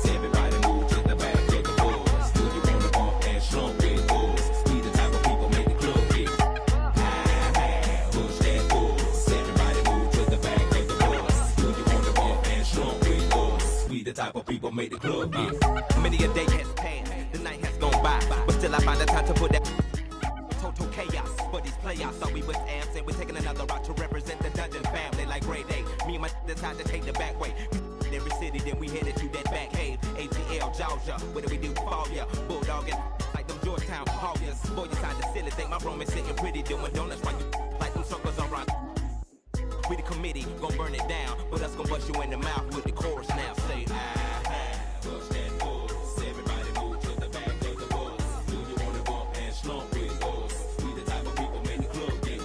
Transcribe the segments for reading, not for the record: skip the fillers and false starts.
Everybody move to the back of the bus. Do you want to bump and slump with us? We the type of people make the club get push that bus. Everybody move to the back of the bus. Do you want to bump and slump with us? We the type of people make the club get. Many a day has passed, the night has gone by, but still I find the time to put that total chaos. But these playoffs thought we was absent. We're taking another route to represent the Dungeon family like grade A. Me and my decide to take the back way. Every city, then we headed to that back cave. ATL, Georgia, what do we do? Fall ya, bulldogging like them Georgetown Hawkers. Boy, you sound silly, think my room is sitting pretty, doing donuts while you like them circles around. We the committee, gon' burn it down, but us gon' bust you in the mouth with the chorus now. Say, push that bus. Everybody move to the back of the bus. Do you want to bump and slump with us? We the type of people make the club get.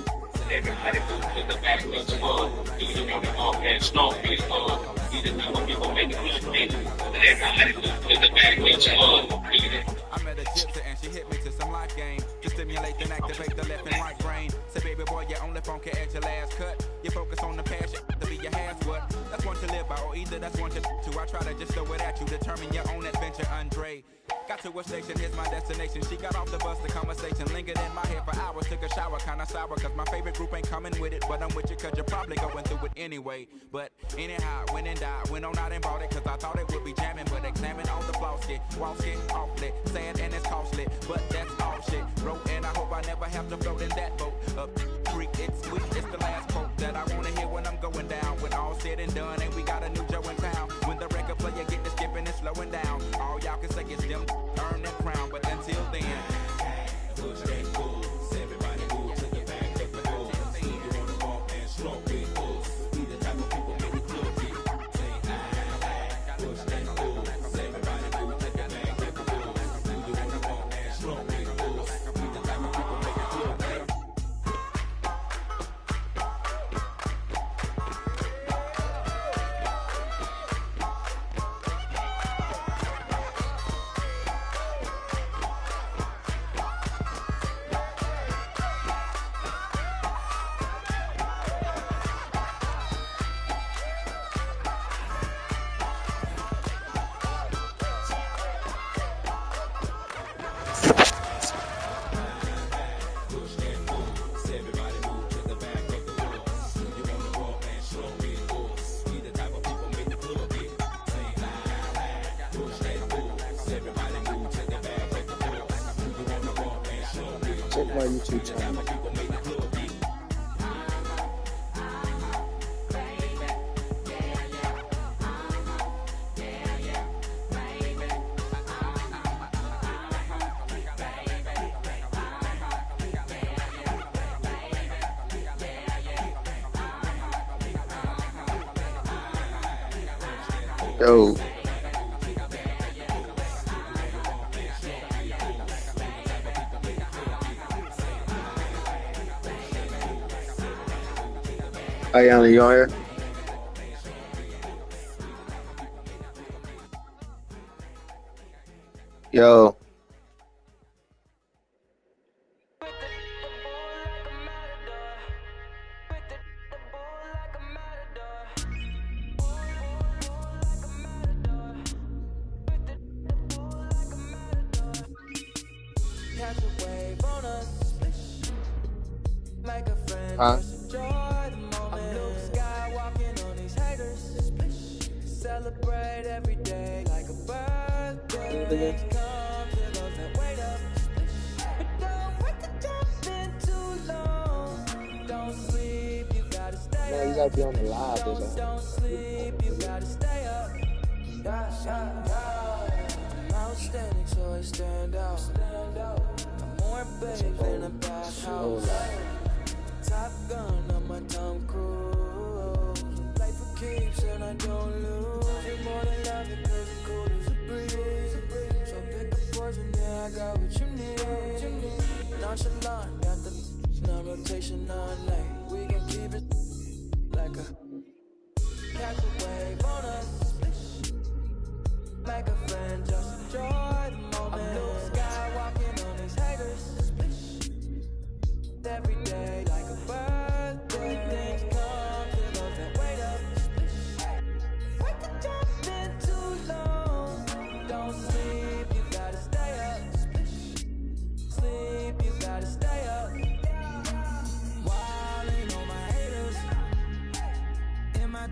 Everybody move to the back of the bus. Do you want to bump and slump with us? We the type of people make the club get. Everybody move to the back of the bus. I met a gypsy and she hit me to some life game to stimulate and activate the left and right brain. Say, baby boy, your only phone can add your last cut. You focus on the passion to be your hands what? That's one to live by, or either that's one to two. I try to just throw it at you, determine your own adventure, Andre. Got to a station, here's my destination. She got off the bus, the conversation lingered in my head for hours. Took a shower, kinda sour, cause my favorite group ain't coming with it. But I'm with you, cause you're probably going through it anyway. But anyhow, went and died, went on out and bought it, cause I thought it would be jamming. But examine all the flaws, walls get awfully sad and it's costly. But that's all shit, wrote, and I hope I never have to float in that boat. Up creek, it's sweet, it's the last quote that I wanna hear when I'm going down. When all said and done, and we got a new Joe in town. When the record player get to skipping and slowing down, all y'all can say is them earn that crown, but until then, push that bus. Everybody move to the back of the bus. Do you want to bump and slump with us? We the type of people make the club get. Say push that bus. Everybody move to the back of the bus. Do you want to bump and slump with us? We the type of people make the club get. Check my YouTube channel. Yo. Ayana, you on here? Yo. Huh? Celebrate every day like a birthday. Wait up. But don't wait to jump in too long. Don't sleep, you gotta stay Man, you gotta be on the live, Don't sleep, you gotta stay up. I'm outstanding, so I stand out. I'm more big than a bathhouse. Top Gun on my Tom Cruise. Play for keeps and I don't lose. You're more than love because you're cool as a breeze. So pick a poison, yeah, I got what you need. Nonchalant, got the no rotation on late. We can keep it like a catch a wave on us.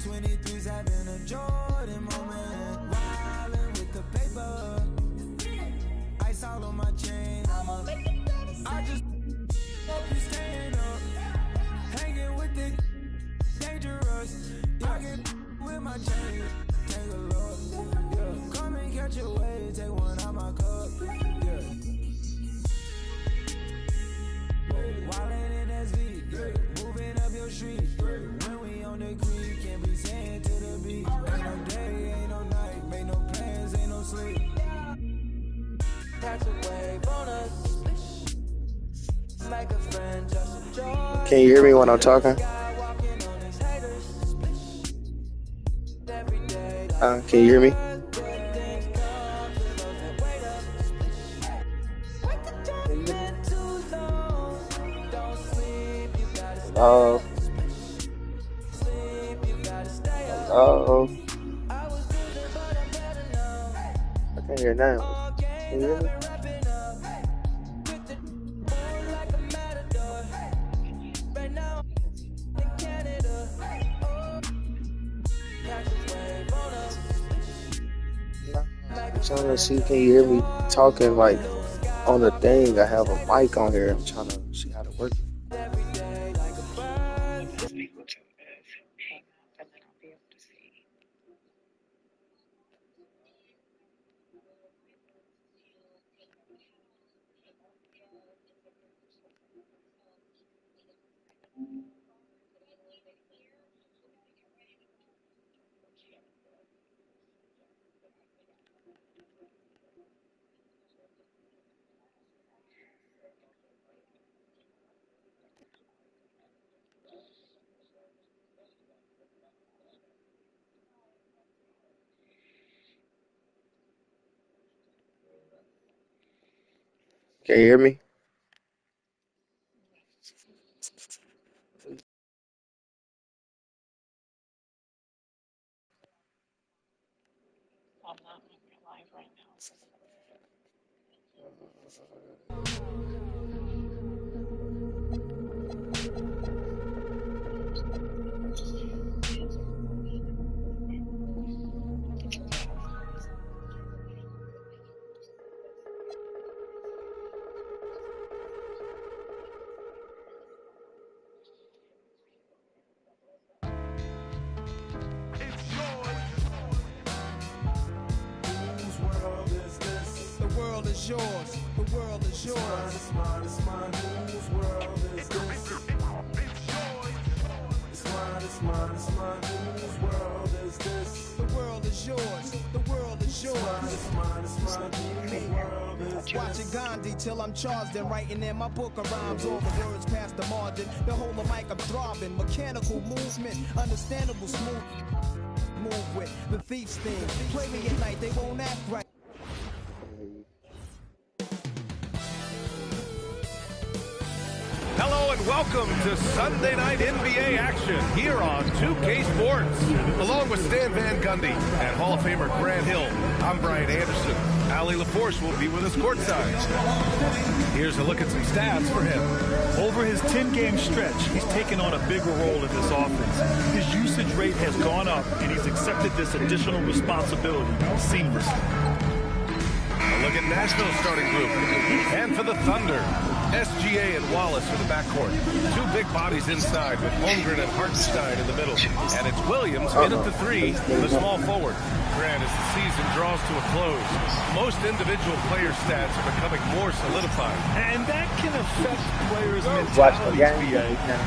23's having a Jordan moment. Wildin' with the paper. Ice all on my chain. I just hope you staying up. Hanging with the dangerous. Y'all get with my chain. Take a look. Yeah. Come and catch a wave. Take one out my cup. Yeah. Wildin' in SV. Yeah. Moving up your street. When we on the creek, can't be saying to the beat. Ain't no day, ain't no night. Make no plans, ain't no sleep. Catch a wave on us. Make a friend, just enjoy. Can you hear me when I'm talking? Can you hear me? Hello? Hello? I can't hear now. Can you hear me? I'm trying to see, can you hear me talking like on the thing? I have a mic on here. I'm trying to see how to work it. Can you hear me? I'm not on your live right now. The world is yours. The world is yours. It's mine, it's mine. Whose world is this? It's mine, it's mine, it's mine. Whose world is this? The world is yours. The world is yours. It's mine, it's mine, it's mine. Whose world is this? Watching Gandhi till I'm charged and writing in my book of rhymes. All the words past the margin. The whole of mic I'm throbbing. Mechanical movement. Understandable smooth. Move with the thief's thing. Play me at night, they won't act right. Hello and welcome to Sunday Night NBA action here on 2K Sports. Along with Stan Van Gundy and Hall of Famer Grant Hill, I'm Brian Anderson. Ali LaForce will be with us courtside. Here's a look at some stats for him. Over his 10-game stretch, he's taken on a bigger role in this offense. His usage rate has gone up, and he's accepted this additional responsibility seamlessly. A look at Nashville's starting group. And for the Thunder, SGA and Wallace for the backcourt. Two big bodies inside with Holmgren and Hartenstein in the middle. And it's Williams in at the three, the small forward. Grant, as the season draws to a close, most individual player stats are becoming more solidified. And that can affect players' mentality,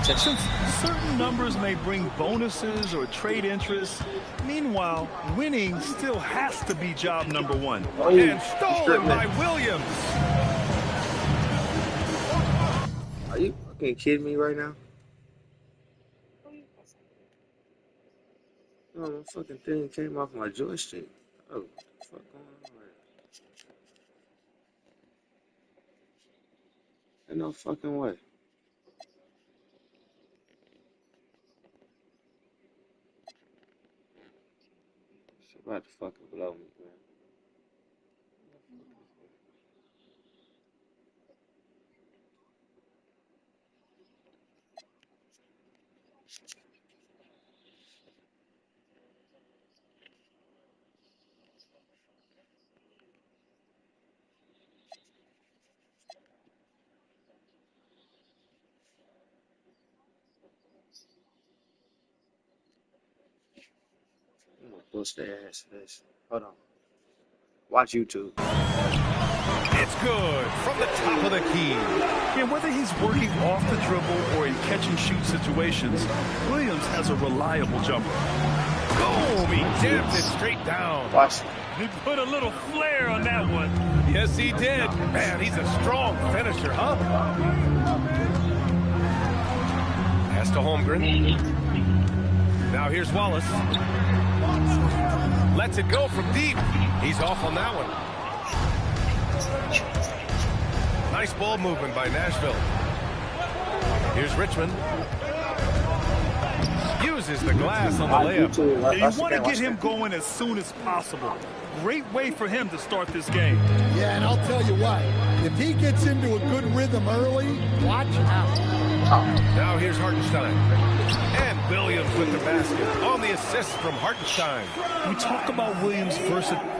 since certain numbers may bring bonuses or trade interest. Meanwhile, winning still has to be job number one. And stolen by Williams. Are you fucking kidding me right now? No, my fucking thing came off my joystick. Oh, what the fuck going on right now? Ain't no fucking way. It's about to fucking blow me, man. What's the answer to this? Hold on. Watch YouTube. It's good from the top of the key. And whether he's working off the dribble or in catch-and-shoot situations, Williams has a reliable jumper. Boom! He jammed it straight down. Watch. He put a little flair on that one. Yes, he did. Man, he's a strong finisher, huh? Pass to Holmgren. Now here's Wallace. Lets it go from deep. He's off on that one. Nice ball movement by Nashville. Here's Richmond. Uses the glass on the layup. And you want to get him going as soon as possible. Great way for him to start this game. Yeah, and I'll tell you what, if he gets into a good rhythm early, watch out. Now here's Hartenstein. And Williams with the basket on the assist from Hartenstein. We talk about Williams' versatility.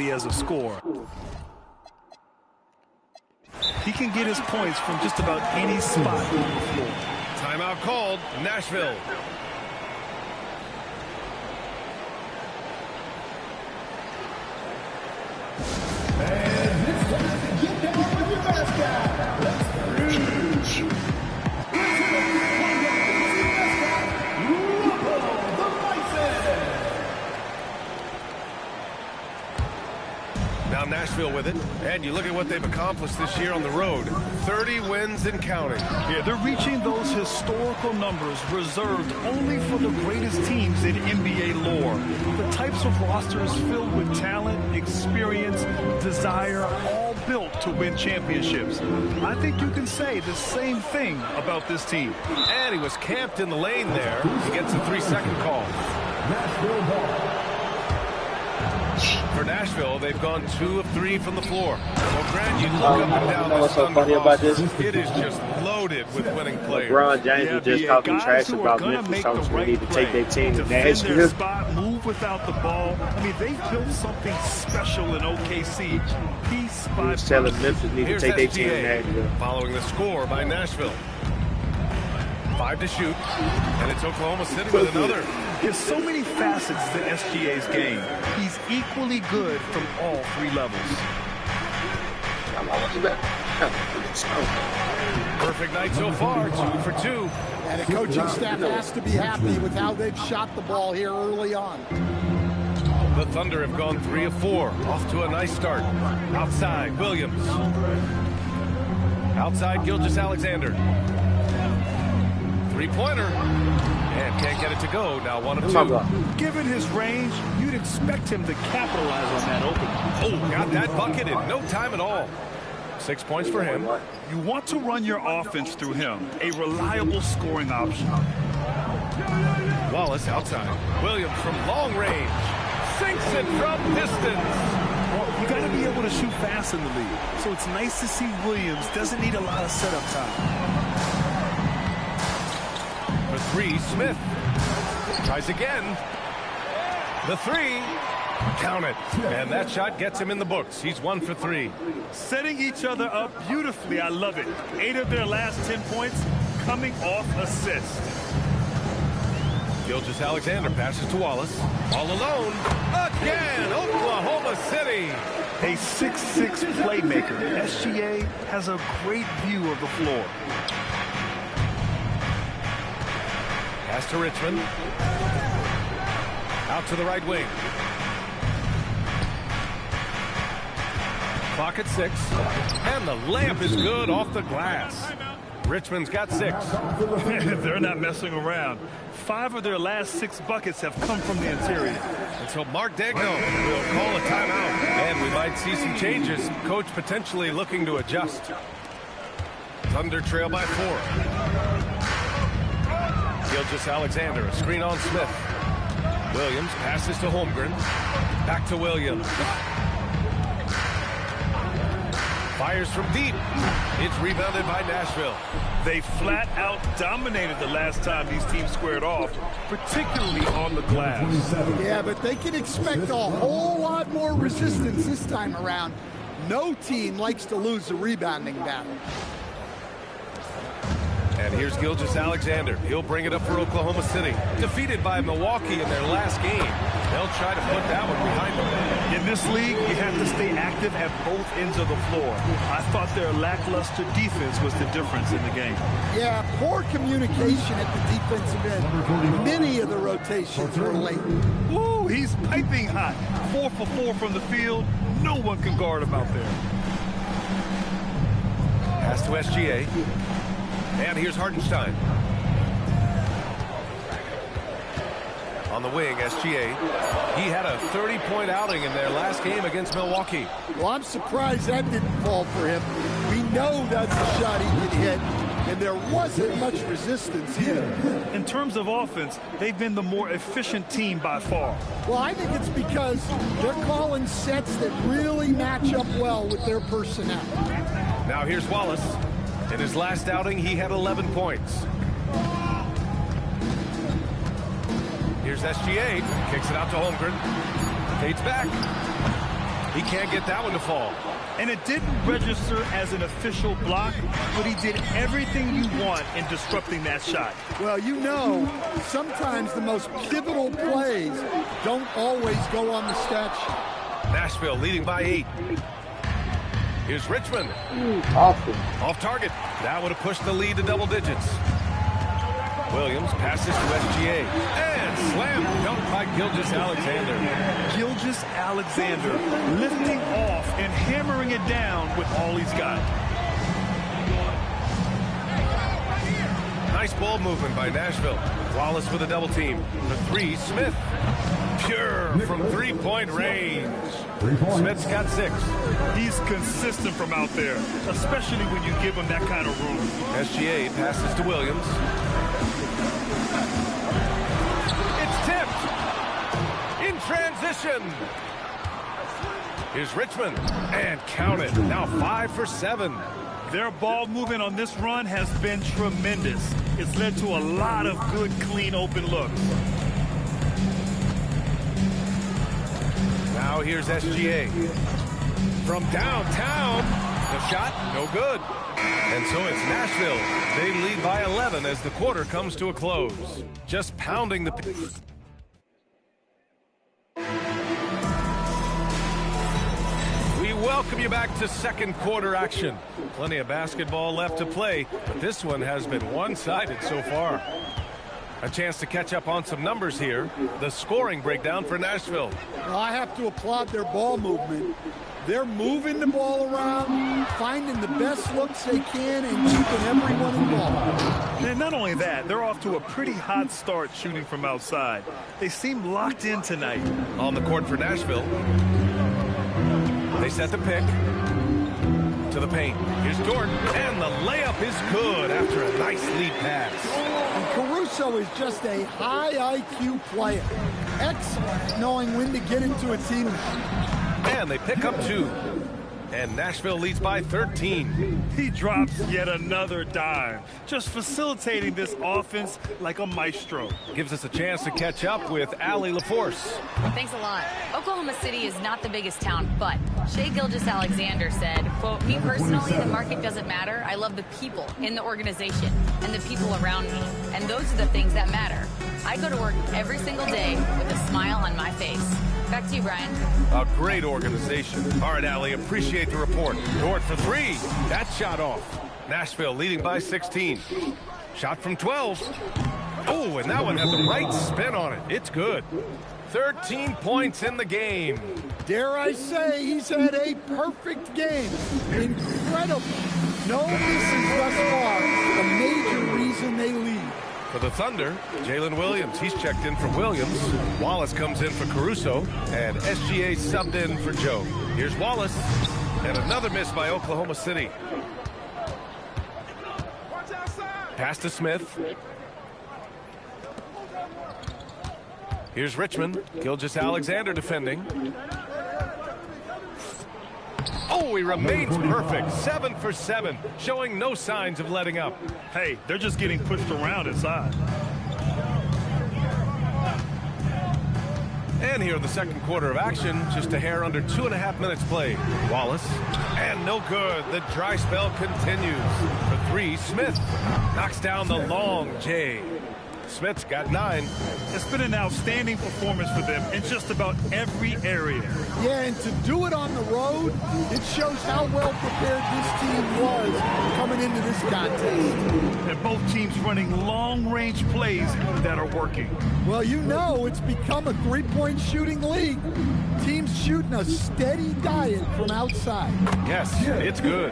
As a scorer. He can get his points from just about any spot on the floor. Timeout called, Nashville. And it's time to get down with your mascot. Let's reach. Now Nashville with it, and you look at what they've accomplished this year on the road. 30 wins and counting. Yeah, they're reaching those historical numbers reserved only for the greatest teams in NBA lore. The types of rosters filled with talent, experience, desire, all built to win championships. I think you can say the same thing about this team. And he was camped in the lane there. He gets a 3-second call. Nashville ball. For Nashville, they've gone 2 of 3 from the floor. Well, Grant, you look up and down this what's so Thunder funny about roster, this? it is just loaded with winning players. LeBron James was just talking trash about Memphis, so we need to take their team to Nashville. Nashville. Spot, move without the ball. I mean, they built something special in OKC. Piece by piece. Telling Memphis need to take their team to SGA, Nashville. following the score by Nashville. 5 to shoot, and it's Oklahoma City with another. There's so many facets to SGA's game. He's equally good from all 3 levels. Perfect night so far, 2 for 2. And the coaching staff has to be happy with how they've shot the ball here early on. The Thunder have gone 3 of 4, off to a nice start. Outside, Williams. Outside, Gilgeous-Alexander. 3-pointer. And can't get it to go. Now 1 of 2. Given his range, you'd expect him to capitalize on that opening. Oh, got that bucket in no time at all. 6 points for him. You want to run your offense through him, a reliable scoring option. Wallace outside. Williams from long range. Sinks it from distance. Well, you got to be able to shoot fast in the league. So it's nice to see Williams doesn't need a lot of setup time. For 3, Smith. Tries again. The 3. Count it. And that shot gets him in the books. He's 1 for 3. Setting each other up beautifully. I love it. 8 of their last 10 points coming off assist. Gilgeous-Alexander passes to Wallace. All alone. Again, Oklahoma City. A 6'6" playmaker. SGA has a great view of the floor. Pass to Richmond. Out to the right wing. Clock at 6. And the layup is good off the glass. Richmond's got 6. They're not messing around. 5 of their last 6 buckets have come from the interior. And so Mark Daigneault will call a timeout. And we might see some changes. Coach potentially looking to adjust. Thunder trail by 4. Gilgeous-Alexander, a screen on Smith. Williams passes to Holmgren. Back to Williams. Fires from deep. It's rebounded by Nashville. They flat out dominated the last time these teams squared off, particularly on the glass. Yeah, but they can expect a whole lot more resistance this time around. No team likes to lose a rebounding battle. And here's Gilgeous-Alexander. He'll bring it up for Oklahoma City. Defeated by Milwaukee in their last game. They'll try to put that one behind them. In this league, you have to stay active at both ends of the floor. I thought their lackluster defense was the difference in the game. Yeah, poor communication at the defensive end. Many of the rotations were late. Ooh, he's piping hot. 4 for 4 from the field. No one can guard him out there. Pass to SGA. And here's Hartenstein. On the wing, SGA. He had a 30-point outing in their last game against Milwaukee. Well, I'm surprised that didn't fall for him. We know that's a shot he could hit, and there wasn't much resistance here. In terms of offense, they've been the more efficient team by far. Well, I think it's because they're calling sets that really match up well with their personnel. Now here's Wallace. In his last outing, he had 11 points. Here's SGA. Kicks it out to Holmgren. Fades back. He can't get that one to fall. And it didn't register as an official block, but he did everything you want in disrupting that shot. Well, you know, sometimes the most pivotal plays don't always go on the stat sheet. Nashville leading by 8. Here's Richmond. Awesome. Off target. That would have pushed the lead to double digits. Williams passes to SGA. And slam dunk by Gilgeous-Alexander. Gilgeous-Alexander lifting off and hammering it down with all he's got. Nice ball movement by Nashville. Wallace with a double team. The 3, Smith. Pure from 3-point range. Smith's got 6. He's consistent from out there, especially when you give him that kind of room. SGA passes to Williams. It's tipped. In transition. Here's Richmond. And count it. Now 5 for 7. Their ball movement on this run has been tremendous. It's led to a lot of good, clean, open looks. Now here's SGA. From downtown, the shot, no good. And so it's Nashville. They lead by 11 as the quarter comes to a close. Just pounding the... We welcome you back to second quarter action. Plenty of basketball left to play, but this one has been one-sided so far. A chance to catch up on some numbers here. The scoring breakdown for Nashville. Well, I have to applaud their ball movement. They're moving the ball around, finding the best looks they can, and keeping everyone involved. And not only that, they're off to a pretty hot start shooting from outside. They seem locked in tonight. On the court for Nashville. They set the pick. To the paint. Here's Dort, and the layup is good after a nice lead pass. And Caruso is just a high IQ player. Excellent knowing when to get into a team. And they pick up 2. And Nashville leads by 13. He drops yet another dime, just facilitating this offense like a maestro. Gives us a chance to catch up with Allie LaForce. Thanks a lot. Oklahoma City is not the biggest town, but Shai Gilgeous-Alexander said, quote, "Me personally, the market doesn't matter. I love the people in the organization and the people around me. And those are the things that matter. I go to work every single day with a smile on my face." Back to you, Brian. A great organization. All right, Allie, appreciate the report. Dort for 3. That shot off. Nashville leading by 16. Shot from 12. Oh, and that one had the right spin on it. It's good. 13 points in the game. Dare I say he's had a perfect game. Incredible. No misses thus far. A major reason they lead. For the Thunder, Jalen Williams. He's checked in for Williams. Wallace comes in for Caruso. And SGA subbed in for Joe. Here's Wallace. And another miss by Oklahoma City. Pass to Smith. Here's Richmond. Gilgeous-Alexander defending. Oh, he remains perfect. 7 for 7, showing no signs of letting up. Hey, they're just getting pushed around inside. And here in the second quarter of action, just a hair under 2.5 minutes played. Wallace, and no good. The dry spell continues. For 3, Smith knocks down the long J. Smith's got 9. It's been an outstanding performance for them in just about every area. Yeah, and to do it on the road, it shows how well prepared this team was coming into this contest. And both teams running long-range plays that are working. Well, you know, it's become a three-point shooting league. Teams shooting a steady diet from outside. Yes, it's good.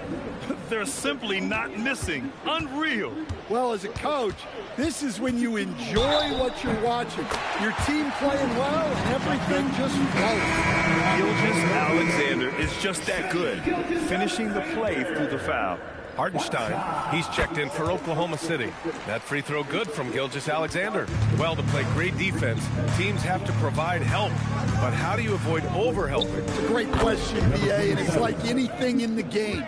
They're simply not missing. Unreal. Well, as a coach, this is when you enjoy what you're watching. Your team playing well and everything just flows. Gilgeous-Alexander is just that good, finishing the play through the foul. Hartenstein, he's checked in for Oklahoma City. That free throw good from Gilgeous-Alexander. Well, to play great defense, teams have to provide help. But how do you avoid overhelping? It's a great question, B.A., and it's like anything in the game.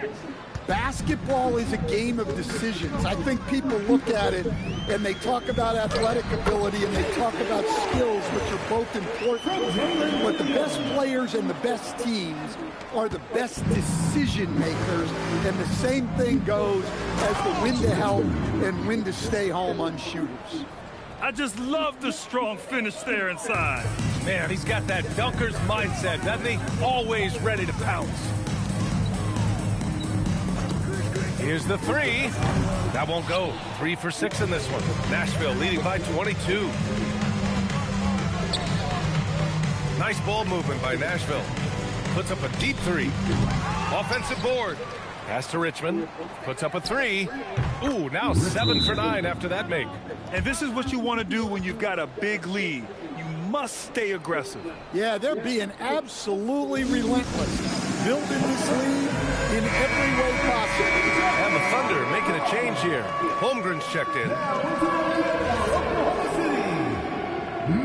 Basketball is a game of decisions. I think people look at it and they talk about athletic ability and they talk about skills, which are both important. But the best players and the best teams are the best decision makers. And the same thing goes as the when to help and when to stay home on shooters. I just love the strong finish there inside. Man, he's got that dunker's mindset, doesn't he? Always ready to pounce. Here's the 3. That won't go. 3 for 6 in this one. Nashville leading by 22. Nice ball movement by Nashville. Puts up a deep 3. Offensive board. Pass to Richmond. Puts up a 3. Ooh, now 7 for 9 after that make. And this is what you want to do when you've got a big lead. You must stay aggressive. Yeah, they're being absolutely relentless. Building this lead in every way possible. And the Thunder making a change here. Holmgren's checked in.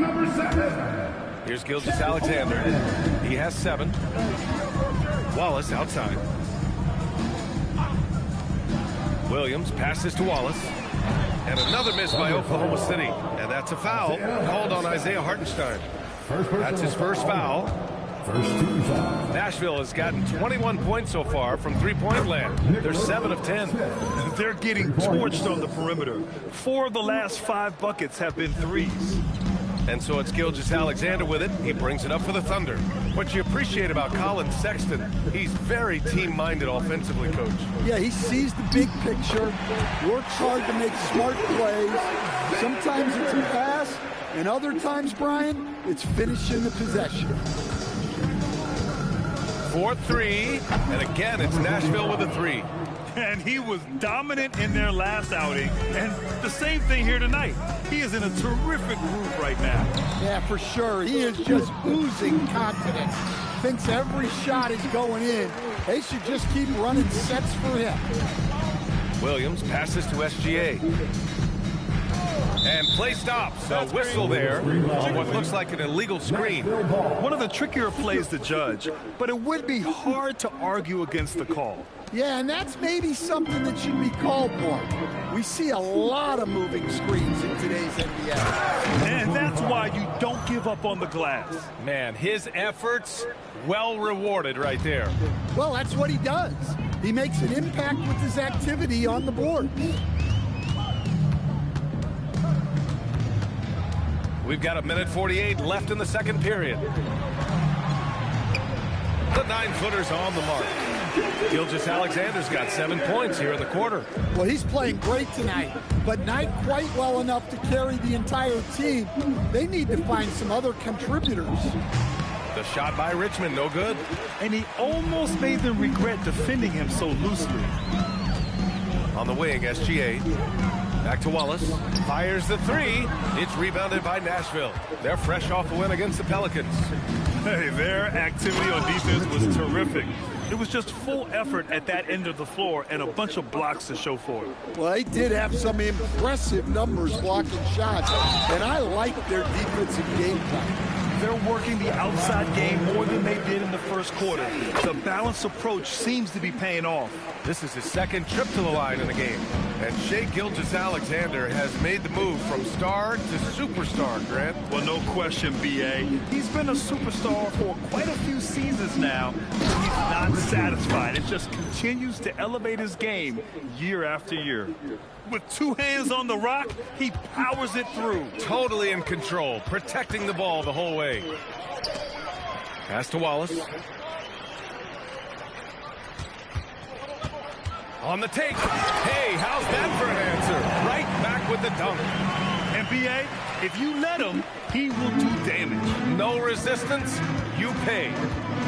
Number 7. Here's Gilgeous-Alexander. He has 7. Wallace outside. Williams passes to Wallace. And another miss by Oklahoma City. And that's a foul called on Isaiah Hartenstein. That's his first foul. First team foul. Nashville has gotten 21 points so far from three-point land. They're 7 of 10. They're getting torched on the perimeter. 4 of the last 5 buckets have been threes. And so it's Gilgeous-Alexander with it. He brings it up for the Thunder. What you appreciate about Colin Sexton, he's very team-minded offensively, Coach. Yeah, he sees the big picture, works hard to make smart plays. Sometimes it's a pass, and other times, Brian, it's finishing the possession. 4-3, and again, it's Nashville with a 3. And he was dominant in their last outing, and the same thing here tonight. He is in a terrific groove right now. Yeah, for sure. He is just oozing confidence. Thinks every shot is going in. They should just keep running sets for him. Williams passes to SGA. And play stops. A whistle there on what looks like an illegal screen. One of the trickier plays to judge, but it would be hard to argue against the call. Yeah, and that's maybe something that should be called more. We see a lot of moving screens in today's NBA. And that's why you don't give up on the glass. Man, his efforts well rewarded right there. Well, that's what he does. He makes an impact with his activity on the board. We've got 1:48 left in the second period. The 9-footer's on the mark. Gilgeous-Alexander's got 7 points here in the quarter. Well, he's playing great tonight, but not quite well enough to carry the entire team. They need to find some other contributors. The shot by Richmond, no good. And he almost made them regret defending him so loosely. On the wing, SGA. Back to Wallace. Fires the 3. It's rebounded by Nashville. They're fresh off a win against the Pelicans. Hey, their activity on defense was terrific. It was just full effort at that end of the floor and a bunch of blocks to show for it. Well, they did have some impressive numbers blocking shots, and I like their defensive game plan. They're working the outside game more than they did in the first quarter. The balanced approach seems to be paying off. This is his second trip to the line in the game. And Shai Gilgeous-Alexander has made the move from star to superstar, Grant. Well, no question, B.A. He's been a superstar for quite a few seasons now. He's not satisfied. It just continues to elevate his game year after year. With two hands on the rock, he powers it through. Totally in control, protecting the ball the whole way. Pass to Wallace. On the take. Hey, how's that for an answer? Right back with the dunk. And B.A., if you let him, he will do damage. No resistance, you pay.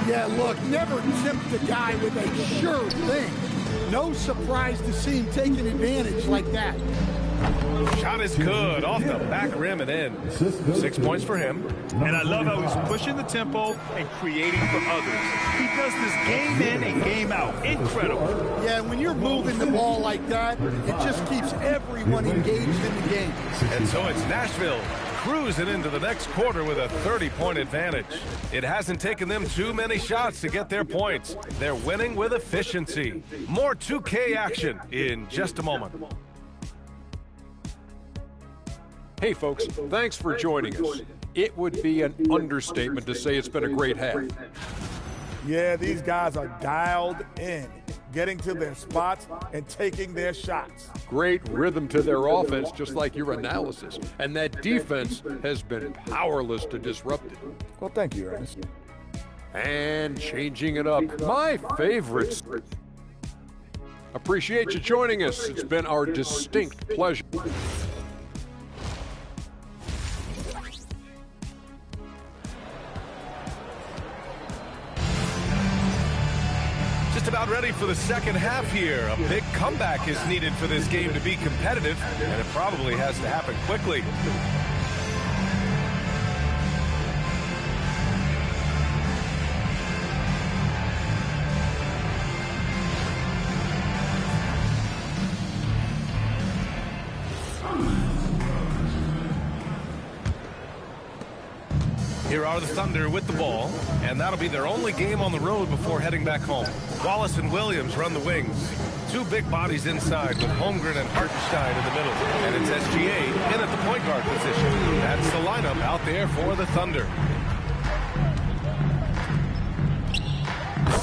Yeah, look, never tempt a guy with a sure thing. No surprise to see him taking advantage like that. Shot is good, off the back rim and in. 6 points for him. And I love how he's pushing the tempo and creating for others. He does this game in and game out. Incredible. Yeah, when you're moving the ball like that, it just keeps everyone engaged in the game. And so it's Nashville cruising into the next quarter with a 30-point advantage. It hasn't taken them too many shots to get their points. They're winning with efficiency. More 2K action in just a moment. Hey folks, thanks for joining us. It would be an understatement to say it's been a great half. Yeah, these guys are dialed in, getting to their spots and taking their shots. Great rhythm to their offense, just like your analysis. And that defense has been powerless to disrupt it. Well, thank you, Ernest. And changing it up, my favorites. Appreciate you joining us. It's been our distinct pleasure. Just about ready for the second half here. A big comeback is needed for this game to be competitive, and it probably has to happen quickly. Here are the Thunder with the ball, and that'll be their only game on the road before heading back home. Wallace and Williams run the wings. Two big bodies inside with Holmgren and Hartenstein in the middle. And it's SGA in at the point guard position. That's the lineup out there for the Thunder.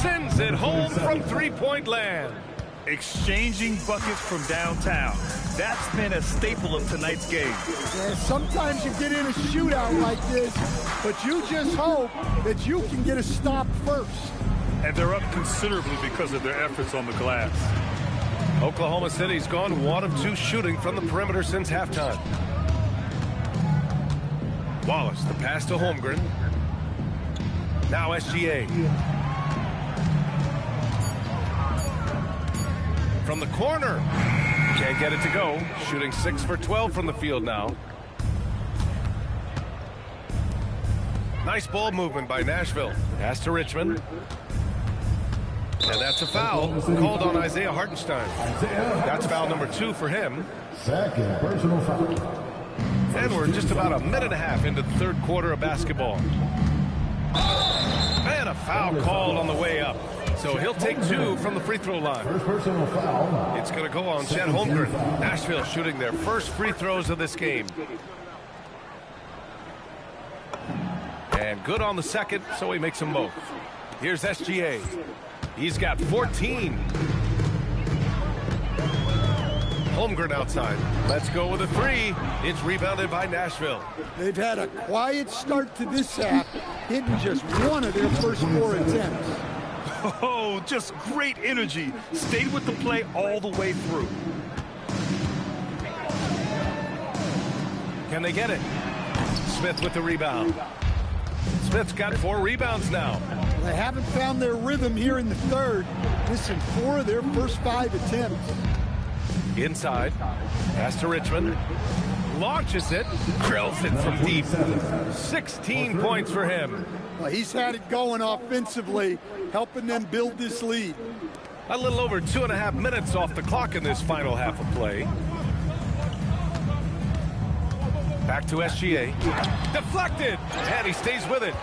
Sends it home from three-point land. Exchanging buckets from downtown. That's been a staple of tonight's game. Yeah, sometimes you get in a shootout like this, but you just hope that you can get a stop first. And they're up considerably because of their efforts on the glass. Oklahoma City's gone 1 of 2 shooting from the perimeter since halftime. Wallace, the pass to Holmgren. Now SGA. From the corner. Can't get it to go. Shooting 6 for 12 from the field now. Nice ball movement by Nashville. Pass to Richmond. And that's a foul called on Isaiah Hartenstein. That's foul number 2 for him. Second personal foul. And we're just about a minute and a half into the third quarter of basketball. And a foul called on the way up. So he'll take 2 from the free throw line. First personal foul. It's going to go on Chet Holmgren. Nashville shooting their first free throws of this game. And good on the second, so he makes them both. Here's SGA. He's got 14. Holmgren outside. Let's go with a 3. It's rebounded by Nashville. They've had a quiet start to this half, hitting just 1 of their first 4 attempts. Oh, just great energy. Stayed with the play all the way through. Can they get it? Smith with the rebound. Smith's got 4 rebounds now. They haven't found their rhythm here in the third, missing 4 of their first 5 attempts. Inside. Pass to Richmond. launches it, drills it from deep. 16 points for him. Well, he's had it going offensively, helping them build this lead. A little over 2.5 minutes off the clock in this final half of play. Back to SGA. Deflected, and he stays with it.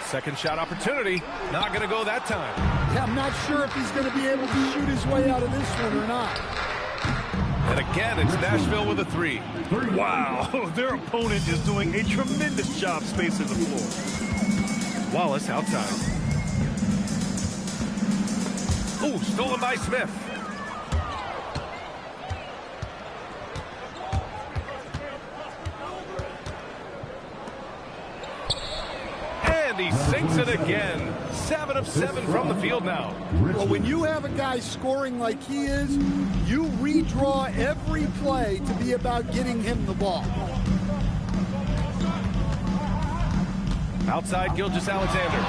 Second shot opportunity, not going to go that time. Yeah, I'm not sure if he's going to be able to shoot his way out of this one or not. And again, it's Nashville with a 3. Wow, their opponent is doing a tremendous job spacing the floor. Wallace outside. Ooh, stolen by Smith. And he sinks it again. 7 of 7 from the field now. Well, when you have a guy scoring like he is, you redraw every play to be about getting him the ball. Outside Gilgeous-Alexander.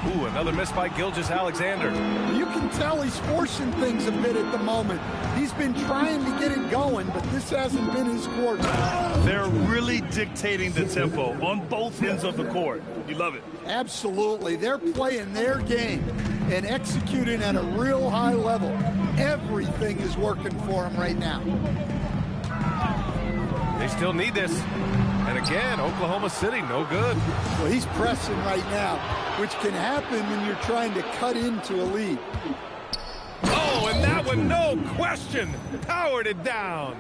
Ooh, another miss by Gilgeous-Alexander. You can tell he's forcing things a bit at the moment. He's been trying to get it going, but this hasn't been his quarter. They're really dictating the tempo on both ends of the court. You love it. Absolutely. They're playing their game and executing at a real high level. Everything is working for them right now. They still need this. And again, Oklahoma City, no good. Well, he's pressing right now, which can happen when you're trying to cut into a lead. Oh, and that one, no question, powered it down.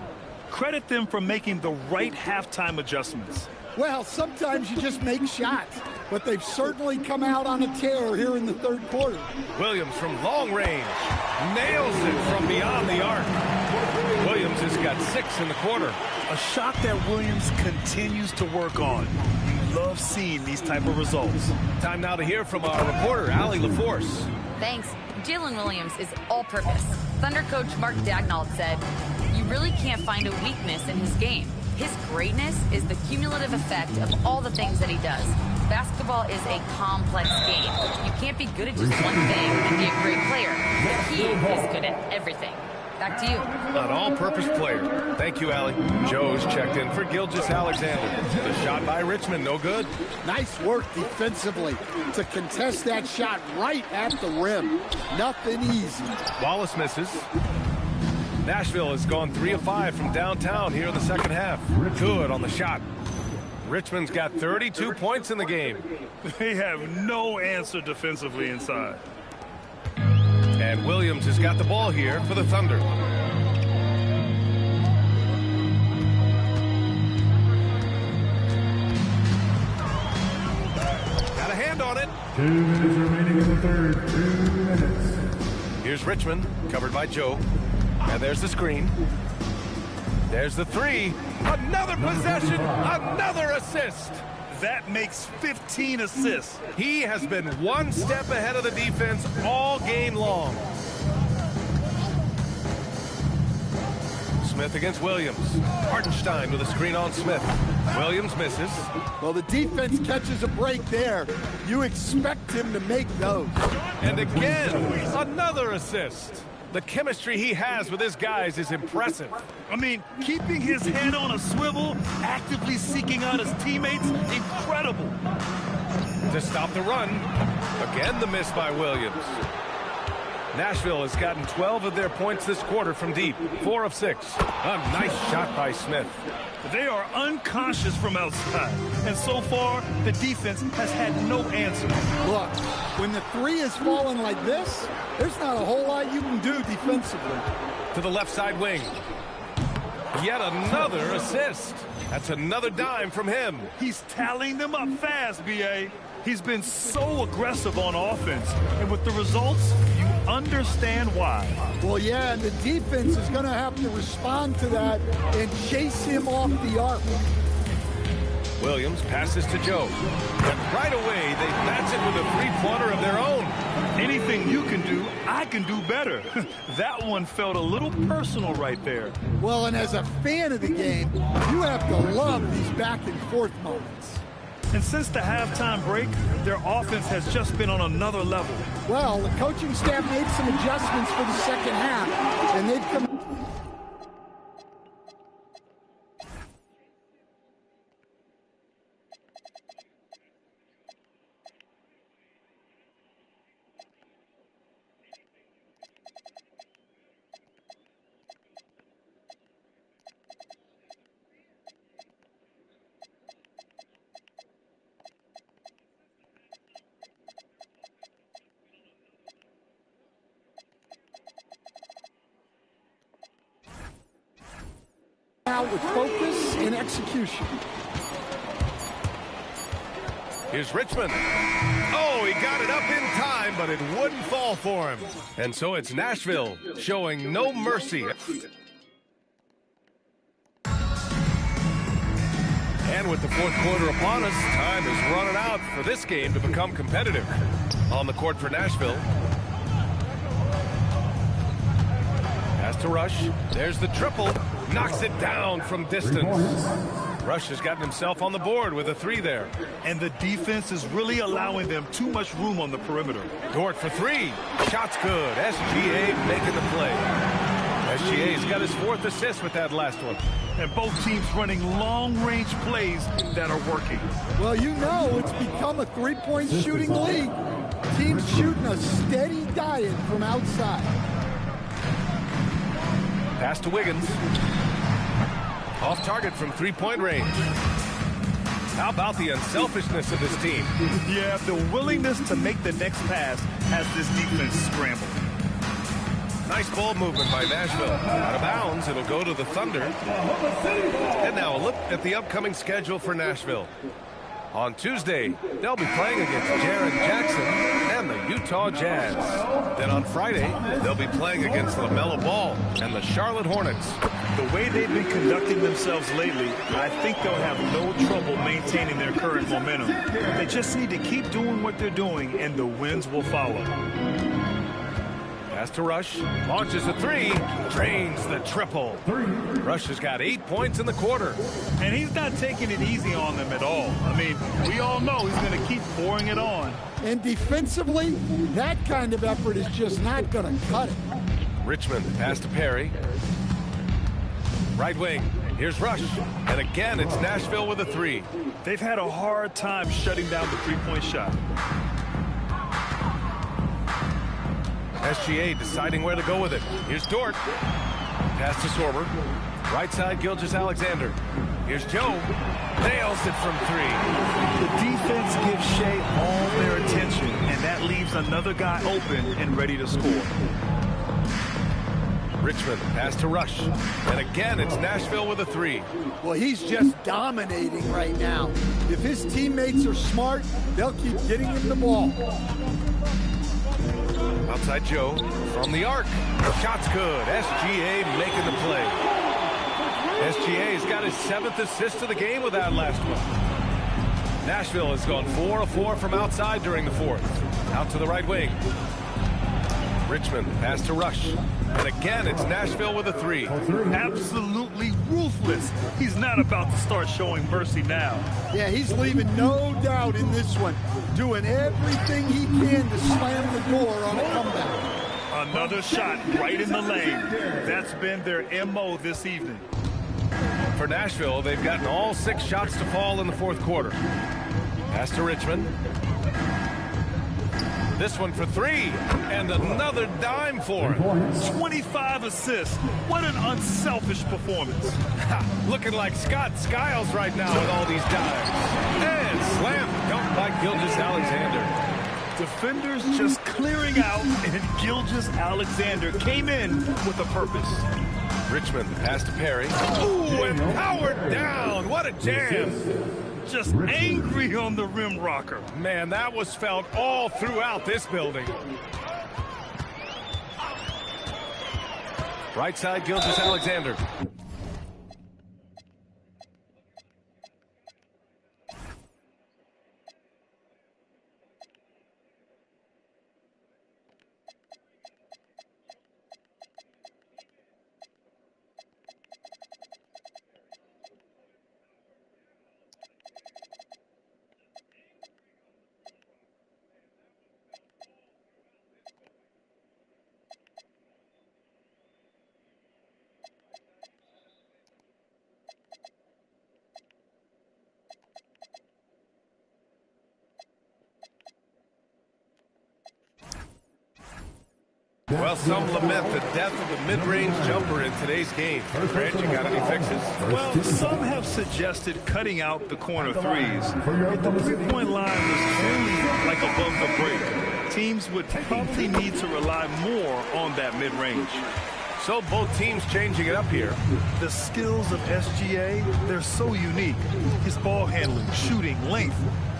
Credit them for making the right halftime adjustments. Well, sometimes you just make shots, but they've certainly come out on a tear here in the third quarter. Williams from long range nails it from beyond the arc. Williams has got 6 in the quarter. A shot that Williams continues to work on. You love seeing these type of results. Time now to hear from our reporter, Allie LaForce. Thanks. Jalen Williams is all-purpose. Thunder coach Mark Dagnall said, "You really can't find a weakness in his game. His greatness is the cumulative effect of all the things that he does. Basketball is a complex game. You can't be good at just one thing and be a great player. He is good at everything." Back to you. An all-purpose player. Thank you, Allie. Joe's checked in for Gilgeous-Alexander. The shot by Richmond, no good. Nice work defensively to contest that shot right at the rim. Nothing easy. Wallace misses. Nashville has gone 3 of 5 from downtown here in the second half. Good on the shot. Richmond's got 32 points in the game. They have no answer defensively inside. And Williams has got the ball here for the Thunder. Got a hand on it. 2 minutes remaining in the third. 2 minutes. Here's Richmond, covered by Joe. And there's the screen. There's the 3. Another possession, another assist. That makes 15 assists. He has been one step ahead of the defense all game long. Smith against Williams. Hartenstein with a screen on Smith. Williams misses. Well, the defense catches a break there. You expect him to make those. And again, another assist. The chemistry he has with his guys is impressive. I mean, keeping his head on a swivel, actively seeking out his teammates, incredible. To stop the run, again the miss by Williams. Nashville has gotten 12 of their points this quarter from deep, 4 of 6. A nice shot by Smith. They are unconscious from outside, and so far, the defense has had no answer. Look, when the 3 is falling like this, there's not a whole lot you can do defensively. To the left side wing. Yet another assist. That's another dime from him. He's tallying them up fast, B.A. He's been so aggressive on offense, and with the results, you understand why. Well, yeah, and the defense is going to have to respond to that and chase him off the arc. Williams passes to Joe. And right away, they match it with a three-pointer of their own. Anything you can do, I can do better. That one felt a little personal right there. Well, and as a fan of the game, you have to love these back-and-forth moments. And since the halftime break, their offense has just been on another level. Well, the coaching staff made some adjustments for the second half, and they've come... with focus and execution. Here's Richmond. Oh, he got it up in time, but it wouldn't fall for him. And so it's Nashville showing no mercy. And with the fourth quarter upon us, time is running out for this game to become competitive. On the court for Nashville. Pass to Rush. There's the triple. Knocks it down from distance. Rush has gotten himself on the board with a 3 there. And the defense is really allowing them too much room on the perimeter. Dort for 3. Shot's good. SGA making the play. SGA's got his 4th assist with that last one. And both teams running long-range plays that are working. Well, you know it's become a three-point shooting league. Teams shooting a steady diet from outside. Pass to Wiggins. Off target from 3-point range. How about the unselfishness of this team? Yeah, the willingness to make the next pass has this defense scrambled. Nice ball movement by Nashville. Out of bounds, it'll go to the Thunder. And now a look at the upcoming schedule for Nashville. On Tuesday, they'll be playing against Jaren Jackson and the Utah Jazz. Then on Friday, they'll be playing against LaMelo Ball and the Charlotte Hornets. The way they've been conducting themselves lately, I think they'll have no trouble maintaining their current momentum. They just need to keep doing what they're doing, and the wins will follow. Pass to Rush, launches a 3, drains the triple. Rush has got 8 points in the quarter. And he's not taking it easy on them at all. I mean, we all know he's going to keep pouring it on. And defensively, that kind of effort is just not going to cut it. Richmond, pass to Perry. Right wing, here's Rush. And again, it's Nashville with a 3. They've had a hard time shutting down the three-point shot. SGA deciding where to go with it. Here's Dort. Pass to Sorber. Right side, Gilgeous-Alexander. Here's Joe. Nails it from 3. The defense gives Shea all their attention, and that leaves another guy open and ready to score. Richmond, pass to Rush. And again, it's Nashville with a 3. Well, he's just dominating right now. If his teammates are smart, they'll keep getting him the ball. Outside Joe from the arc. Shot's good. SGA making the play. SGA's got his 7th assist of the game with that last one. Nashville has gone 4 of 4 from outside during the 4th. Out to the right wing. Richmond, pass to Rush. And again, it's Nashville with a 3. Absolutely ruthless. He's not about to start showing mercy now. Yeah, he's leaving no doubt in this one. Doing everything he can to slam the door on a comeback. Another shot right in the lane. That's been their MO this evening. For Nashville, they've gotten all 6 shots to fall in the 4th quarter. Pass to Richmond. This one for 3, and another dime for him. 25 assists. What an unselfish performance. Looking like Scott Skiles right now with all these dimes. And slam dunk by Gilgeous-Alexander. Defenders just clearing out, and Gilgeous-Alexander came in with a purpose. Richmond, pass to Perry. Ooh, and powered down. What a jam. Just angry on the rim rocker. Man, that was felt all throughout this building. Right side, Gilgeous-Alexander. Well, some lament the death of the mid-range jumper in today's game. Grant, you got any fixes? Well, some have suggested cutting out the corner threes. But the three-point line was clearly like above the break. Teams would probably need to rely more on that mid-range. So both teams changing it up here. The skills of SGA, they're so unique. His ball handling, shooting, length.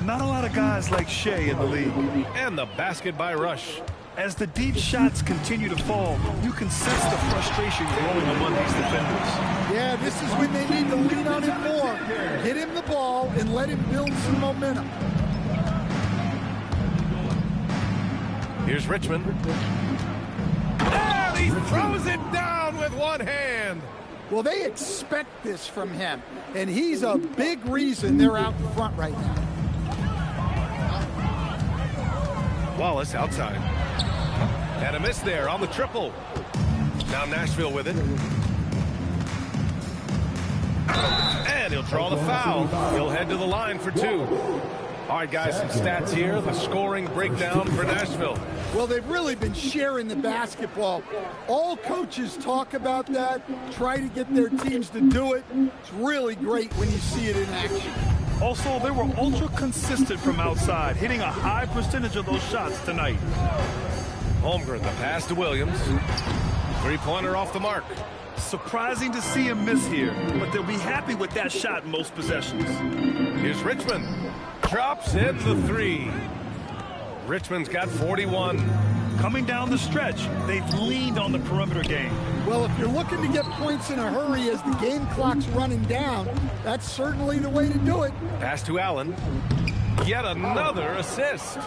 Not a lot of guys like Shea in the league. And the basket by Rush. As the deep shots continue to fall, you can sense the frustration growing among these defenders. Yeah, this is when they need to lean on him more. Get him the ball and let him build some momentum. Here's Richmond. And he throws it down with one hand. Well, they expect this from him, and he's a big reason they're out in front right now. Wallace outside. And a miss there on the triple. Now Nashville with it. And he'll draw the foul. He'll head to the line for two. All right, guys, some stats here. The scoring breakdown for Nashville. Well, they've really been sharing the basketball. All coaches talk about that, try to get their teams to do it. It's really great when you see it in action. Also, they were ultra consistent from outside, hitting a high percentage of those shots tonight. Holmgren, the pass to Williams. Three-pointer off the mark. Surprising to see him miss here, but they'll be happy with that shot most possessions. Here's Richmond. Drops in the three. Richmond's got 41. Coming down the stretch, they've leaned on the perimeter game. Well, if you're looking to get points in a hurry as the game clock's running down, that's certainly the way to do it. Pass to Allen. Yet another assist.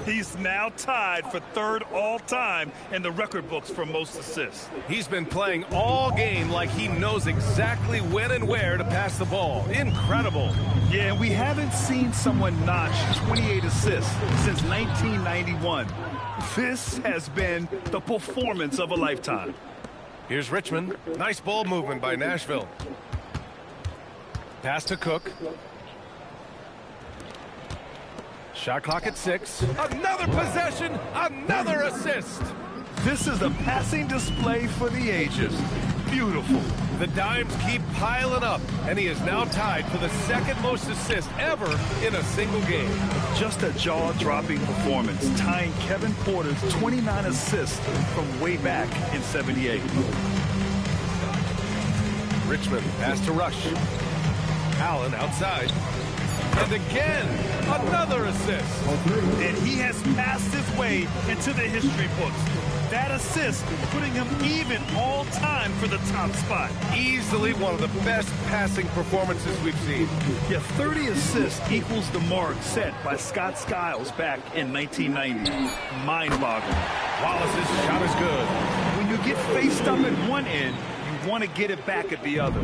He's now tied for third all-time in the record books for most assists. He's been playing all game like he knows exactly when and where to pass the ball. Incredible. Yeah, we haven't seen someone notch 28 assists since 1991. This has been the performance of a lifetime. Here's Richmond. Nice ball movement by Nashville. Pass to Cook. Shot clock at 6. Another possession, another assist. This is a passing display for the ages. Beautiful. The dimes keep piling up, and he is now tied for the second most assists ever in a single game. Just a jaw-dropping performance, tying Kevin Porter's 29 assists from way back in '78. Richmond, pass to Rush. Allen outside. And again, another assist. And he has passed his way into the history books. That assist putting him even all time for the top spot. Easily one of the best passing performances we've seen. Yeah, 30 assists equals the mark set by Scott Skiles back in 1990. Mind-boggling. Wallace's shot is good. When you get faced up at one end, you want to get it back at the other.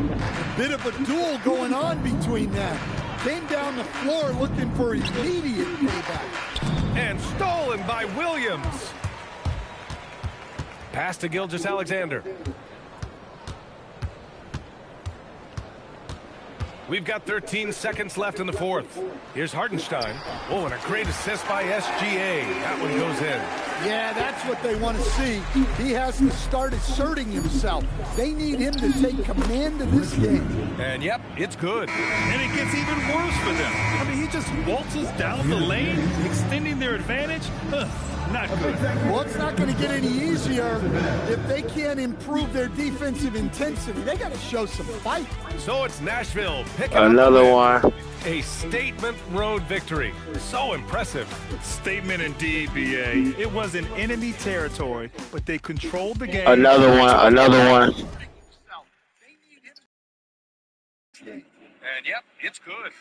Bit of a duel going on between them. Came down the floor looking for immediate payback. And stolen by Williams. Pass to Gilgeous-Alexander. We've got 13 seconds left in the fourth. Here's Hartenstein. Oh, and a great assist by SGA. That one goes in. Yeah, that's what they want to see. He has to start asserting himself. They need him to take command of this game. And yep, it's good. And it gets even worse for them. I mean, he just waltzes down the lane, extending their advantage. Not good. Well, it's not going to get any easier if they can't improve their defensive intensity. They got to show some fight. So it's Nashville picking another up one. A statement road victory. So impressive. Statement indeed, BA. It was in enemy territory, but they controlled the game. Another one. And yep, it's good.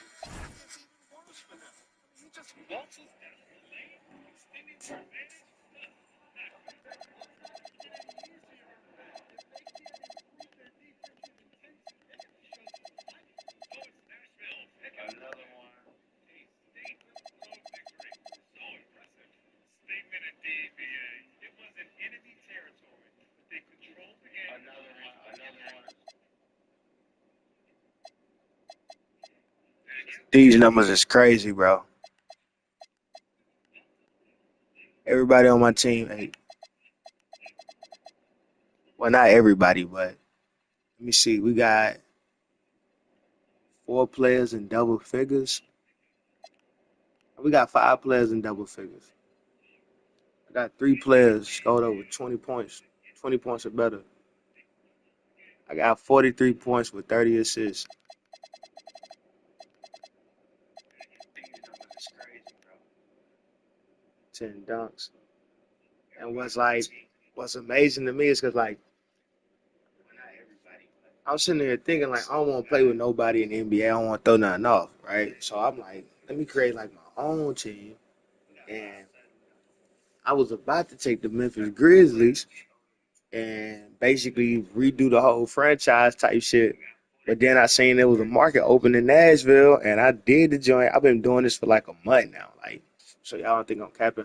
These numbers is crazy, bro. Everybody on my team, hey. Well, not everybody, but let me see. We got 4 players in double figures. We got 5 players in double figures. I got 3 players scored over 20 points or better. I got 43 points with 30 assists. It's crazy, bro. 10 dunks. And what's amazing to me is because like I'm sitting there thinking like I don't want to play with nobody in the NBA. I don't want to throw nothing off, right? So I'm like, let me create like my own team. And I was about to take the Memphis Grizzlies and basically redo the whole franchise type shit. But then I seen there was a market open in Nashville, and I did the joint. I've been doing this for like a month now, like, so y'all don't think I'm capping.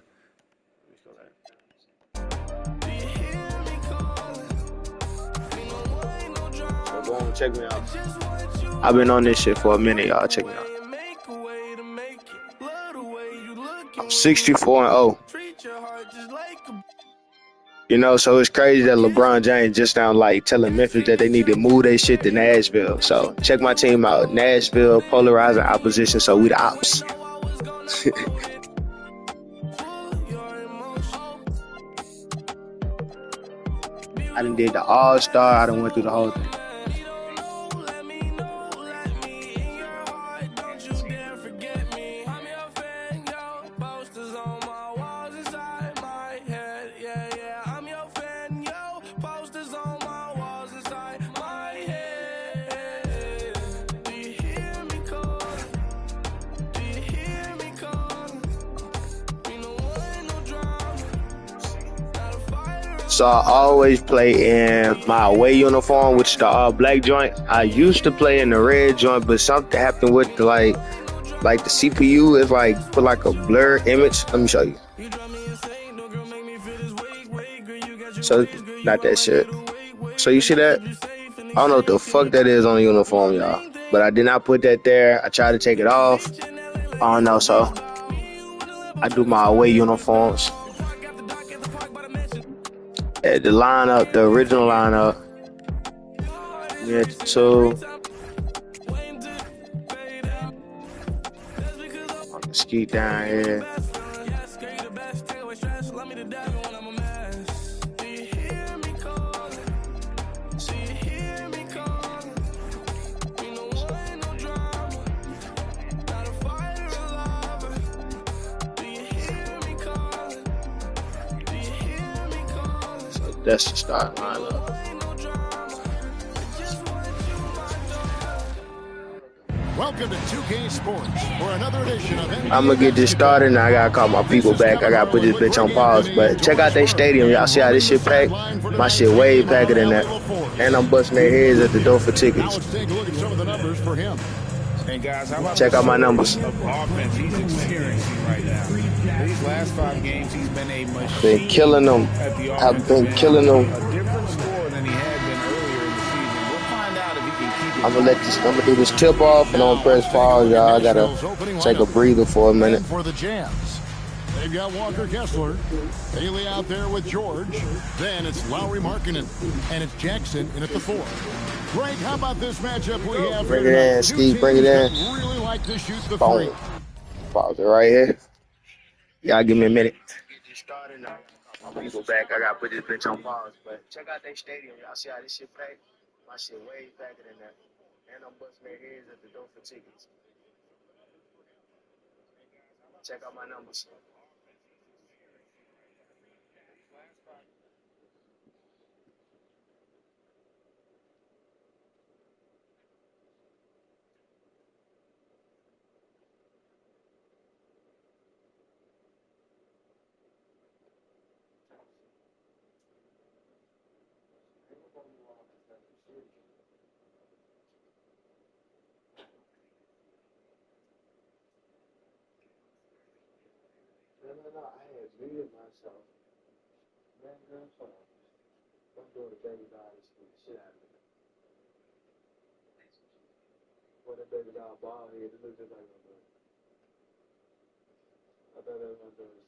So go on, check me out. I've been on this shit for a minute, y'all. Check me out. I'm 64-0. You know, so it's crazy that LeBron James just now like telling Memphis that they need to move their shit to Nashville. So check my team out. Nashville, polarizing opposition, so we the ops. I done did the All-Star. I done went through the whole thing. So I always play in my away uniform, which is the all black joint. I used to play in the red joint, but something happened with the, like the CPU is like put like a blur image. Let me show you. So not that shit. So you see that? I don't know what the fuck that is on the uniform, y'all. But I did not put that there. I tried to take it off. I don't know, so I do my away uniforms. At the lineup, the original lineup. We had the two. I can ski down here. So that's the starting lineup. Welcome to 2K Sports for another edition of NBA I'm gonna get this started and I gotta call my people back. I gotta put this bitch on pause. But check out their stadium, y'all. See how this shit packed? My shit way packer than that. And I'm busting their heads at the door for tickets. Let's take a look at some of the numbers for him. And guys, how about check out my numbers. Offense he's experiencing right now. These last 5 games, he's been a machine. Been killing them. I've been killing them. A different score than he had been earlier in the season. We'll find out if he can keep it. I'm gonna do this tip off and I'm gonna press pause, y'all. I gotta take a breather for a minute. For the Jams, they've got Walker Kessler, Haley out there with George. Then it's Lowry Markkinen, and it's Jackson in at the 4. Greg, how about this matchup we have? Bring it in, Steve. Bring it in. Really like to shoot the Boom. 3. Pause it right here. Y'all give me a minute. My people back. I gotta put this bitch on pause. But check out their stadium. Y'all see how this shit packed? My shit way packer than that. And I'm busting their heads at the door for tickets. Check out my numbers. No, I had muted myself. Man, girl, hold on. I'm doing the baby doll shit out of it. What a baby doll ball head, it looks just like my brother. I thought that was my brother.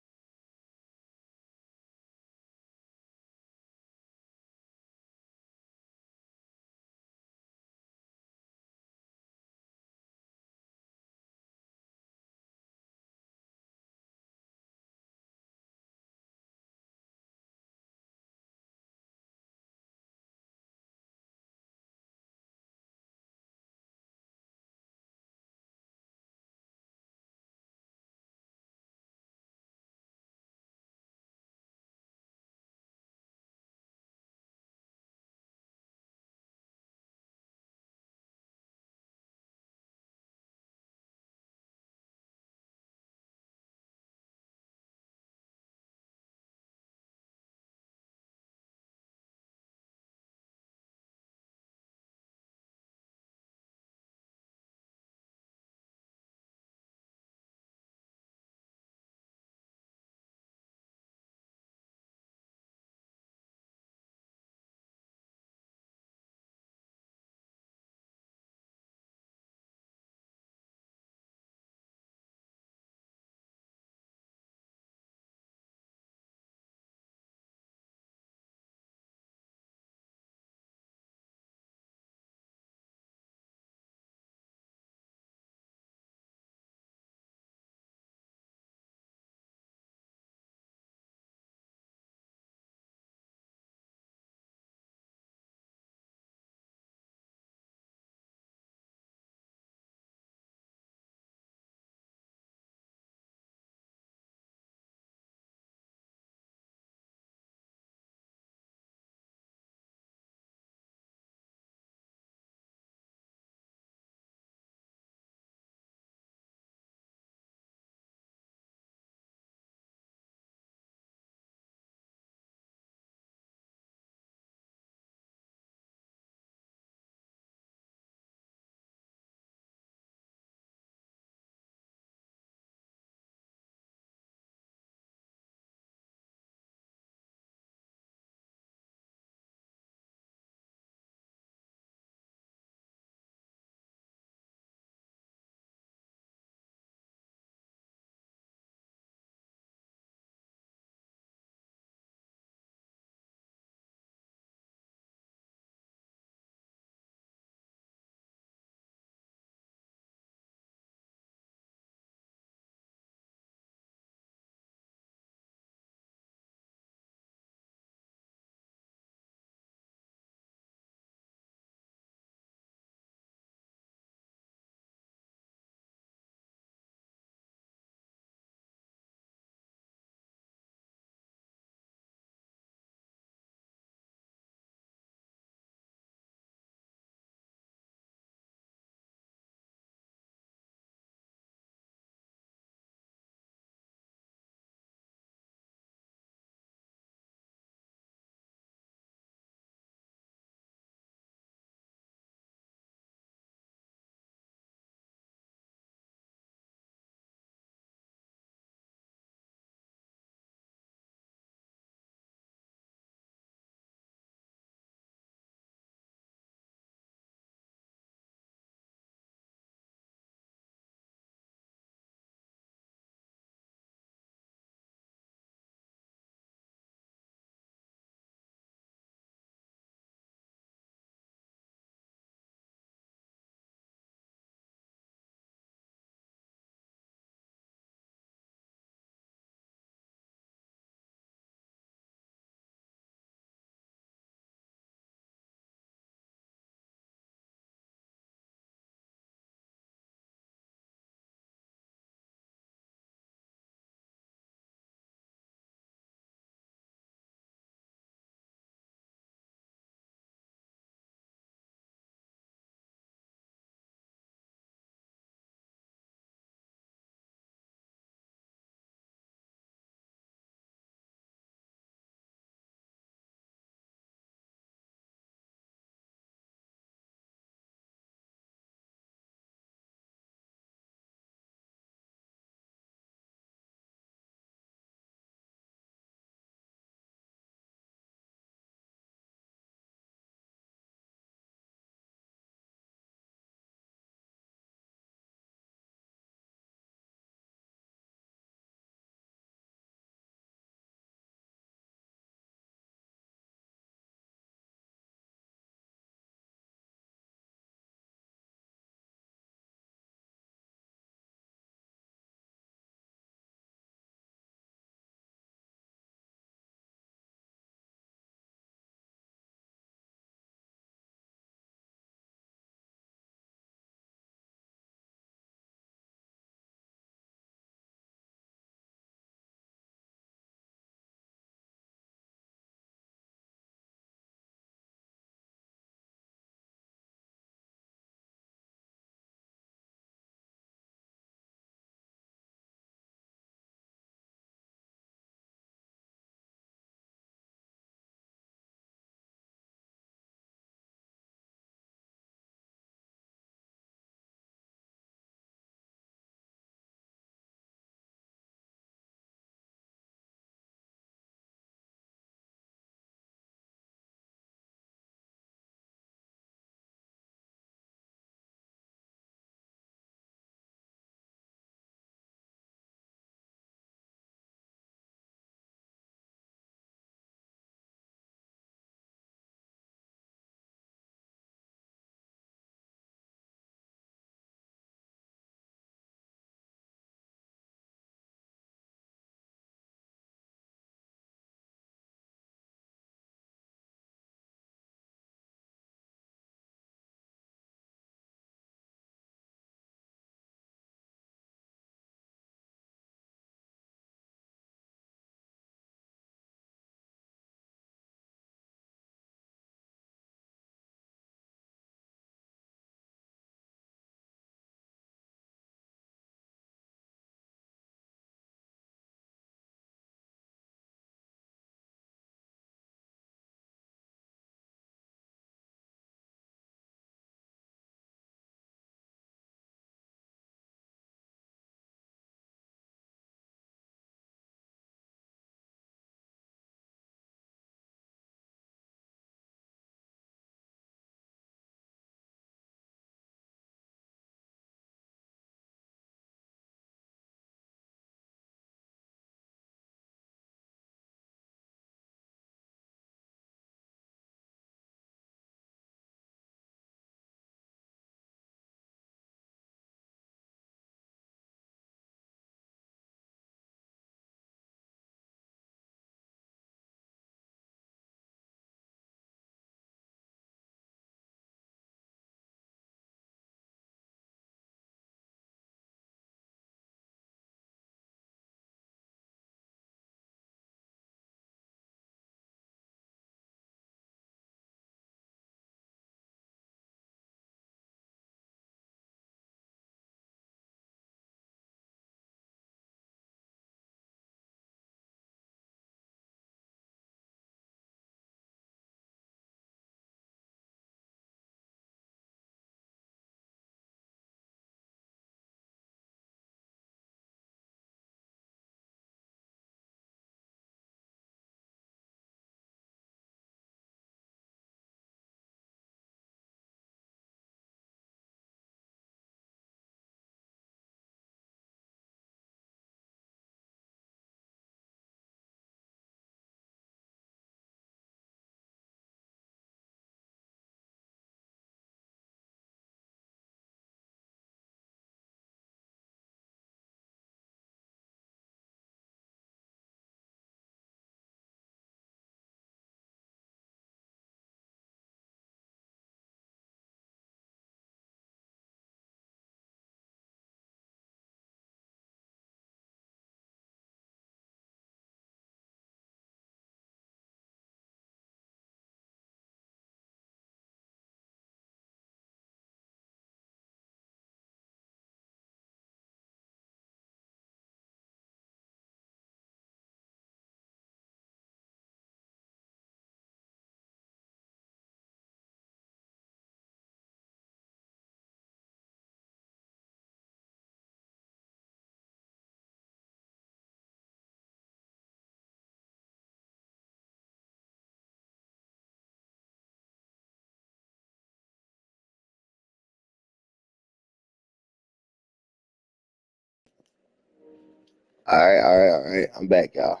All right. I'm back, y'all.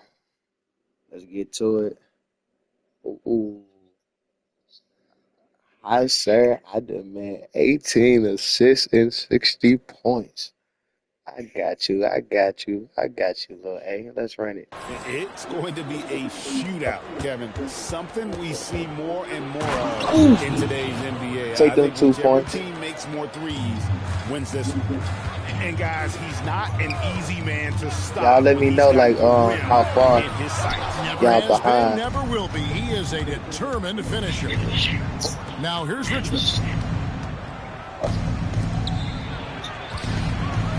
Let's get to it. Ooh. I say I demand 18 assists and 60 points. I got you, little A. Let's run it. It's going to be a shootout, Kevin. Something we see more and more of in today's NBA. Take them 2 points. Team makes more threes, wins this one. And guys, he's not an easy man to stop. Y'all let me know, like, how far y'all behind. Never will be. He is a determined finisher. Now here's Richmond.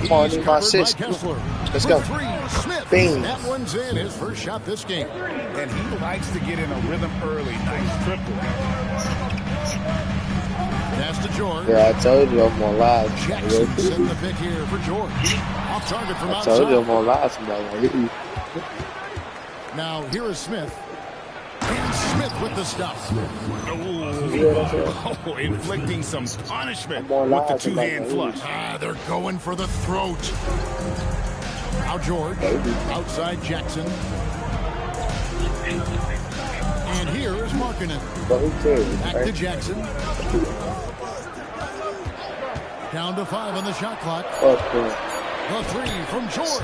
Come on, need my assist. Let's go. Bing. That one's in. His first shot this game. And he likes to get in a rhythm early. Nice triple. Pass to George. Yeah, I told you I'm gonna lie. Jackson setting the pick here for George. Off target from outside. I told you I'm gonna lie. Somebody. Now here is Smith. And Smith with the stuff. Oh, inflicting some punishment with the two-hand flush. They're going for the throat. Now George, outside Jackson. And here is Markkanen. Back to Jackson. Down to 5 on the shot clock. The three from George.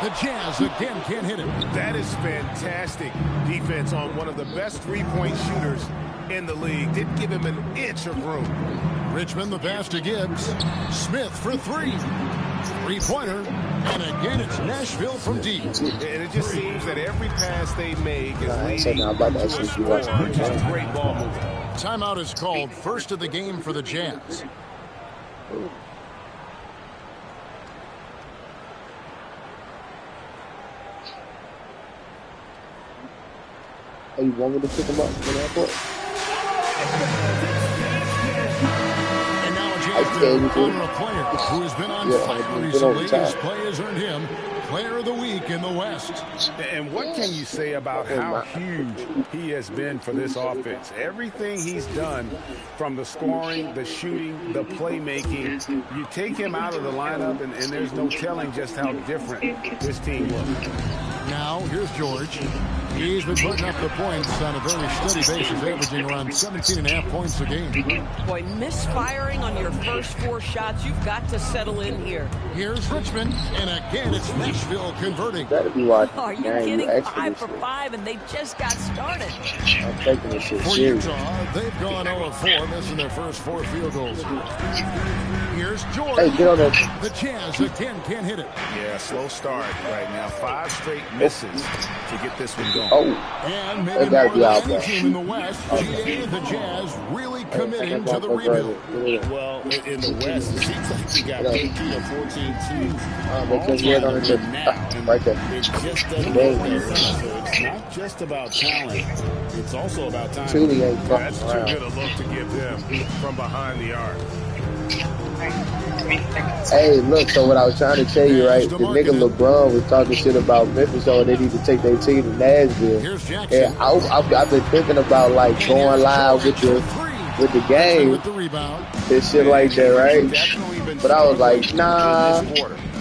The Jazz again can't hit it. That is fantastic defense on one of the best three-point shooters in the league. Didn't give him an inch of room. Richmond the pass to Gibbs. Smith for 3. Three-pointer. And again, it's Nashville from deep. And it just seems that every pass they make is leading to a score. Just great ball movement. Timeout is called. First of the game for the Jazz. Oh, you want me to pick him up in the airport? And now a Jazz honor a player who has been on fire recently. His play has earned him Player of the Week in the West. And what can you say about how huge he has been for this offense? Everything he's done, from the scoring, the shooting, the playmaking, you take him out of the lineup, and there's no telling just how different this team looks. Now, here's George. He's been putting up the points on a very steady basis, averaging around 17.5 points a game. Boy, misfiring on your first 4 shots. You've got to settle in here. Here's Richmond, and again, it's Nashville converting. Are you kidding? 5 for 5, and they just got started. I'm taking this shit For serious. Utah, they've gone 0-4, missing their first 4 field goals. Here's George. Hey, get on that. The Jazz again can't hit it. Yeah, slow start right now. 5 straight misses to get this one going. Oh, and maybe more than any team in the West, GA, the Jazz really committing to the rebuild. Well, in the West, it seems like you got 13 or 14 teams. because you're on the right there. It just doesn't work. So it's not just about talent. It's also about time. Truly ain't That's too good a look to give them from behind the arc. Hey, look, so what I was trying to tell you, right, the nigga LeBron was talking shit about Memphis, so they need to take their team to Nashville. And I've been thinking about, like, going live with the game and shit like that, right? But I was like, nah.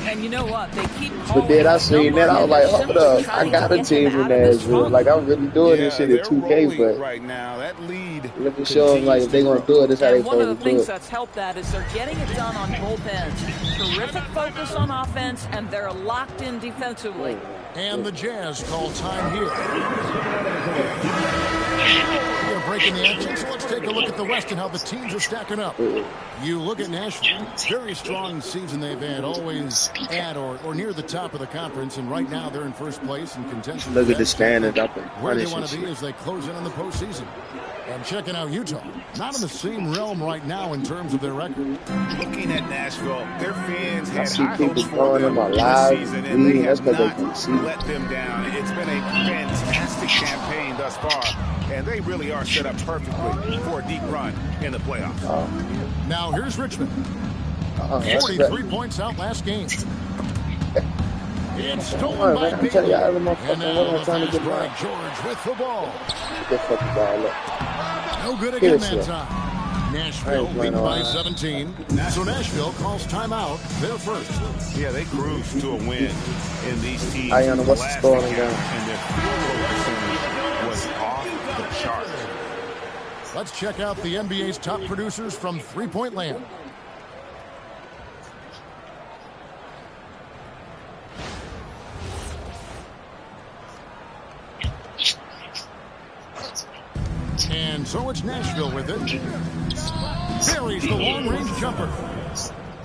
And you know what? They keep But then I seen that, I was like, hold up, I got a team in Nashville. Like, I'm really doing this shit at 2K, but right now, that lead let me show them, like, if they're going to do it, this how they one of supposed the to do things it. that's helped that is they're getting it done on both ends. Terrific focus on offense, and they're locked in defensively. And the Jazz call time here. We're breaking the action, so let's take a look at the West and how the teams are stacking up. You look at Nashville, very strong season they've had, always at or near the top of the conference, and right now they're in first place in contention. Look at the standard up and where they want to be as they close in on the postseason. And checking out Utah, not in the same realm right now in terms of their record. Looking at Nashville, their fans I had see high people hopes for throwing them them on this live season, and they reading. That's have because they not can see. let them down. It's been a fantastic campaign thus far, and they really are set up perfectly for a deep run in the playoffs. Now here's Richmond. 43 points out last game. It's stolen by Bailey. And now the fast break, George with the ball. Good fucking ball, look. No good again that time. Nashville leading by 17. So Nashville calls timeout. They're first. Yeah, they cruise to a win in these teams. Ayana, what's the score on the game? And their field goal was off the chart. Let's check out the NBA's top producers from three-point land. And so it's Nashville with it. Buries the long-range jumper.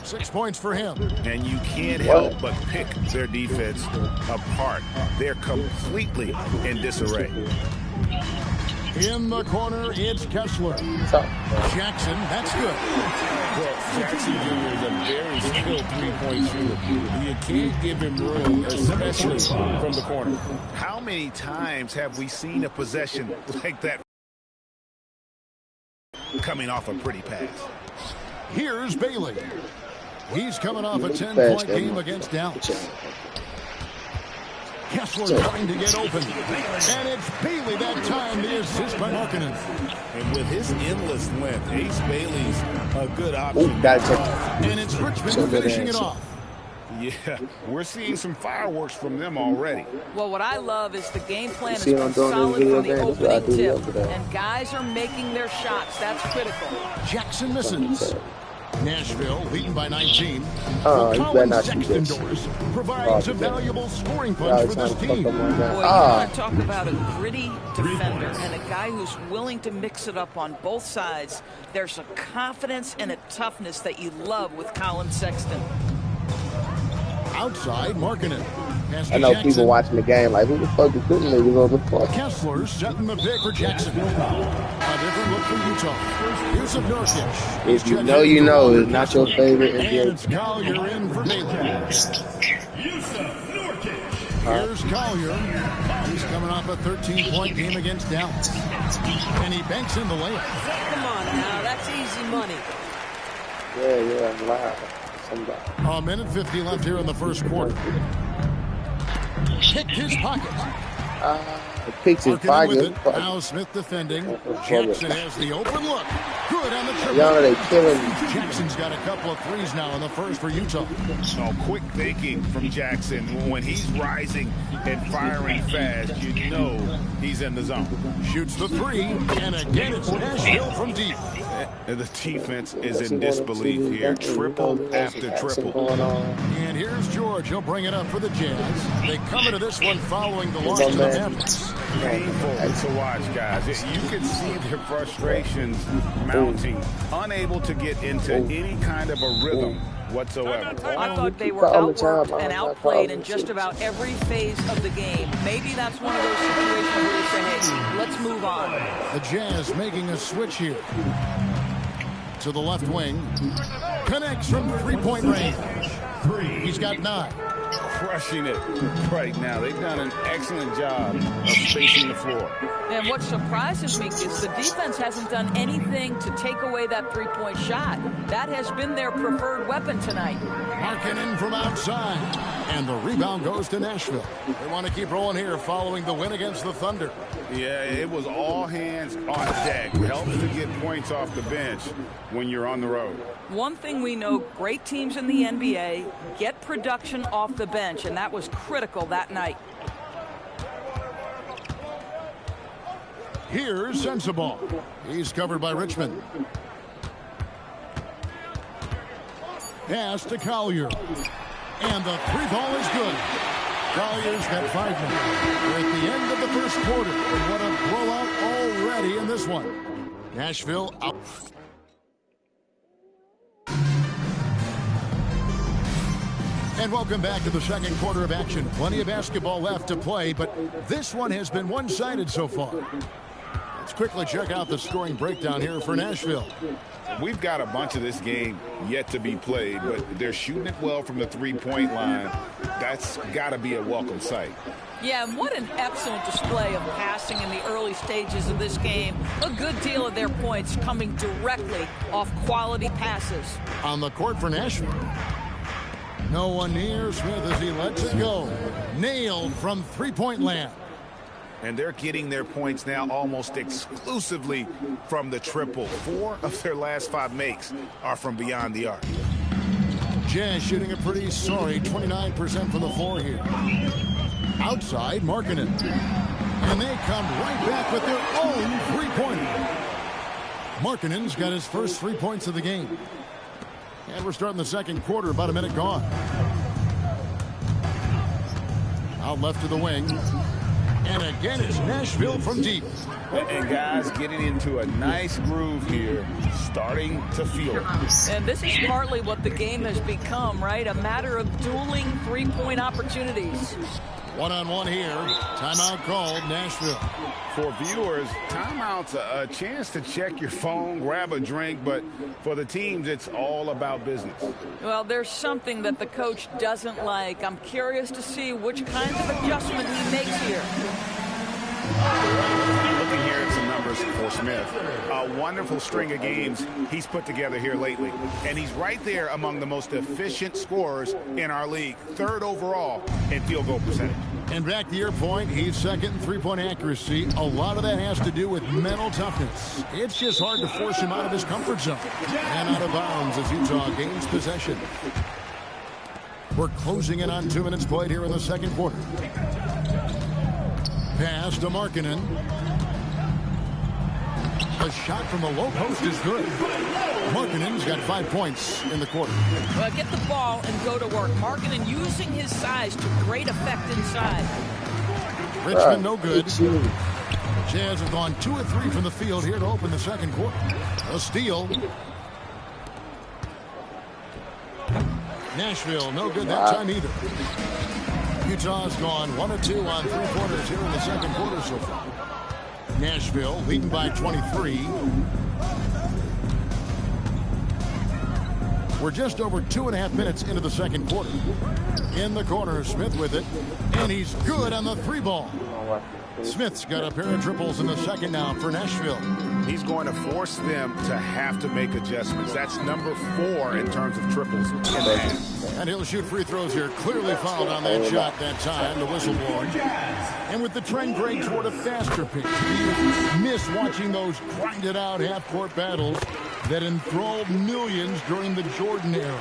6 points for him. And you can't help but pick their defense apart. They're completely in disarray. In the corner, it's Kessler. Jackson, that's good. Well, Jackson Jr. is a very skilled three-point shooter. You can't give him room, especially from the corner. How many times have we seen a possession like that coming off a pretty pass? Here's Bailey. He's coming off a 10-point game against Dallas. Kessler trying to get open. And it's Bailey that time, the assist by Markkanen. And with his endless length, Ace Bailey's a good option. And it's Richmond finishing it off. Yeah, we're seeing some fireworks from them already. Well, what I love is the game plan is solid from the opening tip. And guys are making their shots. That's critical. Jackson misses. Nashville leading by 19. Colin Sexton doors provides a valuable scoring punch for this team. Boy, you want to talk about a gritty defender and a guy who's willing to mix it up on both sides. There's a confidence and a toughness that you love with Colin Sexton. Outside, Markkanen. I know Jackson. people watching the game like, who the fuck is this nigga on the floor? Kessler setting the pick for Jackson. A different look for Utah. Here's a Nurkic. If you know, you know. It's not your favorite NBA. It's Collier in for Bailey. Here's Collier. He's coming off a 13-point game against Dallas. And he banks in the layup. Come on now, that's easy money. Yeah, I'm live. A minute 50 left here in the first quarter. Picked his pocket. Picks his pocket. Now Smith defending. Jackson has the open look. Good on the triple. Y'all know they killing me. Jackson's got a couple of threes now in the first for Utah. So quick thinking from Jackson. When he's rising and firing fast, you know he's in the zone. Shoots the three, and again it's Nashville from deep. And the defense is in disbelief here. Triple after triple. And here's George. He'll bring it up for the Jazz. They come into this one following the loss to the Mavericks. Painful to watch, guys. You can see their frustrations mounting, unable to get into any kind of a rhythm whatsoever. I thought they were outworked and outplayed in just about every phase of the game. Maybe that's one of those situations where you say, hey, let's move on. The Jazz making a switch here. To the left wing. Connects from three-point range. He's got 9. Crushing it right now. They've done an excellent job of spacing the floor. And what surprises me is the defense hasn't done anything to take away that three-point shot. That has been their preferred weapon tonight. Markkanen from outside. And the rebound goes to Nashville. They want to keep rolling here following the win against the Thunder. Yeah, it was all hands on deck. Helps to get points off the bench when you're on the road. One thing we know, great teams in the NBA get production off the bench, and that was critical that night. Here's Sensabaugh. He's covered by Richmond. Pass to Collier. And the three ball is good. Collier's got 5 minutes. We're at the end of the first quarter. And what a blowout already in this one. Nashville out. And welcome back to the second quarter of action. Plenty of basketball left to play, but this one has been one-sided so far. Let's quickly check out the scoring breakdown here for Nashville. We've got a bunch of this game yet to be played, but they're shooting it well from the three-point line. That's got to be a welcome sight. Yeah, and what an excellent display of passing in the early stages of this game. A good deal of their points coming directly off quality passes. On the court for Nashville. No one near Smith as he lets it go. Nailed from three-point land. and they're getting their points now almost exclusively from the triple. 4 of their last 5 makes are from beyond the arc. Jazz shooting a pretty sorry 29% from the floor here. Outside, Markkanen. And they come right back with their own three-pointer. Markkanen's got his first 3 points of the game. And we're starting the second quarter, about a minute gone. Out left to the wing. And again, it's Nashville from deep. And guys getting into a nice groove here, starting to feel it. And this is partly what the game has become, right? A matter of dueling three-point opportunities. One-on-one here. Timeout called, Nashville. For viewers, timeout's a chance to check your phone, grab a drink, but for the teams, it's all about business. Well, there's something that the coach doesn't like. I'm curious to see which kind of adjustment he makes here. Looking here at some numbers for Smith. A wonderful string of games he's put together here lately. And he's right there among the most efficient scorers in our league. 3rd overall in field goal percentage. And back to your point, he's second in three-point accuracy. A lot of that has to do with mental toughness. It's just hard to force him out of his comfort zone. And out of bounds as Utah gains possession. We're closing in on 2 minutes played here in the second quarter. Pass to Markkanen. A shot from the low post is good. Markkanen's got 5 points in the quarter. Well, get the ball and go to work. Markkanen using his size to great effect inside. Richmond no good. Jazz have gone 2 of 3 from the field here to open the second quarter. A steal. Nashville no good that time either. Utah's gone 1 of 2 on 3 quarters here in the second quarter so far. Nashville leading by 23. We're just over 2.5 minutes into the second quarter. In the corner, Smith with it. And he's good on the 3-ball. Smith's got a pair of triples in the second now for Nashville. He's going to force them to have to make adjustments. That's number 4 in terms of triples in the half. And he'll shoot free throws here. Clearly fouled on that shot that time. The whistle blowing. And with the trend grade toward a faster pace, you miss watching those grinded out half-court battles that enthralled millions during the Jordan era.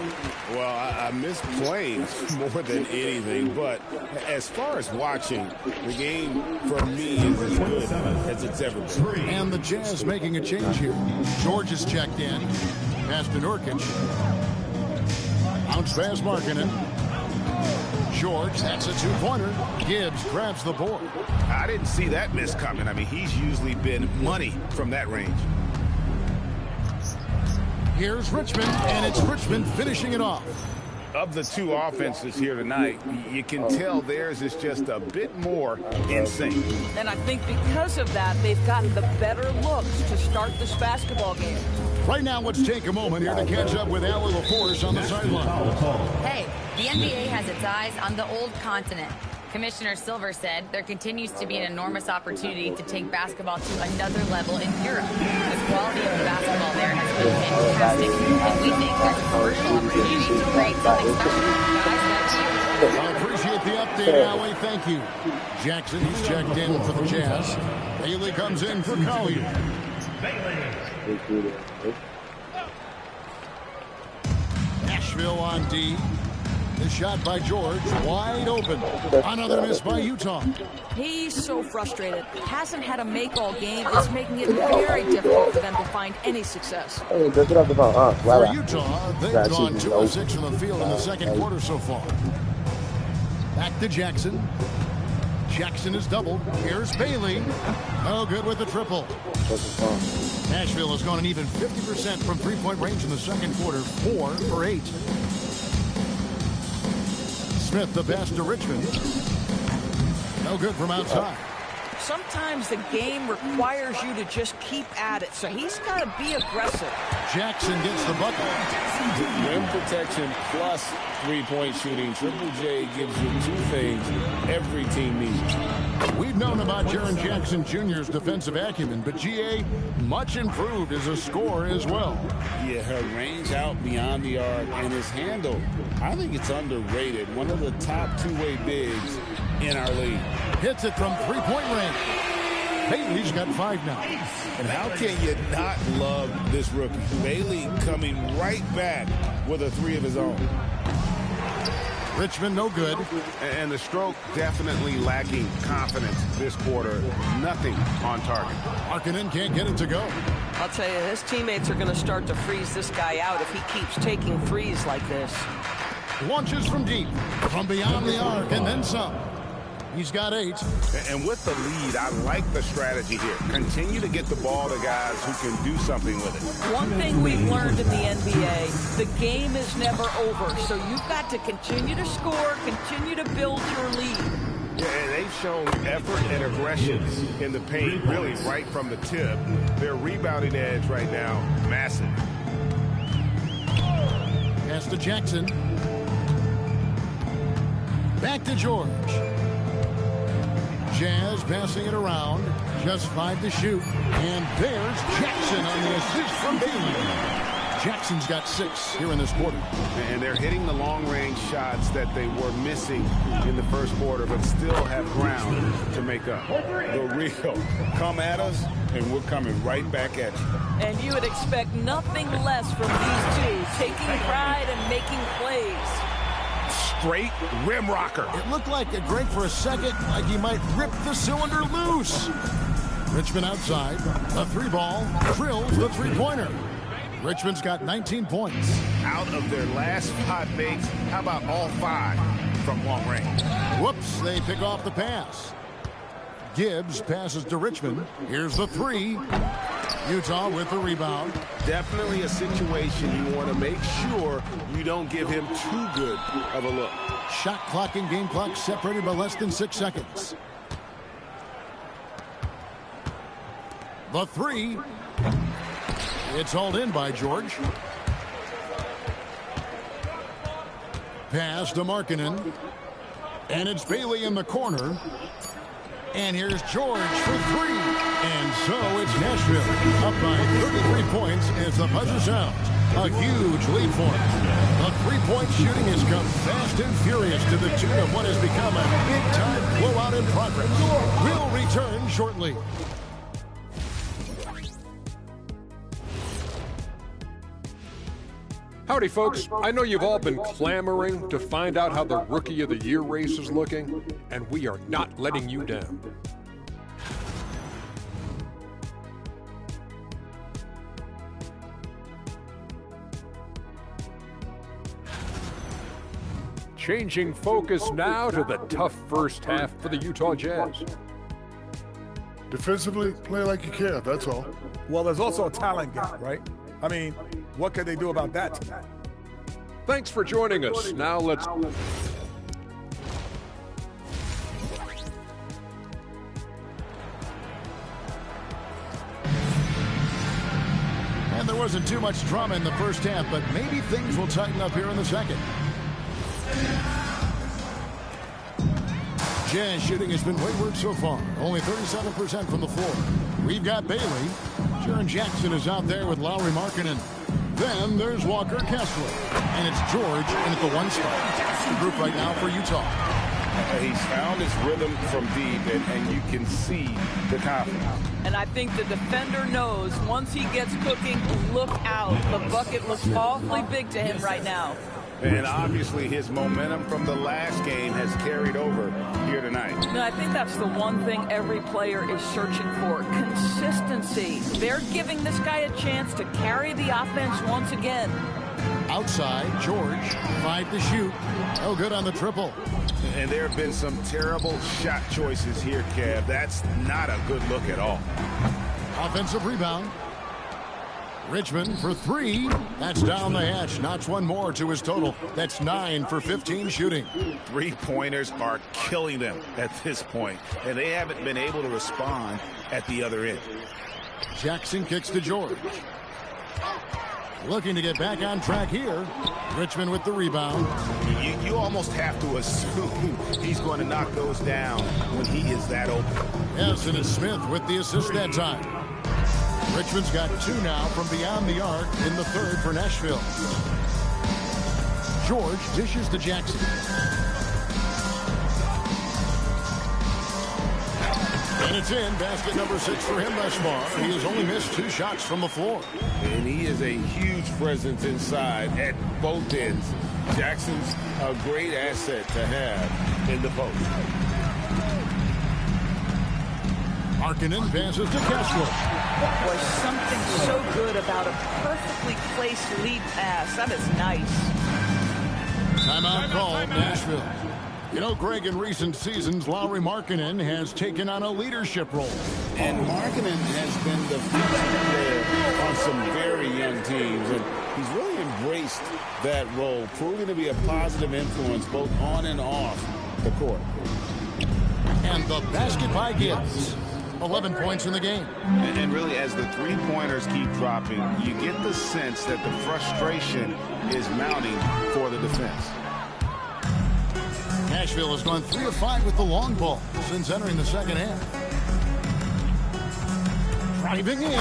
Well, I miss playing more than anything, but as far as watching, the game for me is as good as it's ever been. And the Jazz making a change here. George is checked in. Pass to Nurkic. Bounce pass Markkanen. George, that's a 2-pointer. Gibbs grabs the board. I didn't see that miss coming. I mean, he's usually been money from that range. Here's Richmond, and it's Richmond finishing it off. Of the 2 offenses here tonight, you can tell theirs is just a bit more in sync. And I think because of that, they've gotten the better looks to start this basketball game. Right now, let's take a moment here to catch up with Allie LaForce on the sideline. Hey, the NBA has its eyes on the old continent. Commissioner Silver said there continues to be an enormous opportunity to take basketball to another level in Europe. The quality of the basketball there has been fantastic, and we think there's a commercial opportunity to create something special. Guys, that's you. I appreciate the update, Allie. Thank you. Jackson, he's checked in for the Jazz. Bailey comes in for Collier. Nashville on D. The shot by George, wide open. Another miss by Utah. He's so frustrated. Hasn't had a make all game. It's making it very difficult for them to find any success. For Utah, they've gone 2 of 6 from the field in the second quarter so far. Back to Jackson. Jackson is doubled. Here's Bailey. No good with the triple. Nashville has gone an even 50% from 3-point range in the second quarter. 4 for 8. Smith the best to Richmond. No good from outside. Sometimes the game requires you to just keep at it, so he's got to be aggressive. Jackson gets the bucket. Rim protection plus 3-point shooting. Triple J gives you 2 things every team needs. We've known about Jaren Jackson Jr.'s defensive acumen, but GA much improved as a scorer as well. Yeah, her range out beyond the arc and his handle, I think it's underrated. One of the top 2-way bigs in our league. Hits it from three-point range. Bailey's got 5 now. And how can you not love this rookie? Bailey coming right back with a 3 of his own. Richmond no good. And the stroke definitely lacking confidence this quarter. Nothing on target. Markkanen can't get it to go. I'll tell you, his teammates are going to start to freeze this guy out if he keeps taking threes like this. Launches from deep, from beyond the arc, and then some. He's got 8. And with the lead, I like the strategy here. Continue to get the ball to guys who can do something with it. One thing we've learned in the NBA, the game is never over. So you've got to continue to score, continue to build your lead. Yeah, and they've shown effort and aggression in the paint, really right from the tip. Their rebounding edge right now, massive. Pass to Jackson. Back to George. Jazz passing it around. Just 5 to shoot. And there's Jackson on the assist from Bailey. Jackson's got 6 here in this quarter. And they're hitting the long-range shots that they were missing in the first quarter, but still have ground to make up. The Real, come at us, and we're coming right back at you. And you would expect nothing less from these two, taking pride and making plays. Straight rim rocker. It looked like a Greg for a second, like he might rip the cylinder loose. Richmond outside. A 3-ball. Drills the 3-pointer. Richmond's got 19 points. Out of their last 5 makes, how about all 5 from long range? Whoops, they pick off the pass. Gibbs passes to Richmond. Here's the 3. Utah with the rebound. Definitely a situation you want to make sure you don't give him too good of a look. Shot clock and game clock separated by less than 6 seconds. The 3. It's hauled in by George. Pass to Markkanen. And it's Bailey in the corner. And here's George for 3. And so it's Nashville up by 33 points as the buzzer sounds. A huge lead for them. The 3-point shooting has come fast and furious to the tune of what has become a big-time blowout in progress. We'll return shortly. Howdy, folks. I know you've all been clamoring to find out how the Rookie of the Year race is looking, and we are not letting you down. Changing focus now to the tough first half for the Utah Jazz. Defensively, play like you care, that's all. Well, there's also a talent gap, right? I mean, what can they do about that tonight? Thanks for joining us. Now let's... And there wasn't too much drama in the first half, but maybe things will tighten up here in the second. Jazz shooting has been wayward so far. Only 37% from the floor. We've got Bailey. Jaren Jackson is out there with Lauri Markkanen. Then there's Walker Kessler. And it's George in at the 1 spot. That's the group right now for Utah. He's found his rhythm from deep, and you can see the confidence. And I think the defender knows once he gets cooking, look out. The bucket looks awfully big to him right now. And obviously his momentum from the last game has carried over here tonight. No, I think that's the one thing every player is searching for. Consistency. They're giving this guy a chance to carry the offense once again. Outside, George, 5 to shoot. No good on the triple. And there have been some terrible shot choices here, Kev. That's not a good look at all. Offensive rebound. Richmond for 3. That's down the hatch. Notch one more to his total. That's 9 for 15 shooting. 3-pointers are killing them at this point, and they haven't been able to respond at the other end. Jackson kicks to George. Looking to get back on track here. Richmond with the rebound. You almost have to assume he's going to knock those down when he is that open. Yes, and it's Smith with the assist that time. Richmond's got 2 now from beyond the arc in the third for Nashville. George dishes to Jackson. And it's in. Basket number 6 for him thus far. He has only missed 2 shots from the floor. And he is a huge presence inside at both ends. Jackson's a great asset to have in the post. Markkanen passes to Kessler. Boy, something so good about a perfectly placed lead pass. That is nice. Timeout called, Nashville. You know, Greg, in recent seasons, Lauri Markkanen has taken on a leadership role. And Markkanen has been the featured player on some very young teams. And he's really embraced that role, proving to be a positive influence both on and off the court. And the basket by Gibbs. 11 points in the game. And really, as the three-pointers keep dropping, you get the sense that the frustration is mounting for the defense. Nashville has gone 3 of 5 with the long ball since entering the second half. Driving in,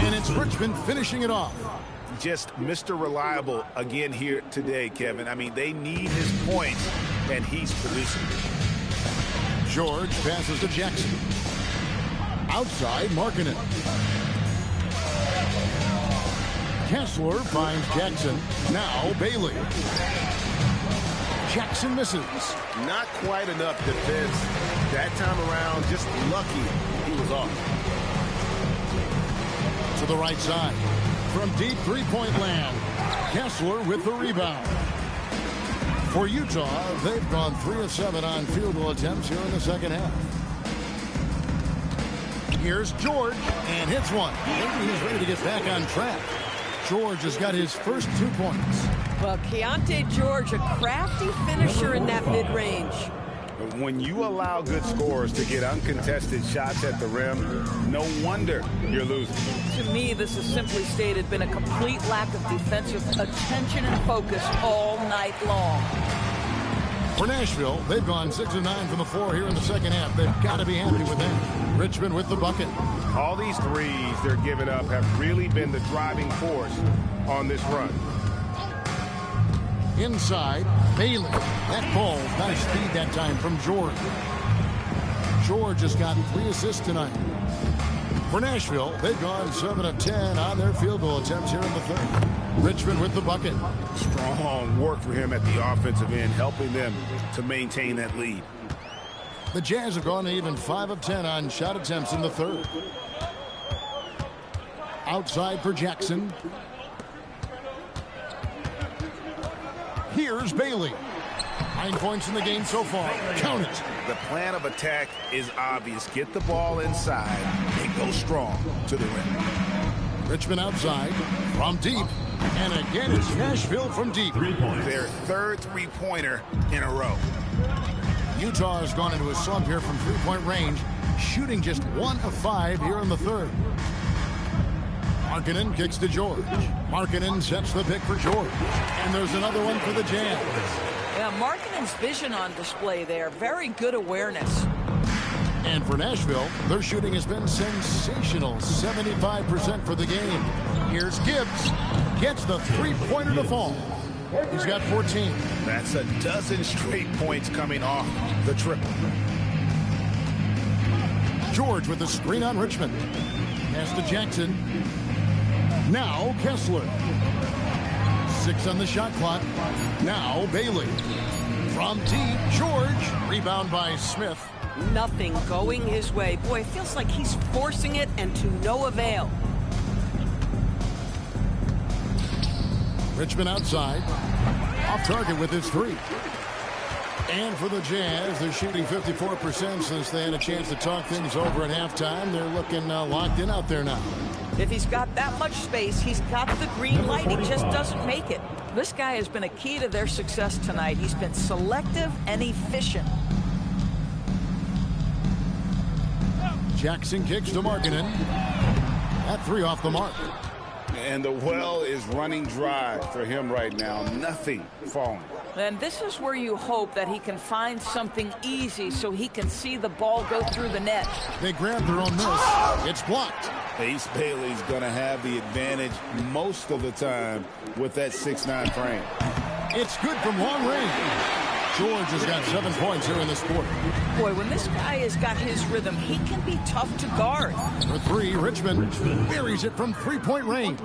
and it's Richmond finishing it off. Just Mr. Reliable again here today, Kevin. I mean, they need his points, and he's producing. George passes to Jackson. Outside, Markkanen. Kessler finds Jackson. Now Bailey. Jackson misses. Not quite enough defense that time around. Just lucky he was off. To the right side. From deep three-point land. Kessler with the rebound. For Utah, they've gone 3 of 7 on field goal attempts here in the second half. Here's George, and hits one. Maybe he's ready to get back on track. George has got his first 2 points. Well, Keontae George, a crafty finisher in that mid-range. When you allow good scorers to get uncontested shots at the rim, no wonder you're losing. To me, this has simply stated been a complete lack of defensive attention and focus all night long. For Nashville, they've gone 6 of 9 from the floor here in the second half. They've got to be happy with that. Richmond with the bucket. All these threes they're giving up have really been the driving force on this run. Inside, Bailey. That ball, nice speed that time from George. George has got 3 assists tonight. For Nashville, they've gone 7 of 10 on their field goal attempts here in the third. Richmond with the bucket. Strong work for him at the offensive end, helping them to maintain that lead. The Jazz have gone even 5 of 10 on shot attempts in the third. Outside for Jackson. Here's Bailey. 9 points in the game so far. Count it. The plan of attack is obvious. Get the ball inside and go strong to the rim. Richmond outside from deep. And again, it's Nashville from deep. Their third three-pointer in a row. Utah has gone into a slump here from three-point range, shooting just 1 of 5 here in the third. Markkanen kicks to George. Markkanen sets the pick for George. And there's another one for the Jazz. Yeah, Markkanen's vision on display there. Very good awareness. And for Nashville, their shooting has been sensational. 75% for the game. Here's Gibbs. Gets the three-pointer to fall. He's got 14. That's a dozen straight points coming off the triple. George with the screen on Richmond. Pass to Jackson. Now Kessler. 6 on the shot clock. Now Bailey. From deep, George. Rebound by Smith. Nothing going his way. Boy, it feels like he's forcing it and to no avail. Richmond outside. Off target with his 3. And for the Jazz, they're shooting 54% since they had a chance to talk things over at halftime. They're looking locked in out there now. If he's got that much space, he's got the green light. He just doesn't make it. This guy has been a key to their success tonight. He's been selective and efficient. Jackson kicks to Markkanen. That 3 off the mark. And the well is running dry for him right now. Nothing falling. And this is where you hope that he can find something easy so he can see the ball go through the net. They grab their own miss. It's blocked. Ace Bailey's going to have the advantage most of the time with that 6'9" frame. It's good from long range. George has got 7 points here in this quarter. Boy, when this guy has got his rhythm, he can be tough to guard. For 3, Richmond buries it from 3-point range.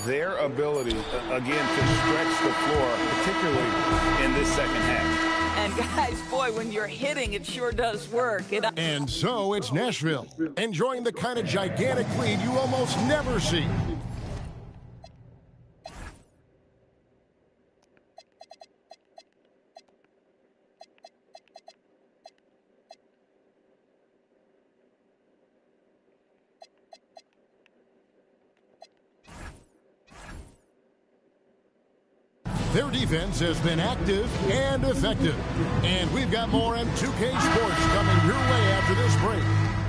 Their ability, again, to stretch the floor, particularly in this second half. And guys, boy, when you're hitting, it sure does work. And so it's Nashville, enjoying the kind of gigantic lead you almost never see. Their defense has been active and effective. And we've got more M2K Sports coming your way after this break.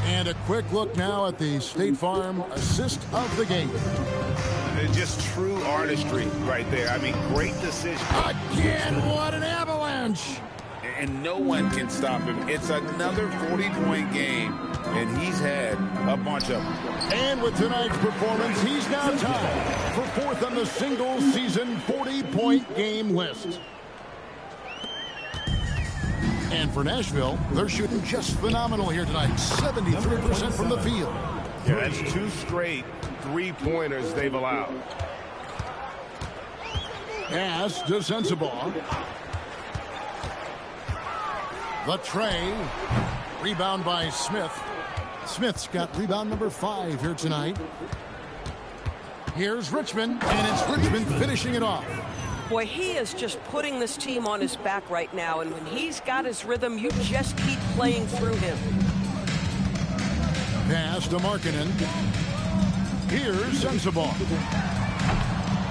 And a quick look now at the State Farm assist of the game. Just true artistry right there. I mean, great decision. Again, what an avalanche. And no one can stop him. It's another 40-point game, and he's had a bunch of them. And with tonight's performance, he's now tied for 4th on the single-season 40-point game list. And for Nashville, they're shooting just phenomenal here tonight. 73% from the field. Yeah, that's 2 straight 3-pointers they've allowed. Pass to Sensabaugh. The tray. Rebound by Smith. Smith's got rebound number 5 here tonight. Here's Richmond, and it's Richmond finishing it off. Boy, he is just putting this team on his back right now, and when he's got his rhythm, you just keep playing through him. Pass to Markkanen. Here's Sensabaugh.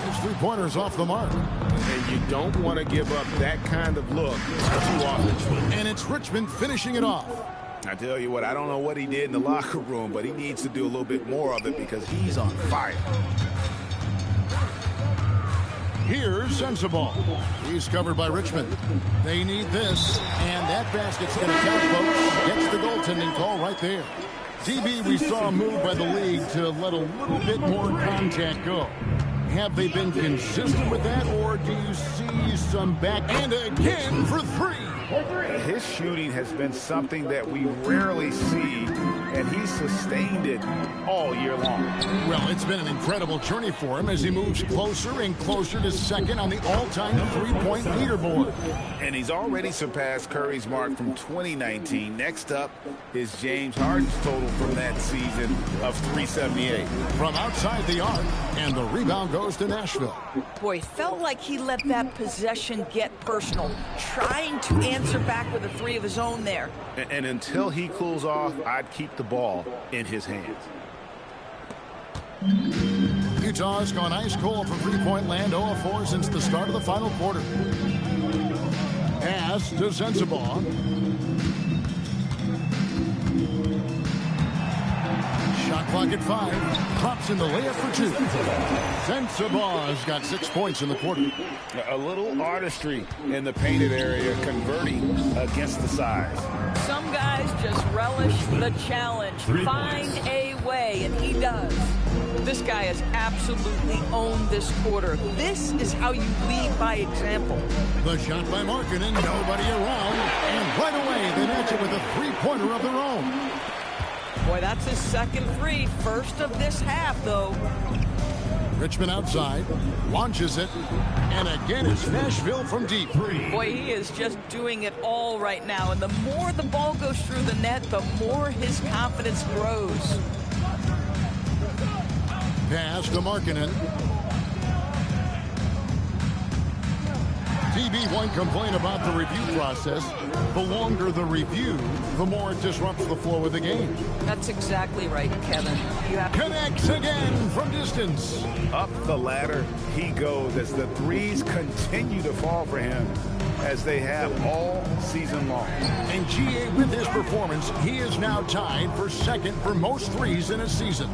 His 3-pointers off the mark. And you don't want to give up that kind of look too often. And it's Richmond finishing it off. I tell you what, I don't know what he did in the locker room, but he needs to do a little bit more of it because he's on fire. Here's Sensabaugh. He's covered by Richmond. They need this, and that basket's going to count, folks. Gets the goaltending call right there. DB, we saw a move by the league to let a little bit more contact go. Have they been consistent with that, or do you see some back? And again for 3. His shooting has been something that we rarely see, and he's sustained it all year long. Well, it's been an incredible journey for him as he moves closer and closer to second on the all-time 3-point leaderboard. And he's already surpassed Curry's mark from 2019. Next up is James Harden's total from that season of 378. From outside the arc, and the rebound goes to Nashville. Boy, felt like he let that possession get personal, trying to answer back with a 3 of his own there. And until he cools off, I'd keep the ball in his hands. Utah's gone ice cold from 3-point land, 0-4 since the start of the final quarter. Pass to Sensabaugh. Shot clock at 5. Drops in the layup for 2. Sensabaugh's got 6 points in the quarter. A little artistry in the painted area, converting against the size. Some guys just relish the challenge. Find a way, and he does. This guy has absolutely owned this quarter. This is how you lead by example. The shot by Markkanen, nobody around. And right away, they match it with a 3-pointer of their own. Boy, that's his second 3. First of this half, though. Richmond outside, launches it, and again it's Nashville from deep. Boy, he is just doing it all right now, and the more the ball goes through the net, the more his confidence grows. Pass to Markkanen. DB won't complain about the review process. The longer the review, the more it disrupts the flow of the game. That's exactly right, Kevin. Connects again from distance. Up the ladder he goes as the threes continue to fall for him, as they have all season long. And GA, with his performance, he is now tied for second for most threes in a season.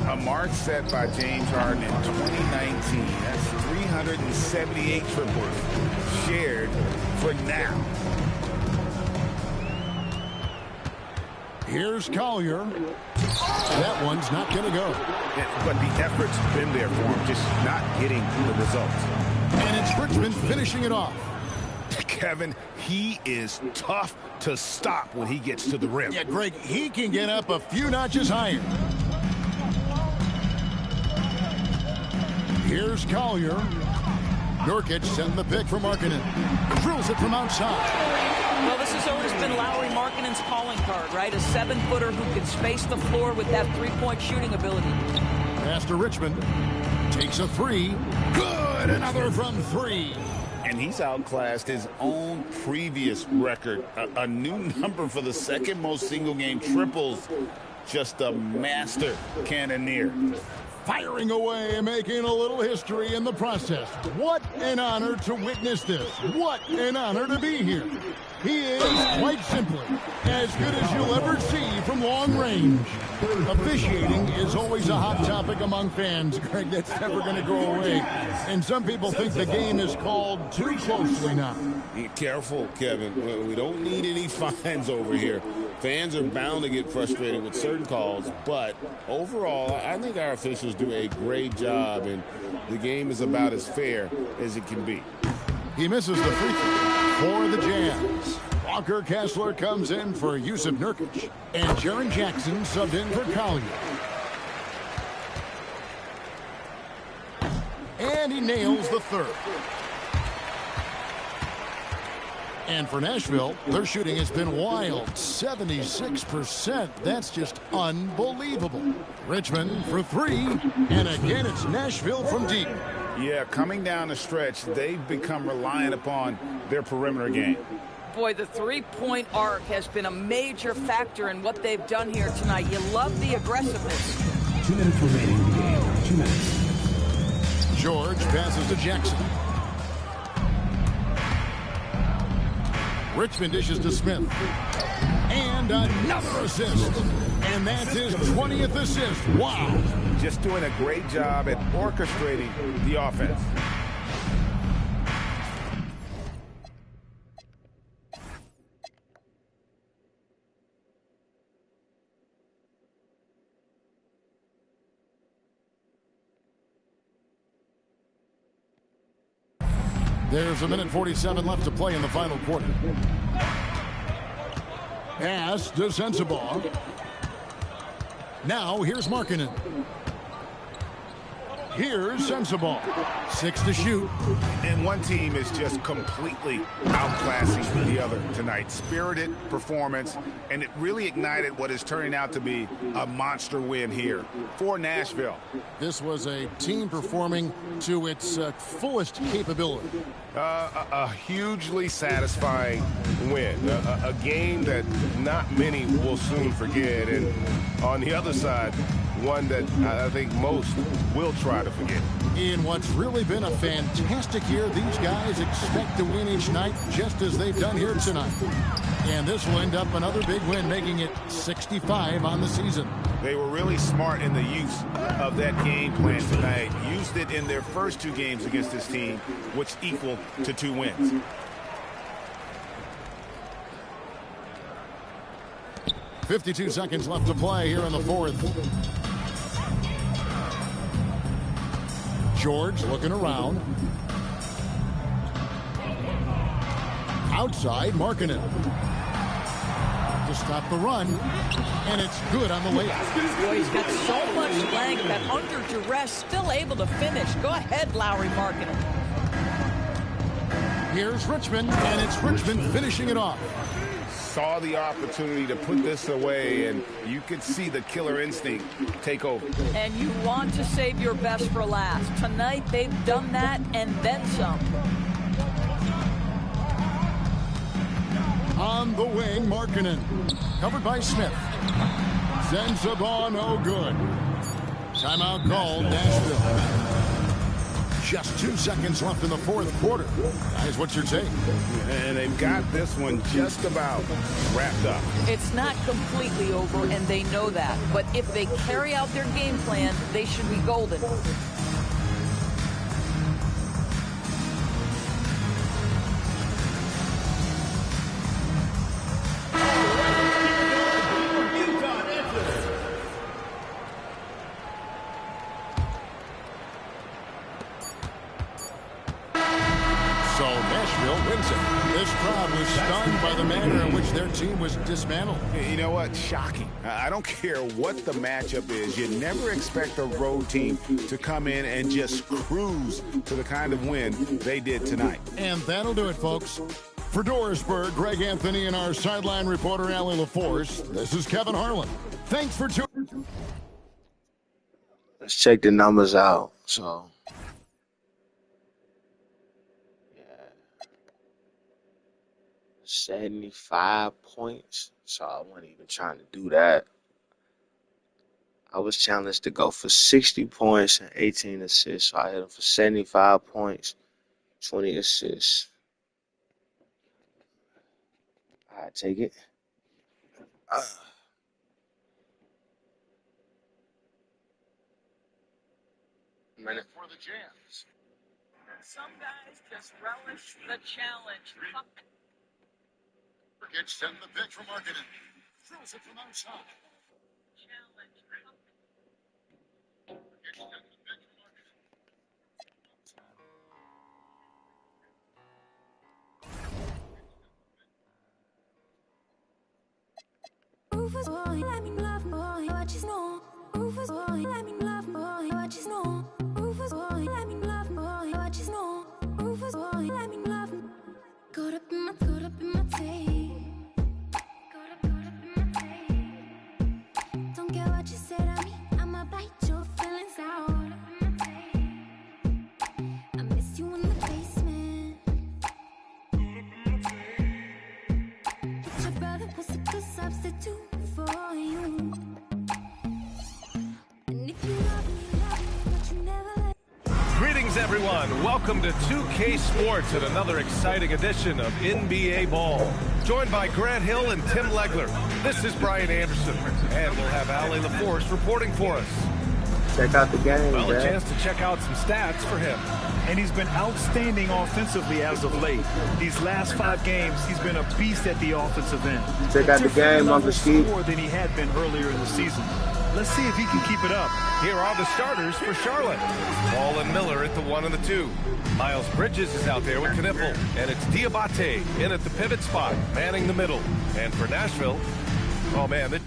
A mark set by James Harden in 2019. That's 378 triples shared for now. Here's Collier. That one's not going to go. Yeah, but the effort's been there for him, just not getting the results. And it's Richmond finishing it off. Kevin, he is tough to stop when he gets to the rim. Yeah, Greg, he can get up a few notches higher. Here's Collier. Nurkic sending the pick for Markkanen. Drills it from outside. Well, this has always been Lauri Markkanen's calling card, right? A 7-footer who can space the floor with that three-point shooting ability. Pass to Richmond. Takes a three. Good! Another from three. And he's outclassed his own previous record. A new number for the second most single-game triples. Just a master cannoneer. Firing away and making a little history in the process. What an honor to witness this. What an honor to be here. He is, quite simply, as good as you'll ever see from long range. Officiating is always a hot topic among fans, Greg. That's never going to go away. And some people think the game is called too closely now. Be careful, Kevin. We don't need any fines over here. Fans are bound to get frustrated with certain calls, but overall, I think our officials do a great job, and the game is about as fair as it can be. He misses the free throw for the Jazz. Walker Kessler comes in for Yusuf Nurkic, and Jaren Jackson subbed in for Collier. And he nails the third. And for Nashville, their shooting has been wild. 76%. That's just unbelievable. Richmond for three. And again, it's Nashville from deep. Yeah, coming down the stretch, they've become reliant upon their perimeter game. Boy, the three-point arc has been a major factor in what they've done here tonight. You love the aggressiveness. 2 minutes remaining in the game. 2 minutes. George passes to Jackson. Richmond dishes to Smith. And another assist. And that's his 20th assist. Wow. Just doing a great job at orchestrating the offense. There's 1:47 left to play in the final quarter. Pass to Sensabaugh. Now here's Markkanen. Here's Sensabaugh. 6 to shoot. And one team is just completely outclassing the other tonight. Spirited performance, and it really ignited what is turning out to be a monster win here for Nashville. This was a team performing to its fullest capability. A hugely satisfying win. A game that not many will soon forget. And on the other side, one that I think most will try to forget. In what's really been a fantastic year, these guys expect to win each night just as they've done here tonight. And this will end up another big win, making it 65 on the season. They were really smart in the use of that game plan tonight. Used it in their first 2 games against this team, which equal to 2 wins. .52 seconds left to play here in the fourth. George looking around. Outside, Markkanen. To stop the run. And it's good on the layup. Boy, he's got so much length that under duress, still able to finish. Go ahead, Lauri Markkanen. Here's Richmond, and it's Richmond finishing it off. Saw the opportunity to put this away, and you could see the killer instinct take over. And you want to save your best for last. Tonight, they've done that and then some. On the wing, Markkanen. Covered by Smith. Sensabaugh, no good. Timeout called, Nashville. Just 2 seconds left in the fourth quarter. Guys, what's your take? And they've got this one just about wrapped up. It's not completely over, and they know that. But if they carry out their game plan, they should be golden. team was dismantled. You know what? Shocking. I don't care what the matchup is. You never expect a road team to come in and just cruise to the kind of win they did tonight. And that'll do it, folks. For Dorisburg, Greg Anthony, and our sideline reporter, Allie LaForce, this is Kevin Harlan. Thanks for tuning. Let's check the numbers out. So, yeah, 75 points. So I wasn't even trying to do that. I was challenged to go for 60 points and 18 assists. So I hit him for 75 points, 20 assists. I take it. Minute. For the Jams. Some guys just relish the challenge. Gets sent the pitch from Marketing. Throws it from outside. Challenge. Gets sent the pitch from Marketing. Rufus boy, let me love boy, what you know. Rufus boy, let me love boy, what you know. Rufus boy, let me love boy, what you know. Rufus boy, let me love. Caught up in my tape. Caught up in my tape. Don't care what you say to me, I'ma bite your feelings out. I miss you in the basement. But your brother was a good substitute for you. And if you love me, but you never let. Greetings, everyone. Welcome to 2K Sports and another exciting edition of NBA Ball. Joined by Grant Hill and Tim Legler. This is Brian Anderson, and we'll have Allie LaForce reporting for us. Check out the game, Well, man. a chance to check out some stats for him. And he's been outstanding offensively as of late. These last 5 games, he's been a beast at the offensive end. Check out the game, More Uncle Steve. than he had been earlier in the season. Let's see if he can keep it up. Here are the starters for Charlotte. Ball and Miller at the 1 and the 2. Miles Bridges is out there with Knippel, and it's Diabate in at the pivot spot, manning the middle. And for Nashville, oh man,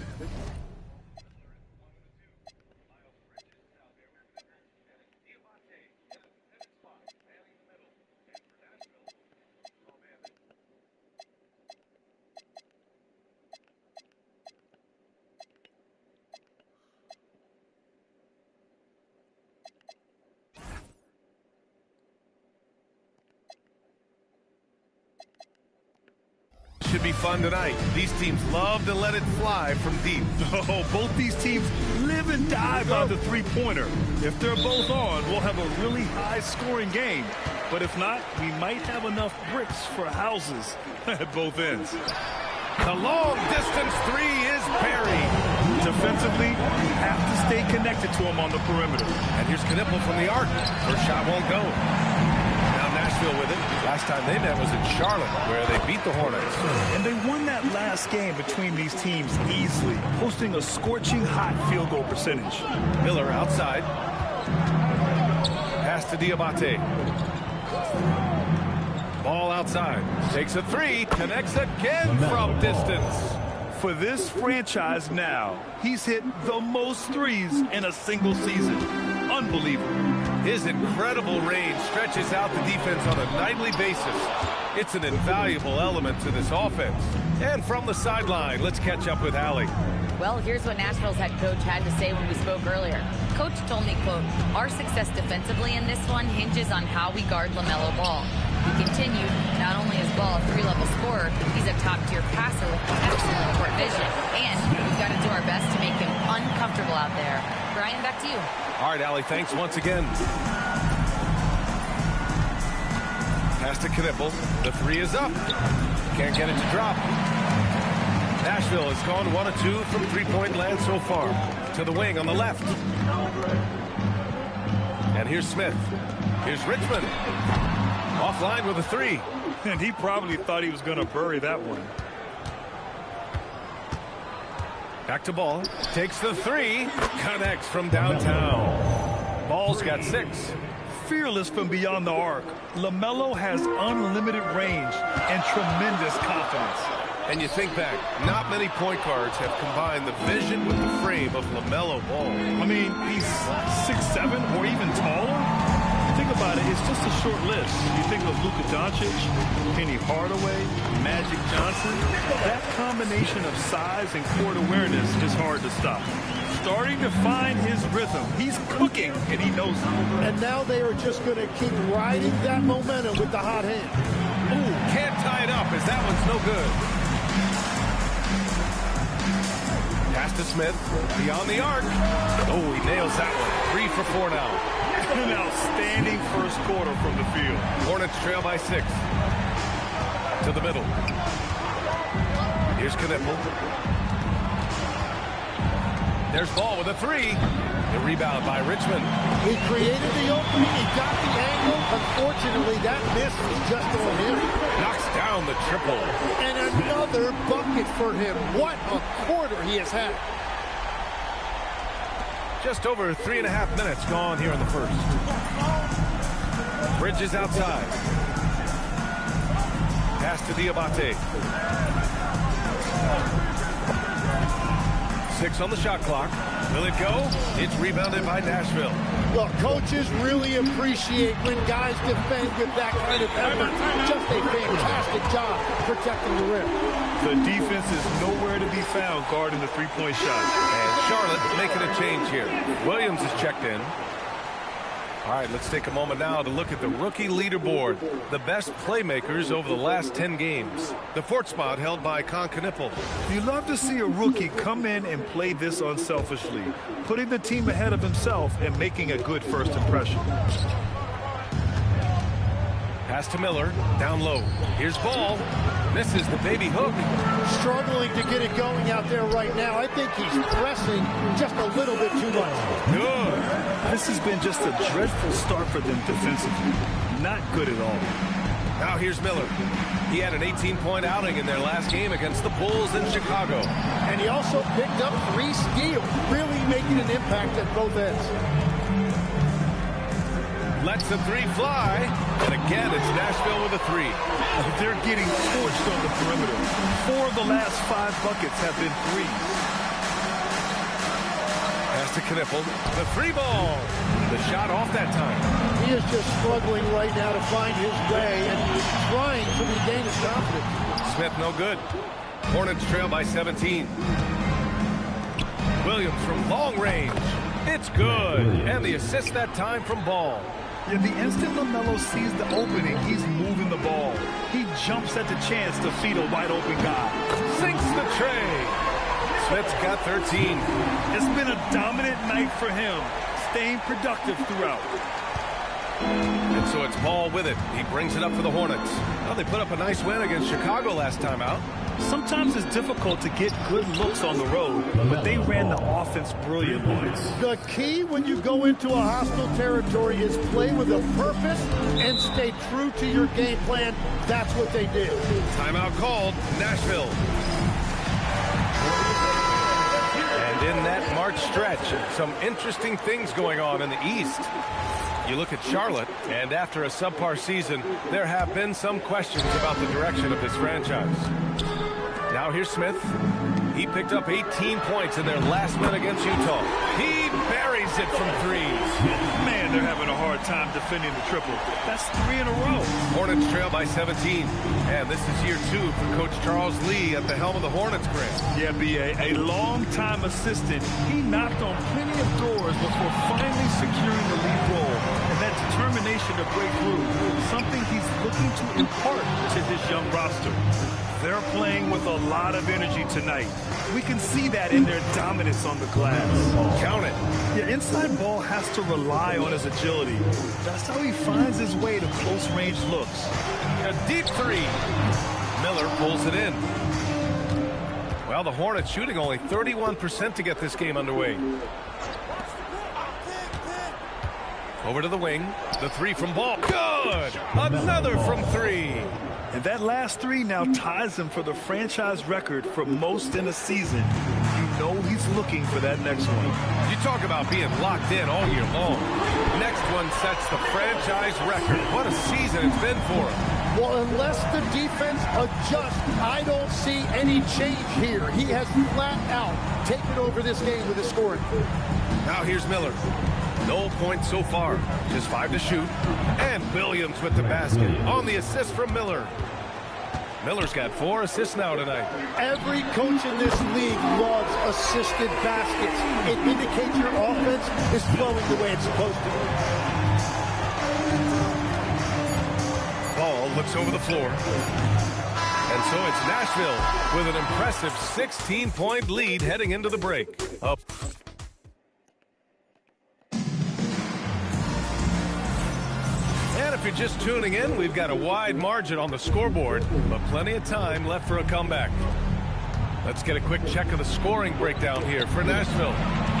should be fun tonight. These teams love to let it fly from deep. Oh, both these teams live and die by the three-pointer. If they're both on, we'll have a really high-scoring game. But if not, we might have enough bricks for houses at both ends. The long-distance 3 is buried. Defensively, you have to stay connected to him on the perimeter. And here's Knippel from the arc. First shot won't go. Now Nashville with it. Last time they met was in Charlotte, where they beat the Hornets. And they won that last game between these teams easily, posting a scorching hot field goal percentage. Miller outside. Pass to Diabate. Ball outside. Takes a 3. Connects again from distance. For this franchise now, he's hit the most threes in a single season. Unbelievable. His incredible range stretches out the defense on a nightly basis. It's an invaluable element to this offense. And from the sideline, let's catch up with Allie. Well, here's what Nashville's head coach had to say when we spoke earlier. Coach told me, quote, "Our success defensively in this one hinges on how we guard LaMelo Ball." He continued, not only is Ball a 3-level scorer, he's a top-tier passer with excellent court vision. And we've got to do our best to make him uncomfortable out there. Brian, back to you. All right, Allie, thanks once again. Pass to Knippel. The 3 is up. Can't get it to drop. Nashville has gone 1 of 2 from three-point land so far. To the wing on the left. And here's Smith. Here's Richmond. Offline with a 3. And he probably thought he was going to bury that one. Back to Ball. Takes the 3. Connects from downtown. Ball's got 6. Fearless from beyond the arc, LaMelo has unlimited range and tremendous confidence. And you think back, not many point guards have combined the vision with the frame of LaMelo Ball. I mean, he's 6'7", or even taller. Think about it, it's just a short list. You think of Luka Doncic, Penny Hardaway, Magic Johnson. That combination of size and court awareness is hard to stop. Starting to find his rhythm. He's cooking, and he knows it. And now they are just going to keep riding that momentum with the hot hand. Ooh, can't tie it up as that one's no good. Pass to Smith, beyond the arc. Oh, he nails that one. 3 for 4 now. An outstanding first quarter from the field. Hornets trail by 6. To the middle. Here's Knippel. There's Ball with a 3. The rebound by Richmond. He created the opening. He got the angle. Unfortunately, that miss was just on him. Knocks down the triple. And another bucket for him. What a quarter he has had. Just over 3.5 minutes gone here in the first. Bridges outside. Pass to Diabate. 6 on the shot clock. Will it go? It's rebounded by Nashville. Well, coaches really appreciate when guys defend with that kind of effort. Just a fantastic job protecting the rim. The defense is nowhere to be found guarding the three-point shot. And Charlotte making a change here. Williams is checked in. All right, let's take a moment now to look at the rookie leaderboard. The best playmakers over the last 10 games. The 4th spot held by Knippel. You love to see a rookie come in and play this unselfishly, putting the team ahead of himself and making a good first impression. Pass to Miller, down low. Here's Ball. Misses the baby hook. Struggling to get it going out there right now. I think he's pressing just a little bit too much. Good. This has been just a dreadful start for them defensively. Not good at all. Now here's Miller. He had an 18-point outing in their last game against the Bulls in Chicago. And he also picked up 3 steals, really making an impact at both ends. Lets the 3 fly. And again, it's Nashville with a 3. They're getting torched on the perimeter. 4 of the last 5 buckets have been threes. Pass to Knippel. The 3 ball. The shot off that time. He is just struggling right now to find his way and he's trying to regain his confidence. Smith no good. Hornets trail by 17. Williams from long range. It's good. And the assist that time from Ball. Yeah, the instant LaMelo sees the opening, he's moving the ball. He jumps at the chance to feed a wide-open guy. Sinks the tray. Smith's got 13. It's been a dominant night for him, staying productive throughout. And so it's Ball with it. He brings it up for the Hornets. Well, they put up a nice win against Chicago last time out. Sometimes it's difficult to get good looks on the road, but they ran the offense brilliantly. The key when you go into a hostile territory is play with a purpose and stay true to your game plan. That's what they did. Timeout called. Nashville. And in that March stretch, some interesting things going on in the East. You look at Charlotte, and after a subpar season, there have been some questions about the direction of this franchise. Now here's Smith. He picked up 18 points in their last win against Utah. He buries it from 3. Man, they're having a hard time defending the triple. That's 3 in a row. Hornets trail by 17. And this is year 2 for Coach Charles Lee at the helm of the Hornets, Grant. Yeah, B.A., a long-time assistant. He knocked on plenty of doors before finally securing the lead role. And that determination to break through, something he's looking to impart to his young roster. They're playing with a lot of energy tonight. We can see that in their dominance on the glass. Count it. Yeah, inside Ball has to rely on his agility. That's how he finds his way to close-range looks. A deep 3. Miller pulls it in. Well, the Hornets shooting only 31% to get this game underway. Over to the wing. The 3 from Ball. Good! Another from 3. And that last 3 now ties him for the franchise record for most in a season. You know he's looking for that next one. You talk about being locked in all year long. Next one sets the franchise record. What a season it's been for him. Well, unless the defense adjusts, I don't see any change here. He has flat out taken over this game with his scoring. Now here's Miller. No points so far. Just 5 to shoot. And Williams with the basket on the assist from Miller. Miller's got 4 assists now tonight. Every coach in this league loves assisted baskets. It indicates your offense is flowing the way it's supposed to. Ball looks over the floor. And so it's Nashville with an impressive 16-point lead heading into the break. Up. And if you're just tuning in, we've got a wide margin on the scoreboard, but plenty of time left for a comeback. Let's get a quick check of the scoring breakdown here for Nashville.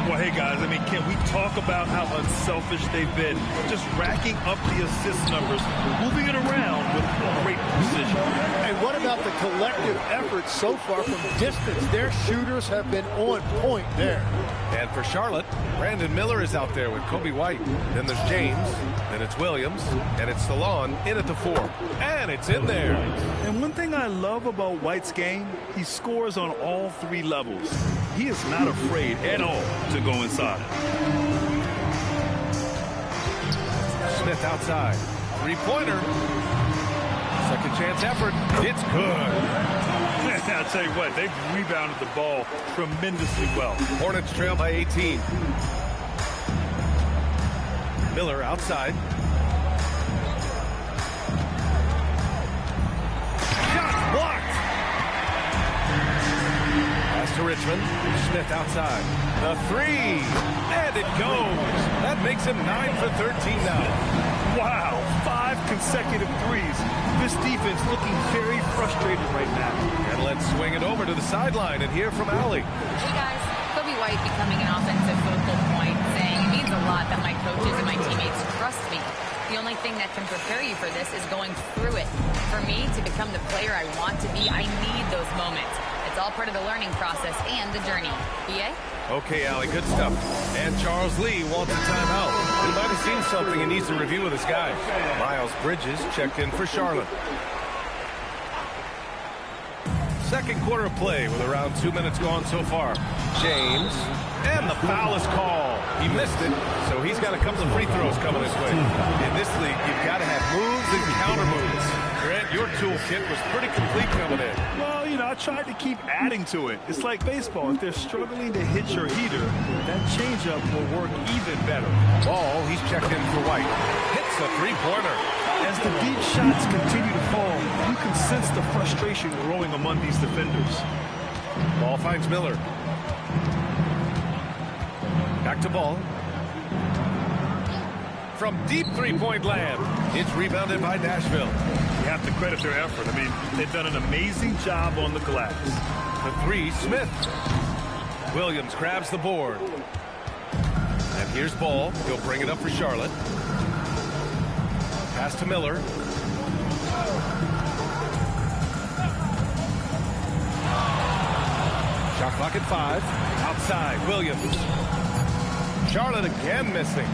Well, hey, guys, I mean, can we talk about how unselfish they've been? Just racking up the assist numbers, moving it around with great precision. And what about the collective effort so far from distance? Their shooters have been on point there. And for Charlotte, Brandon Miller is out there with Kobe White. Then there's James, then it's Williams, and it's Salon in at the 4. And it's in there. And one thing I love about White's game, he scores on all 3 levels. He is not afraid at all to go inside. Smith outside. 3-pointer. Second chance effort. It's good. I'll tell you what, they've rebounded the ball tremendously well. Hornets trail by 18. Miller outside. Shot blocked. Pass to Richmond. Smith outside. The 3. And it goes. That makes him 9 for 13 now. Wow, 5 consecutive threes. This defense looking very frustrated right now. And let's swing it over to the sideline and hear from Allie. Hey guys, Kobe White becoming an offensive focal point, saying it means a lot that my coaches and my teammates trust me. The only thing that can prepare you for this is going through it. For me to become the player I want to be, I need those moments. It's all part of the learning process and the journey. BA? Okay, Allie, good stuff. And Charles Lee wants a timeout. He might have seen something he needs to review with his guys. Miles Bridges checked in for Charlotte. Second quarter of play with around 2 minutes gone so far. James, and the foul is called. He missed it, so he's got a couple of free throws coming his way. In this league, you've got to have moves and counter moves. Grant, your toolkit was pretty complete coming in. Well, you know, I tried to keep adding to it. It's like baseball. If they're struggling to hit your heater, that changeup will work even better. Ball, he's checked in for White. Hits a 3-pointer. As the deep shots continue to fall, you can sense the frustration growing among these defenders. Ball finds Miller. Back to Ball. From deep 3-point land. It's rebounded by Nashville. You have to credit their effort. I mean, they've done an amazing job on the glass. The 3, Smith. Williams grabs the board. And here's Ball. He'll bring it up for Charlotte. Pass to Miller. Shot clock at 5. Outside, Williams. Charlotte again missing.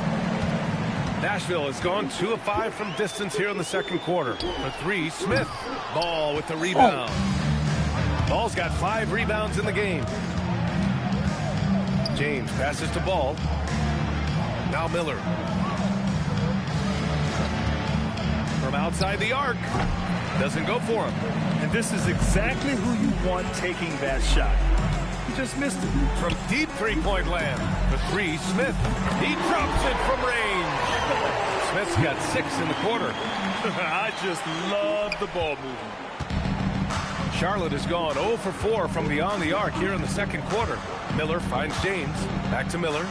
Nashville has gone 2 of 5 from distance here in the second quarter. The 3, Smith. Ball with the rebound. Ball's got 5 rebounds in the game. James passes to Ball. Now Miller. From outside the arc. Doesn't go for him. And this is exactly who you want taking that shot. He just missed it. From deep 3-point land. The 3, Smith. He drops it from range. Smith's got 6 in the quarter. I just love the ball movement. Charlotte has gone 0 for 4 from beyond the arc here in the second quarter. Miller finds James. Back to Miller.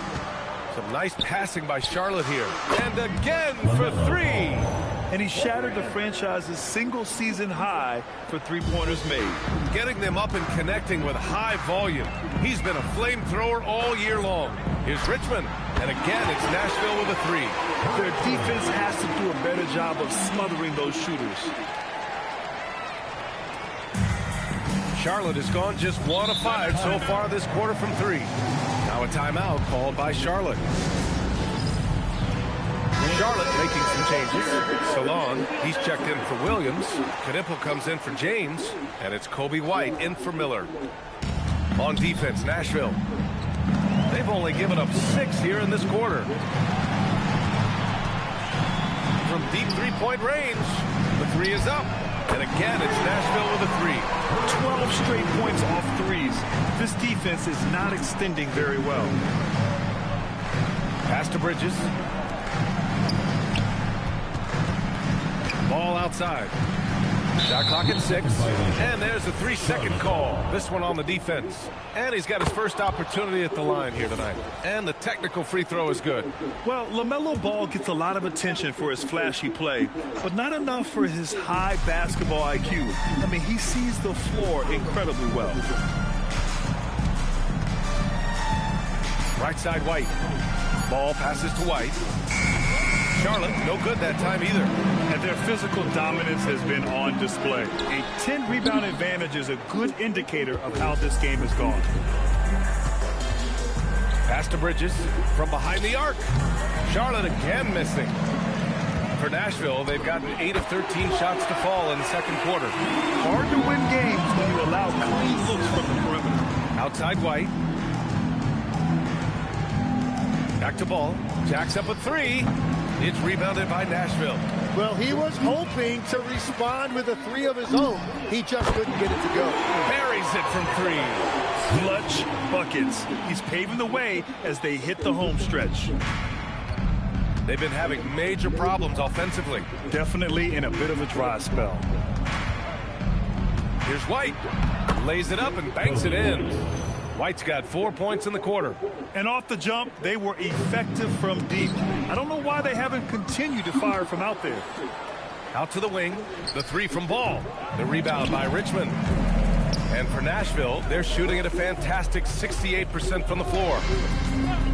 Some nice passing by Charlotte here. And again for 3. And he shattered the franchise's single-season high for 3-pointers made. Getting them up and connecting with high volume. He's been a flamethrower all year long. Here's Richmond. And again, it's Nashville with a 3. Their defense has to do a better job of smothering those shooters. Charlotte has gone just 1 of 5 so far this quarter from 3. Now a timeout called by Charlotte. Charlotte making some changes. Salon, he's checked in for Williams. Knipple comes in for James. And it's Kobe White in for Miller. On defense, Nashville. They've only given up 6 here in this quarter. From deep three-point range, the three is up. And again, it's Nashville with a three. 12 straight points off threes. This defense is not extending very well. Pass to Bridges. Ball outside. Shot clock at 6. And there's a 3-second call. This one on the defense. And he's got his first opportunity at the line here tonight. And the technical free throw is good. Well, LaMelo Ball gets a lot of attention for his flashy play, but not enough for his high basketball IQ. I mean, he sees the floor incredibly well. Right side, White. Ball passes to White. Charlotte, no good that time either. And their physical dominance has been on display. A 10-rebound advantage is a good indicator of how this game has gone. Pass to Bridges from behind the arc. Charlotte again missing. For Nashville, they've gotten 8 of 13 shots to fall in the second quarter. Hard to win games when you allow clean looks from the perimeter. Outside White. Back to Ball. Jacks up a 3. It's rebounded by Nashville. Well, he was hoping to respond with a 3 of his own. He just couldn't get it to go. Buries it from 3. Clutch buckets. He's paving the way as they hit the home stretch. They've been having major problems offensively. Definitely in a bit of a dry spell. Here's White. Lays it up and banks it in. White's got 4 points in the quarter. And off the jump, they were effective from deep. I don't know why they haven't continued to fire from out there. Out to the wing. The 3 from Ball. The rebound by Richmond. And for Nashville, they're shooting at a fantastic 68% from the floor.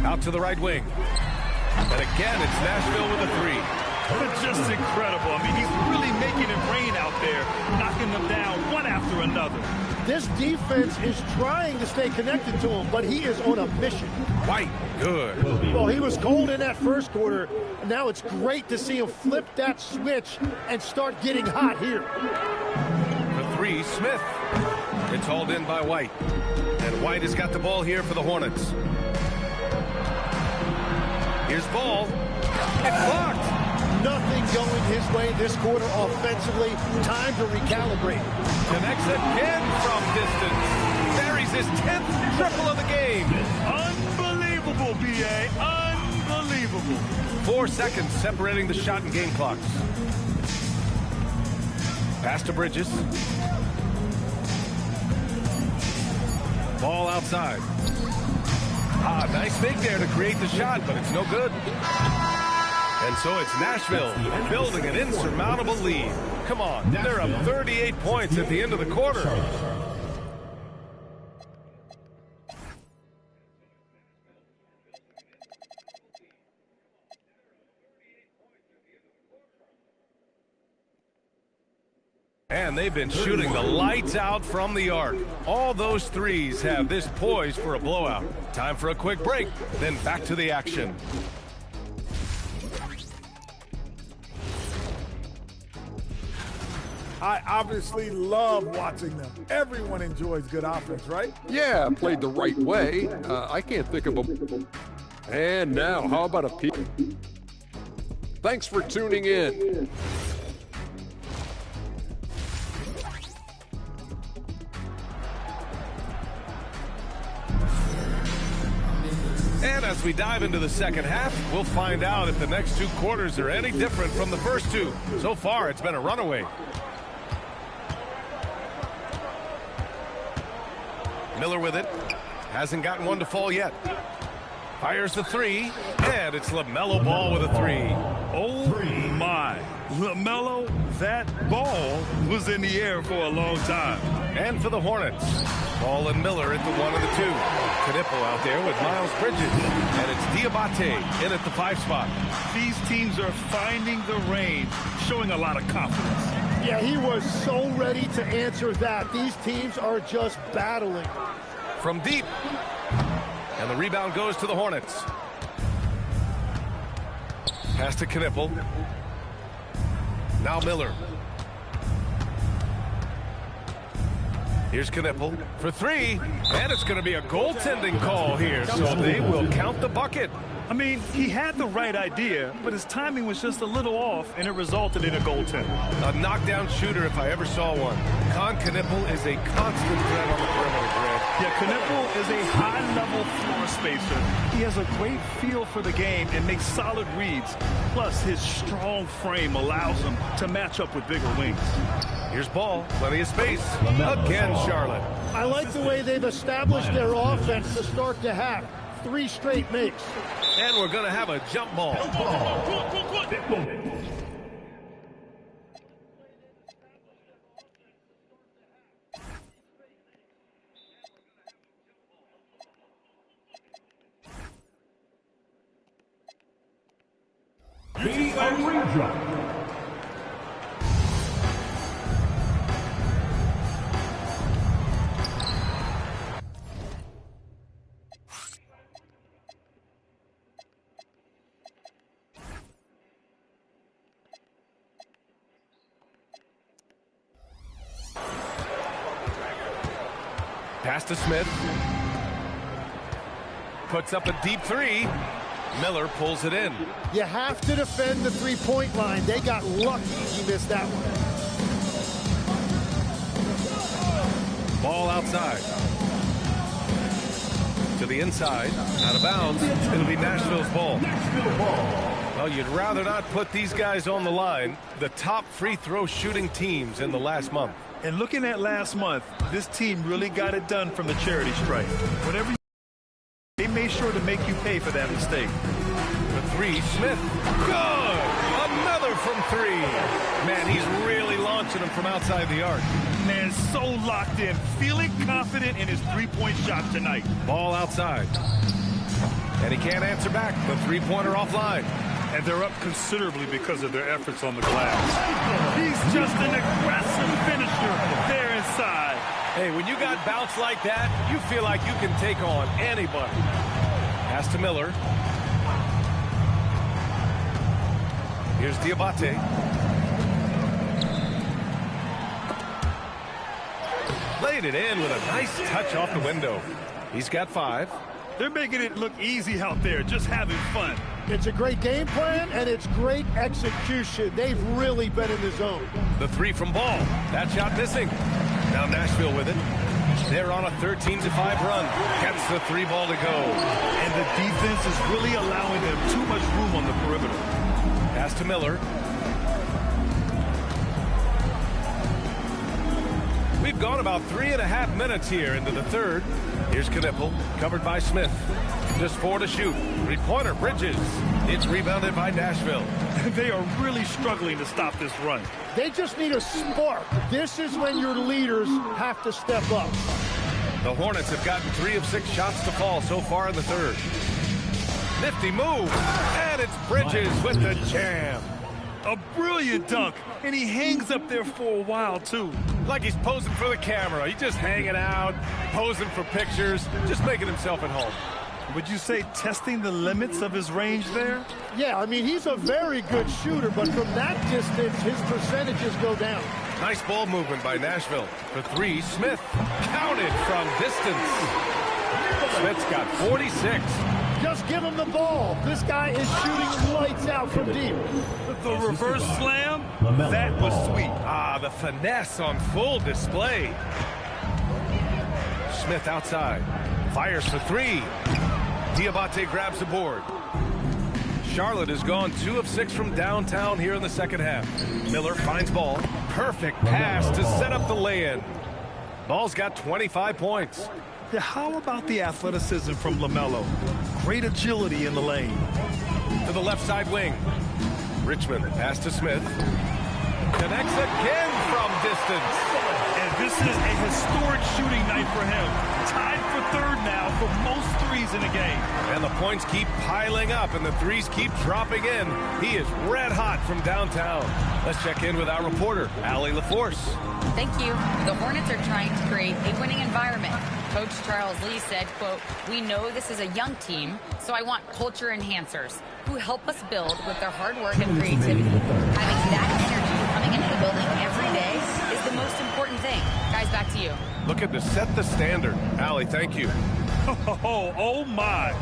Out to the right wing. And again, it's Nashville with a 3. Just incredible. I mean, he's really making it rain out there, knocking them down one after another. This defense is trying to stay connected to him, but he is on a mission. White, good. Well, he was cold in that first quarter. And now it's great to see him flip that switch and start getting hot here. The 3, Smith. It's hauled in by White. And White has got the ball here for the Hornets. Here's Ball. It's blocked. Nothing going his way this quarter offensively. Time to recalibrate. Connects again from distance. Buries his 10th triple of the game. Unbelievable, B.A. Unbelievable. 4 seconds separating the shot and game clocks. Pass to Bridges. Ball outside. Nice fake there to create the shot, but it's no good. And so it's Nashville building an insurmountable lead. Come on, they're up 38 points at the end of the quarter. And they've been shooting the lights out from the arc. All those threes have this poised for a blowout. Time for a quick break, then back to the action. I obviously love watching them. Everyone enjoys good offense, right? Yeah, played the right way. I can't think of them. And now, how about a peek? Thanks for tuning in. And as we dive into the second half, we'll find out if the next 2 quarters are any different from the first 2. So far, it's been a runaway. Miller with it. Hasn't gotten one to fall yet. Fires the 3, and it's LaMelo Ball with a 3. Oh, my. LaMelo, that ball was in the air for a long time. And for the Hornets, Ball and Miller at the 1 and the 2. Knipple out there with Miles Bridges. And it's Diabate in at the 5 spot. These teams are finding the range, showing a lot of confidence. Yeah, he was so ready to answer that. These teams are just battling. From deep. And the rebound goes to the Hornets. Pass to Knipple. Now Miller. Here's Knipple for three. And it's going to be a goaltending call here, so they will count the bucket. I mean, he had the right idea, but his timing was just a little off, and it resulted in a goaltend. A knockdown shooter if I ever saw one. Knipple is a constant threat on the perimeter, Grant. Yeah, Knipple is a high-level floor spacer. He has a great feel for the game and makes solid reads. Plus, his strong frame allows him to match up with bigger wings. Here's Ball. Plenty of space. Again, Charlotte. I like the way they've established their offense to start the half. 3 straight makes. And we're going to have a jump ball. Pass to Smith. Puts up a deep three. Miller pulls it in. You have to defend the three-point line. They got lucky he missed that one. Ball outside. To the inside. Out of bounds. It'll be Nashville's ball. Well, you'd rather not put these guys on the line. The top free throw shooting teams in the last month. And looking at last month, this team really got it done from the charity stripe. Whatever you they made sure to make you pay for that mistake. The three, Smith. Good! Another from three. Man, he's really launching them from outside the arc. Man, so locked in, feeling confident in his three-point shot tonight. Ball outside. And he can't answer back. The three-pointer offline. And they're up considerably because of their efforts on the glass. He's just an aggressive finisher there inside. Hey, when you got bounce like that, you feel like you can take on anybody. Pass to Miller. Here's Diabate. Laid it in with a nice touch off the window. He's got 5. They're making it look easy out there, just having fun. It's a great game plan, and it's great execution. They've really been in the zone. The three from Ball. That shot missing. Now Nashville with it. They're on a 13-5 run. Gets the 3 ball to go. And the defense is really allowing them too much room on the perimeter. Pass to Miller. We've gone about 3.5 minutes here into the third. Here's Knipple, covered by Smith. Just 4 to shoot. Three-pointer, Bridges. It's rebounded by Nashville. They are really struggling to stop this run. They just need a spark. This is when your leaders have to step up. The Hornets have gotten 3 of 6 shots to fall so far in the third. Nifty move. And it's Bridges with the jam. A brilliant dunk. And he hangs up there for a while, too. Like he's posing for the camera. He's just hanging out, posing for pictures, just making himself at home. Would you say testing the limits of his range there? Yeah, I mean, he's a very good shooter, but from that distance, his percentages go down. Nice ball movement by Nashville. For 3, Smith. Counted from distance. Smith's got 46. Just give him the ball. This guy is shooting lights out from deep. The reverse slam, that was sweet. Ah, the finesse on full display. Smith outside. Fires for 3. Diabate grabs the board. Charlotte has gone 2 of 6 from downtown here in the second half. Miller finds Ball. Perfect pass to set up the lay-in. Ball's got 25 points. Yeah, how about the athleticism from LaMelo? Great agility in the lane. To the left side wing. Richmond pass to Smith. Connects again from distance. And this is a historic shooting night for him. Tied for for third now for most threes in a game. And the points keep piling up, and the threes keep dropping in. He is red hot from downtown. Let's check in with our reporter, Allie LaForce. Thank you. The Hornets are trying to create a winning environment. Coach Charles Lee said, quote, "We know this is a young team, so I want culture enhancers who help us build with their hard work and creativity. Having that energy coming into the building every day is the most important thing." Guys, back to you. Looking to set the standard. Allie, thank you. Oh my.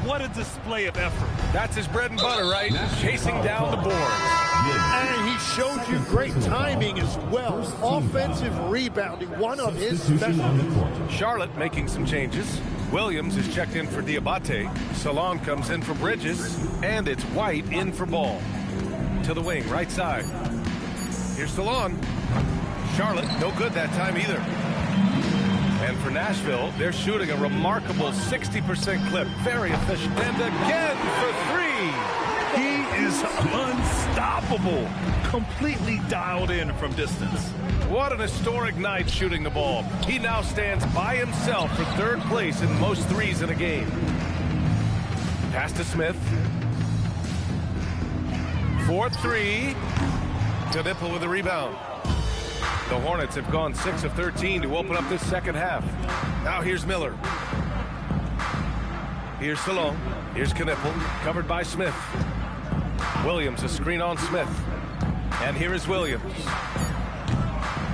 What a display of effort. That's his bread and butter, right? Chasing down the boards. And he showed you great timing as well. Offensive rebounding, one of his specialties. Charlotte making some changes. Williams is checked in for Diabate. Salon comes in for Bridges. And it's White in for Ball. To the wing, right side. Here's Salon. Charlotte, no good that time either. And for Nashville, they're shooting a remarkable 60% clip. Very efficient. And again for three. He is unstoppable. Completely dialed in from distance. What an historic night shooting the ball. He now stands by himself for third place in most threes in a game. Pass to Smith. 4-3. Knipple with the rebound. The Hornets have gone 6 of 13 to open up this second half. Now here's Miller. Here's Salon. Here's Knipple, covered by Smith. Williams, a screen on Smith. And here is Williams.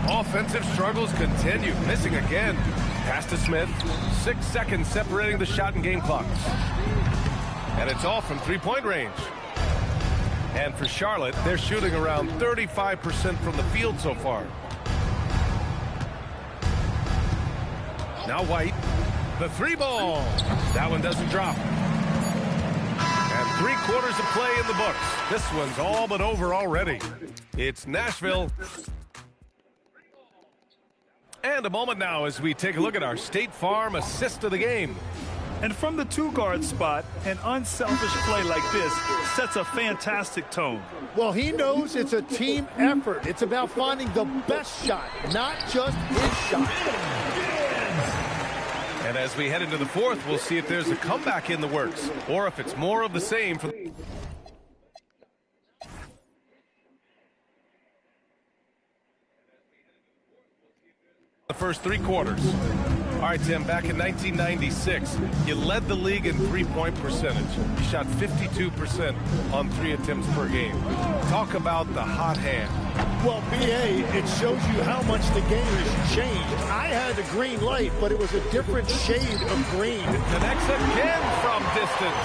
Offensive struggles continue. Missing again. Pass to Smith. 6 seconds separating the shot and game clocks. And it's all from three-point range. And for Charlotte, they're shooting around 35% from the field so far. Now White, the three ball. That one doesn't drop. And 3/4 of play in the books. This one's all but over already. It's Nashville. And a moment now as we take a look at our State Farm assist of the game. And from the two-guard spot, an unselfish play like this sets a fantastic tone. Well, he knows it's a team effort. It's about finding the best shot, not just his shot. And as we head into the fourth, we'll see if there's a comeback in the works or if it's more of the same for the first 3 quarters. All right, Tim, back in 1996, you led the league in three-point percentage. You shot 52% on 3 attempts per game. Talk about the hot hand. Well, BA, it shows you how much the game has changed. I had the green light, but it was a different shade of green. Connects again from distance.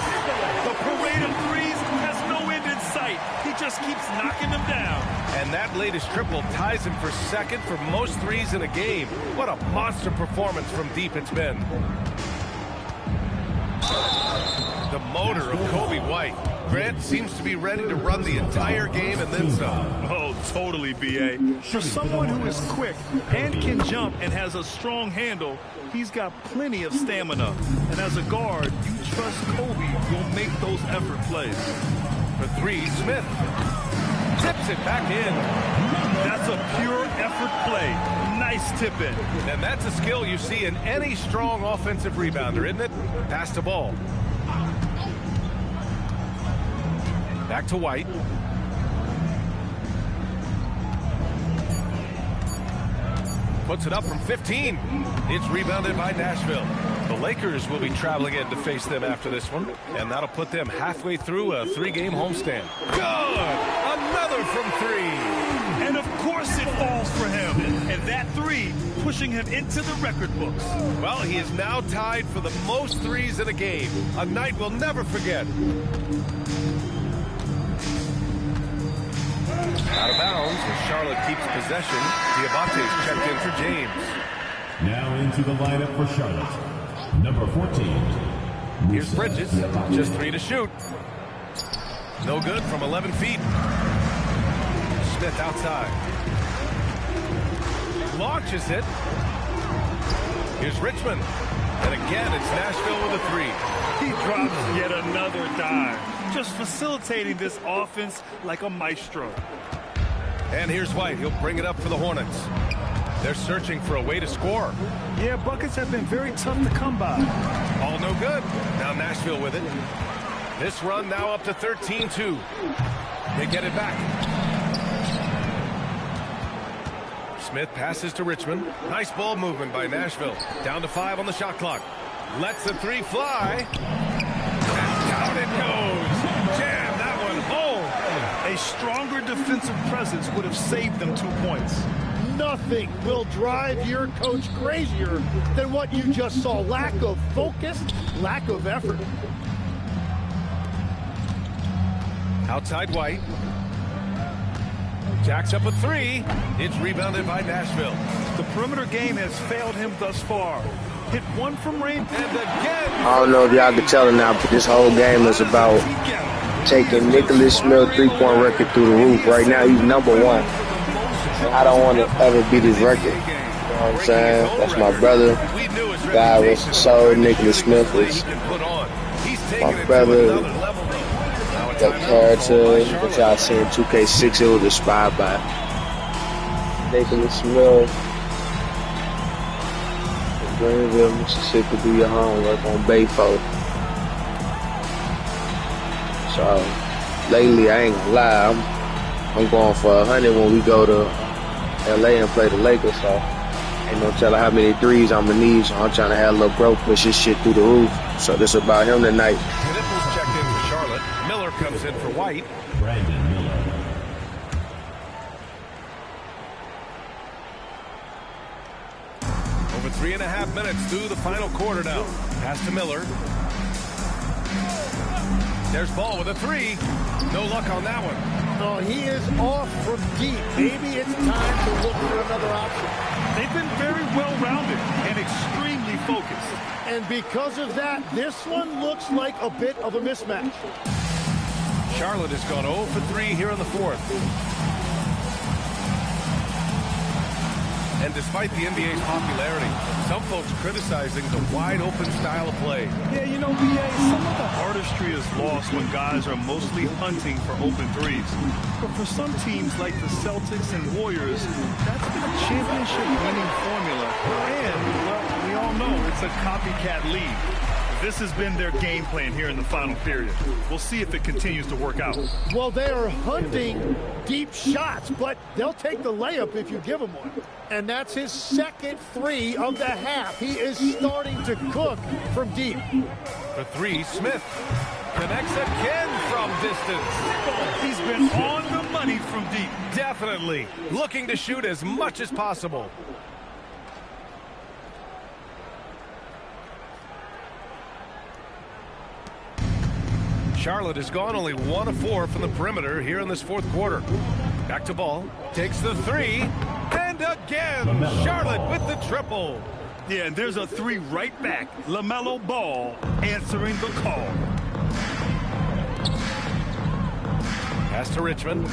The parade of threes has no end in sight. He just keeps knocking them down. And that latest triple ties him for second for most threes in a game. What a monster performance from deep it's been. The motor of Kobe White. Grant seems to be ready to run the entire game and then some. Oh, totally, B.A. For someone who is quick and can jump and has a strong handle, he's got plenty of stamina. And as a guard, you trust Kobe will make those effort plays. For three, Smith tips it back in. That's a pure effort play. Nice tip in. And that's a skill you see in any strong offensive rebounder, isn't it? Pass the ball. Back to White. Puts it up from 15. It's rebounded by Nashville. The Lakers will be traveling in to face them after this one, and that'll put them halfway through a 3-game homestand. Good! Another from 3. And of course it falls for him. And that 3 pushing him into the record books. Well, he is now tied for the most threes in a game. A night we'll never forget. Out of bounds as Charlotte keeps possession. Diabate's checked in for James. Now into the lineup for Charlotte. Number 14. Here's Bridges. Just 3 to shoot. No good from 11 feet. Smith outside. Launches it. Here's Richmond. And again, it's Nashville with a 3. He drops yet another dive. Just facilitating this offense like a maestro. And here's White. He'll bring it up for the Hornets. They're searching for a way to score. Yeah, buckets have been very tough to come by. All no good. Now Nashville with it. This run now up to 13-2. They get it back. Smith passes to Richmond. Nice ball movement by Nashville. Down to 5 on the shot clock. Lets the 3 fly. And down it goes. Jam that one home. A stronger defensive presence would have saved them 2 points. Nothing will drive your coach crazier than what you just saw. Lack of focus, lack of effort. Outside White. Jacks up a 3. It's rebounded by Nashville. The perimeter game has failed him thus far. Hit one from range and again. I don't know if y'all can tell it now, but this whole game is about taking Nicholas Smith 3-point record through the roof. Right now, he's #1. I don't want to ever beat his record. You know what I'm saying? That's my brother. God rest his soul. Nicholas Smith is my brother. That character that y'all see in 2K6, it was inspired by Nicholas Smith. Greenville, Mississippi, do your homework on Bayford. So lately, I ain't gonna lie, I'm going for 100 when we go to LA and play the Lakers. So ain't no telling how many threes I'm gonna need. So I'm trying to have a little bro push his shit through the roof. So this about him tonight. Knipples checked in for Charlotte. Miller comes in for White. Brandon Miller. Over 3.5 minutes through the final quarter now. Pass to Miller. There's Ball with a 3. No luck on that one. Oh, he is off from deep. Maybe it's time to look for another option. They've been very well-rounded and extremely focused. And because of that, this one looks like a bit of a mismatch. Charlotte has gone 0 for 3 here in the fourth. And despite the NBA's popularity, some folks criticizing the wide-open style of play. Yeah, you know, BA, some of the artistry is lost when guys are mostly hunting for open threes. But for some teams like the Celtics and Warriors, that's been a championship-winning formula. And, well, we all know it's a copycat league. This has been their game plan here in the final period. We'll see if it continues to work out. Well, they are hunting deep shots, but they'll take the layup if you give them one. And that's his second 3 of the half. He is starting to cook from deep. For 3, Smith connects again from distance. He's been on the money from deep. Definitely looking to shoot as much as possible. Charlotte has gone only 1 of 4 from the perimeter here in this fourth quarter. Back to Ball. Takes the 3. And again, Charlotte with the triple. Yeah, and there's a 3 right back. LaMelo Ball answering the call. Pass to Richmond.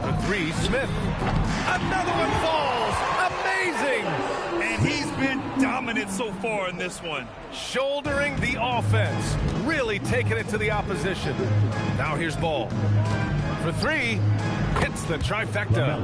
The 3, Smith. Another one falls. Amazing. And he's been dominant so far in this one. Shouldering the offense. Really taking it to the opposition. Now here's Ball. For 3. Hits the trifecta.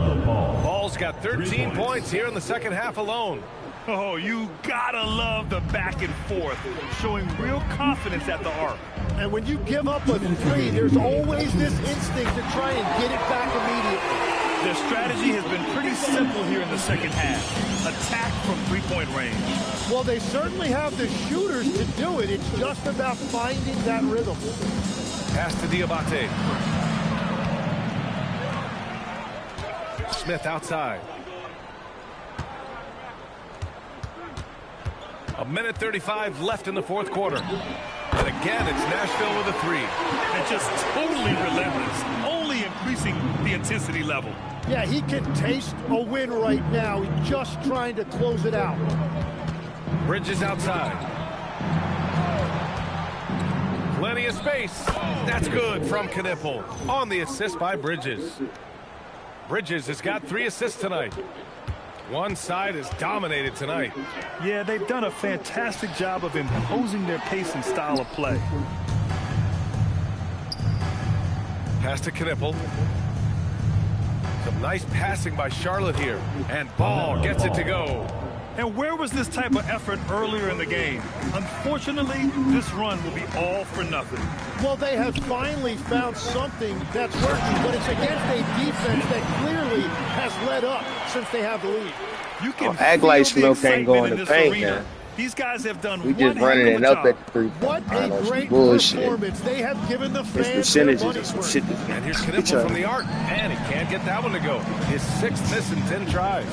Ball's got 13 points here in the second half alone. Oh, you gotta love the back and forth, showing real confidence at the arc. And when you give up a 3, there's always this instinct to try and get it back immediately. Their strategy has been pretty simple here in the second half. Attack from 3-point range. Well, they certainly have the shooters to do it. It's just about finding that rhythm. Pass to Diabate. Smith outside. 1:35 left in the fourth quarter. And again, it's Nashville with a 3. And just totally relentless, only increasing the intensity level. Yeah, he can taste a win right now. He's just trying to close it out. Bridges outside. Plenty of space. That's good from Knippel. On the assist by Bridges. Bridges has got 3 assists tonight. One side is dominated tonight. Yeah, they've done a fantastic job of imposing their pace and style of play. Pass to Knippel. Some nice passing by Charlotte here. And Ball gets it to go. And where was this type of effort earlier in the game? Unfortunately, this run will be all for nothing. Well, they have finally found something that's working, but it's against a defense that clearly has let up since they have the lead. You can act like Snow can't go in the paint now. These guys have done we just running it up at the 3-point What line. a great Bullshit. performance. They have given the fans It's their percentages money's and worth. shit. And here's Knipple from the arc. And he can't get that one to go. His 6th miss in 10 tries.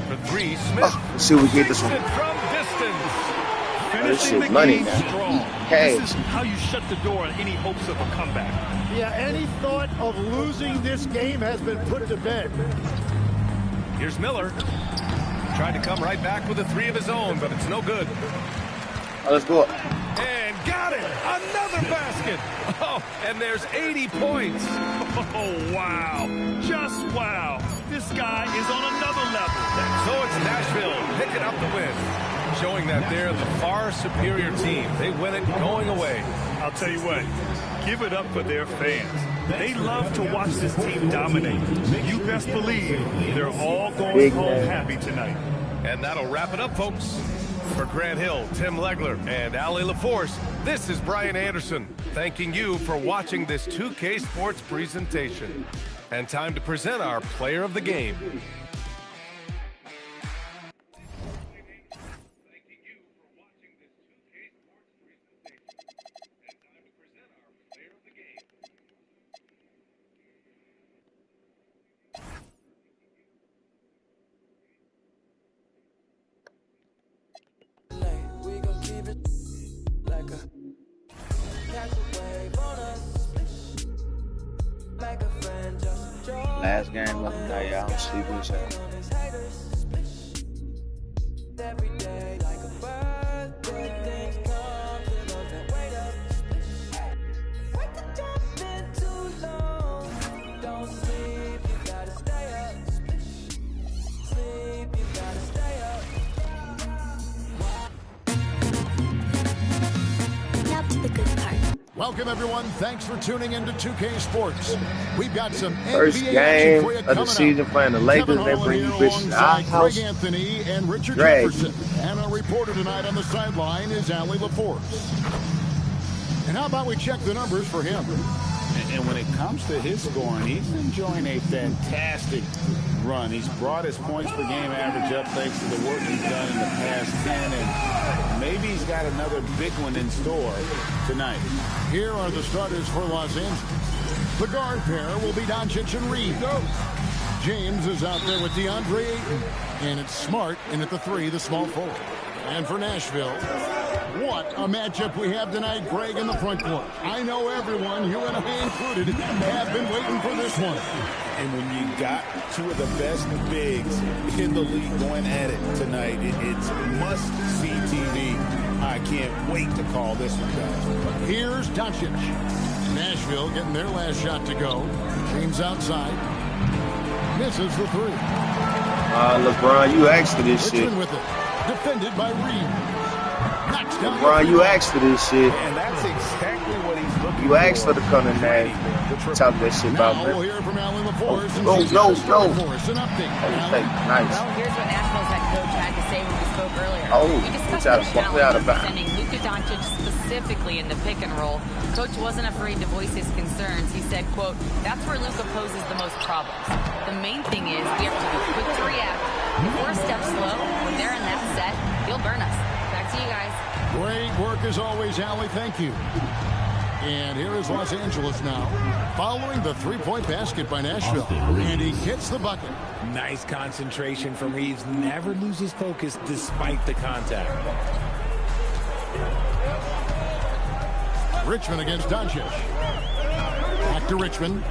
For 3, Smith. Let's see if we get this one. From distance. This shit money now. Strong. Cash. This is how you shut the door on any hopes of a comeback. Yeah, any thought of losing this game has been put to bed. Here's Miller. Tried to come right back with a 3 of his own, but it's no good. Let's go. And got it! Another basket! Oh, and there's 80 points. Oh, wow. Just wow. This guy is on another level. So it's Nashville picking up the win, showing that they're the far superior team. They win it going away. I'll tell you what, give it up for their fans. They love to watch this team dominate. You best believe they're all going home happy tonight. And that'll wrap it up, folks. For Grant Hill, Tim Legler, and Ali LaForce, this is Brian Anderson, thanking you for watching this 2K Sports presentation. And time to present our player of the game. Last game of the night, y'all. I'm sleeping. Every day like a birthday, things come to those that wait up. Wait to jump in too long. Don't sleep, you gotta stay up. Sleep, you gotta stay up. Now to the good part. Welcome, everyone. Thanks for tuning in to 2K Sports. We've got some first NBA game for you of the season playing the Lakers. They bring you bitches to our house. Greg Anthony and Richard Greg. Jefferson. And our reporter tonight on the sideline is Ali LaForce. And how about we check the numbers for him? And when it comes to his scoring, he's enjoying a fantastic run. He's brought his points per game average up thanks to the work he's done in the past 10, and maybe he's got another big one in store tonight. Here are the starters for Los Angeles. The guard pair will be Doncic and Reed. James is out there with DeAndre Ayton. And it's Smart in at the 3, the small forward. And for Nashville, what a matchup we have tonight, Greg, in the front court. I know everyone, you and I included, have been waiting for this one. And when you got 2 of the best bigs in the league going at it tonight, it's must-see TV. I can't wait to call this one, guys. Here's Doncic. Nashville getting their last shot to go. James outside. Misses the 3. LeBron, you asked for this shit. Richmond with it. Defended by Reed. Knocks down. LeBron, you asked for this shit. And that's exactly what he's looking for. You asked for the Cunningham. Talk that shit about Now we'll hear from Ali LaForce. No. An update. Nice. Well, here's what Nashville's head coach had to say when we spoke earlier. Oh, we discussed the challenge out of about sending Luka Doncic specifically in the pick and roll. Coach wasn't afraid to voice his concerns. He said, quote, that's where Luka poses the most problems. The main thing is we have to be quick to react. If we're a step slow, when they're in that set, he'll burn us. Back to you guys. Great work as always, Ali. Thank you. And here is Los Angeles now, following the 3-point basket by Nashville. And he hits the bucket. Nice concentration from Reeves. Never loses focus despite the contact. Richmond against Doncic. Back to Richmond.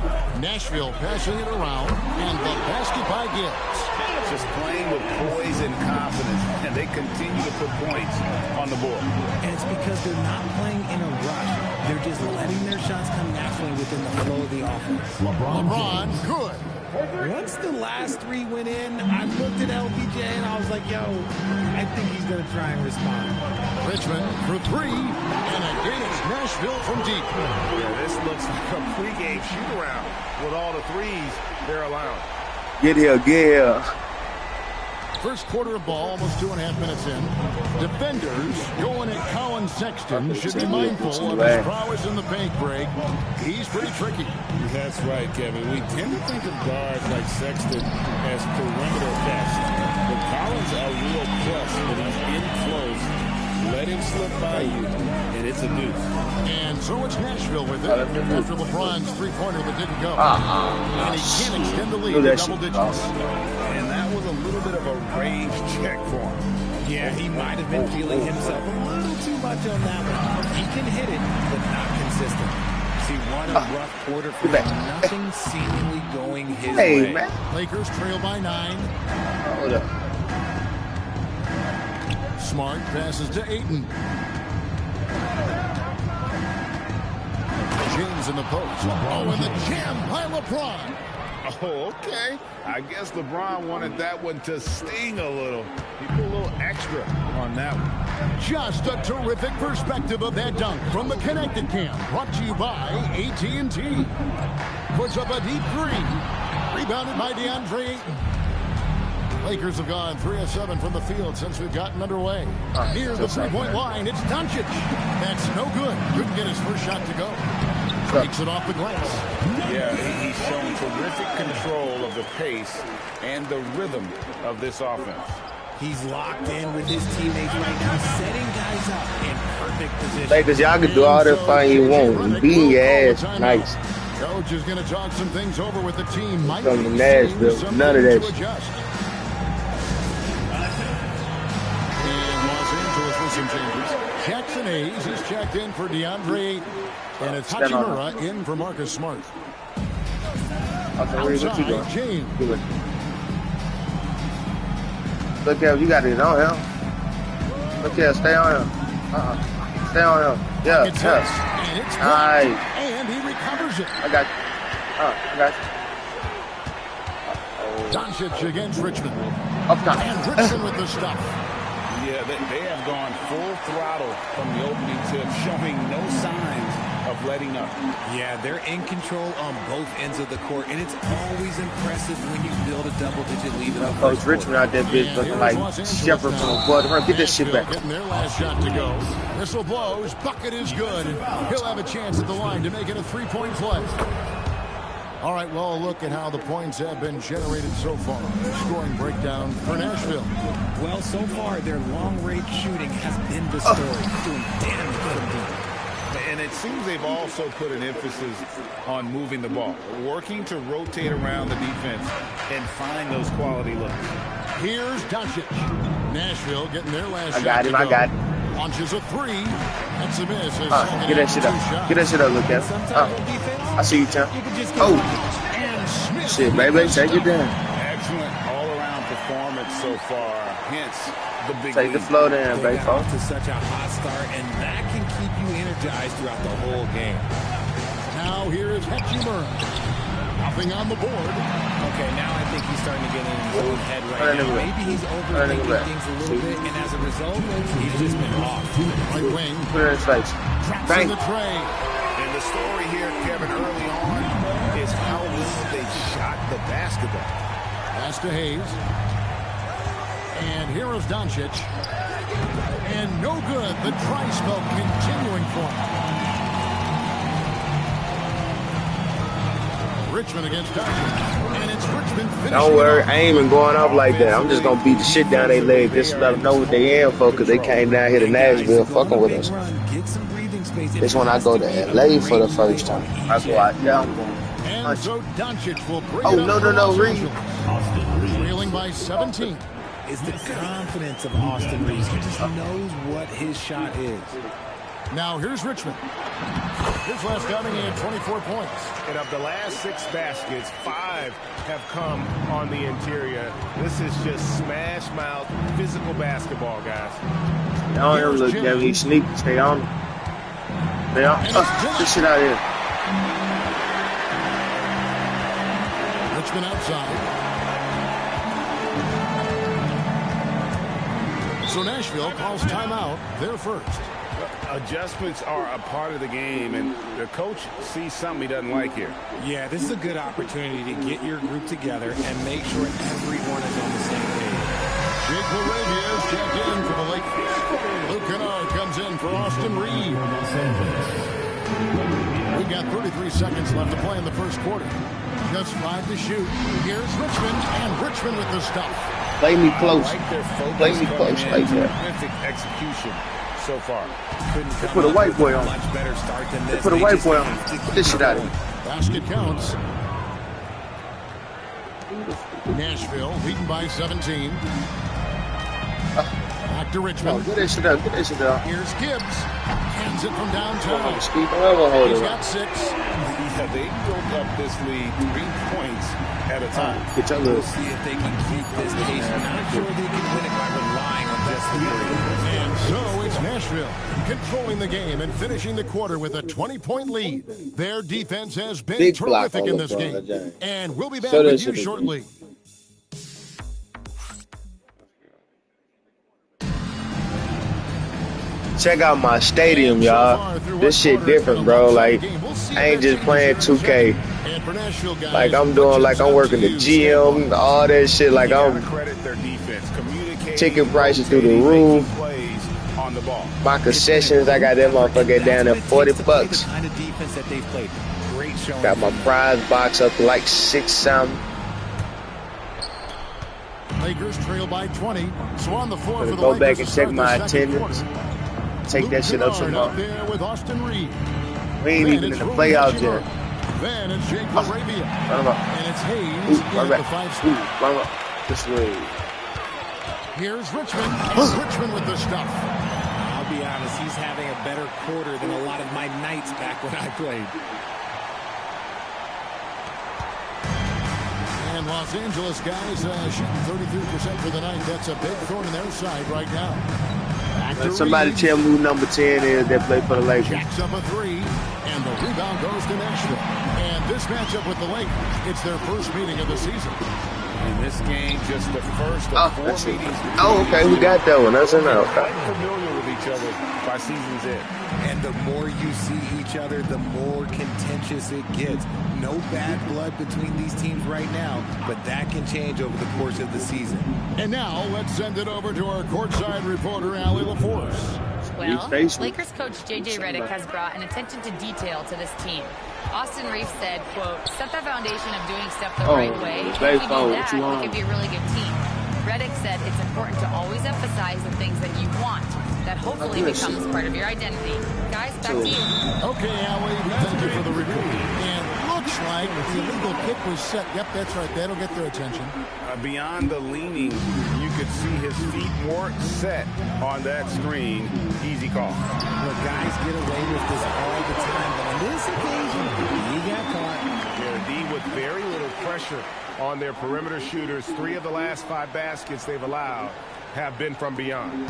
Nashville passing it around. And the basket by Gibbs. Just playing with poise and confidence, and they continue to put points on the board. And it's because they're not playing in a rush. They're just letting their shots come naturally within the flow of the offense. LeBron, good. Once the last 3 went in, I looked at LBJ and I was like, yo, I think he's going to try and respond. Richmond for three, and again it's Nashville from deep. Yeah, this looks like a pregame shoot-around with all the threes they're allowing. Get here, get here. First quarter of ball, almost 2.5 minutes in. Defenders going at Colin Sexton should be mindful of his prowess in the paint break. He's pretty tricky. That's right, Kevin. We tend to think of guards like Sexton as perimeter best. But Collins a real plus when he's in close. Let him slip by you, and it's a deuce. And so it's Nashville with it after LeBron's three-pointer that didn't go. And he can't extend the lead to double digits. And that was a little bit of a range check for him. Yeah, he might have been feeling himself a little too much on that one. He can hit it, but not consistent. See, what a rough quarter for him. Nothing seemingly going his way. Man. Lakers trail by 9. Hold up. Smart passes to Ayton. James in the post. Oh, and the jam by LeBron. Oh, okay. I guess LeBron wanted that one to sting a little. He put a little extra on that one. Just a terrific perspective of that dunk from the Connected Cam. Brought to you by AT&T. Puts up a deep three. Rebounded by DeAndre Ayton. Lakers have gone 3 of 7 from the field since we've gotten underway. Near the three-point line, it's Doncic. That's no good. Couldn't get his first shot to go. Takes it off the glass. Yeah, he's shown terrific control of the pace and the rhythm of this offense. He's locked in with his teammates right now, setting guys up in perfect position. Lakers, y'all can do all that fun you want and beating your ass nice. Coach is going to talk some things over with the team. Might Come to Nashville, none of that shit. And Los Angeles with some changes. Jackson Hayes is checked in for DeAndre Ayton. And it's Hachimura in for Marcus Smart. Outside, James. Look here, you got it on him. Look here, stay on him. Stay on him. Yeah, And it's nice. And he recovers it. I got you. Doncic against Richmond. Up top. And Richmond with the stuff. Yeah, they have gone full throttle from the opening tip, showing no signs of letting up. Yeah, they're in control on both ends of the court, and it's always impressive when you build a double-digit lead. Coach Richmond out there bitch looking like Shepherd from a boy. Get this shit back. Getting their last shot to go. Whistle blows. Bucket is good. He'll have a chance at the line to make it a three-point play. All right, well, look at how the points have been generated so far. Scoring breakdown for Nashville. Well, so far, their long-range shooting has been the story. Doing damn good indeed. And it seems they've also put an emphasis on moving the ball, working to rotate around the defense and find those quality looks. Here's Doncic. Nashville getting their last shot. I got him. Launches a three. That's a miss. Get that shit up. Get that shit up, look at I see you, Tim. Oh. Shit, baby. Take it down. Excellent all-around performance so far. Hence, the big Take the flow down, baby. Off to such a hot start, and that can keep you energized throughout the whole game. Now here is Hachimura. Nothing on the board. Okay, now I think he's starting to get in his own head right now. Maybe he's overthinking things a little bit, and as a result, he's just been off. Right wing. Put it in his face. Drops in the tray. And the story here, Kevin, early on is how well they shot the basketball. Pass to Hayes. And here is Doncic. And no good. The dry spell continuing for him. Richmond against Doncic. And it's Richmond finishing. Don't worry, I ain't even going up like that. I'm just going to beat the shit down their leg just to let them know what they in for, because they came down here to Nashville fucking with us. This one I go to LA for the first time. I go out there. And so Doncic will bring it up. No, Reed. Trailing by 17. Is the confidence of Austin Reeves. He just knows what his shot is. Now here's Richmond. His last outing, he had 24 points. And of the last 6 baskets, 5 have come on the interior. This is just smash mouth, physical basketball, guys. Y'all ever look at me sneak, stay on. Stay on. This shit out here. Richmond outside. So Nashville calls timeout. They're first. Adjustments are a part of the game, and the coach sees something he doesn't like here. Yeah, this is a good opportunity to get your group together and make sure everyone is on the same page. Jake LaRavia is checked in for the Lakers. Luke Kennard comes in for Austin Reed. We got 33 seconds left to play in the first quarter. Just 5 to shoot. Here's Richmond, and Richmond with the stuff. Play me close. Play me close like that. Terrific execution so far. They put a white boy on. They put a white boy on. Get this shit out of here. Basket counts. Nashville leading by 17. Back to Richmond. Oh, get that shit out. Get that shit out. Here's Gibbs. Hands it from downtown. He's got 6. Yeah, they built up this lead 3 points at a time. We'll see if they can keep this pace. I'm not sure they can win it by relying on just the three. And so it's Nashville controlling the game and finishing the quarter with a 20-point lead. Their defense has been Big terrific in this game. And we'll be back with you shortly. Check out my stadium, y'all. This shit different, bro. Like, I ain't just playing 2K. Like, I'm doing, like, I'm working the GM, all that shit. Like, I'm ticket prices through the roof. My concessions, I got that motherfucker down at $40. Got my prize box up to like 6 something. Lakers trail by 20. So on the floor for the go back and check my attendance. Take that shit up some more. With Austin Reed. We ain't even in the playoffs yet. Then it's Jake LaRavia. And it's Hayes at the 5 spot. This way. Here's Richmond. Richmond with the stuff. I'll be honest, he's having a better quarter than a lot of my nights back when I played. And Los Angeles guys shooting 33% for the night. That's a big thorn in their side right now. Somebody tell me who number 10 is that played for the Lakers. Jacks up a 3, and the rebound goes to Nashville. And this matchup with the Lakers, it's their first meeting of the season. In this game, just the first of 4 meetings. Oh, okay, we got that one. That's enough. Quite familiar with each other by season's end. And the more you see each other, the more contentious it gets. No bad blood between these teams right now, but that can change over the course of the season. And now, let's send it over to our courtside reporter, Allie LaForce. Well, Lakers coach J.J. Redick has brought an attention to detail to this team. Austin Reeves said, quote, set the foundation of doing stuff the right way. If we do that, we can be a really good team. Redick said it's important to always emphasize the things that you want. That hopefully becomes part of your identity. Guys, back to you. Okay, Allie, we thank you for the review. And looks like the illegal kick was set. Yep, that's right. That'll get their attention. Beyond the leaning, you could see his feet weren't set on that screen. Easy call. Look, guys get away with this all the time, but on this occasion, he got caught. D with very little pressure on their perimeter shooters. 3 of the last 5 baskets they've allowed have been from beyond.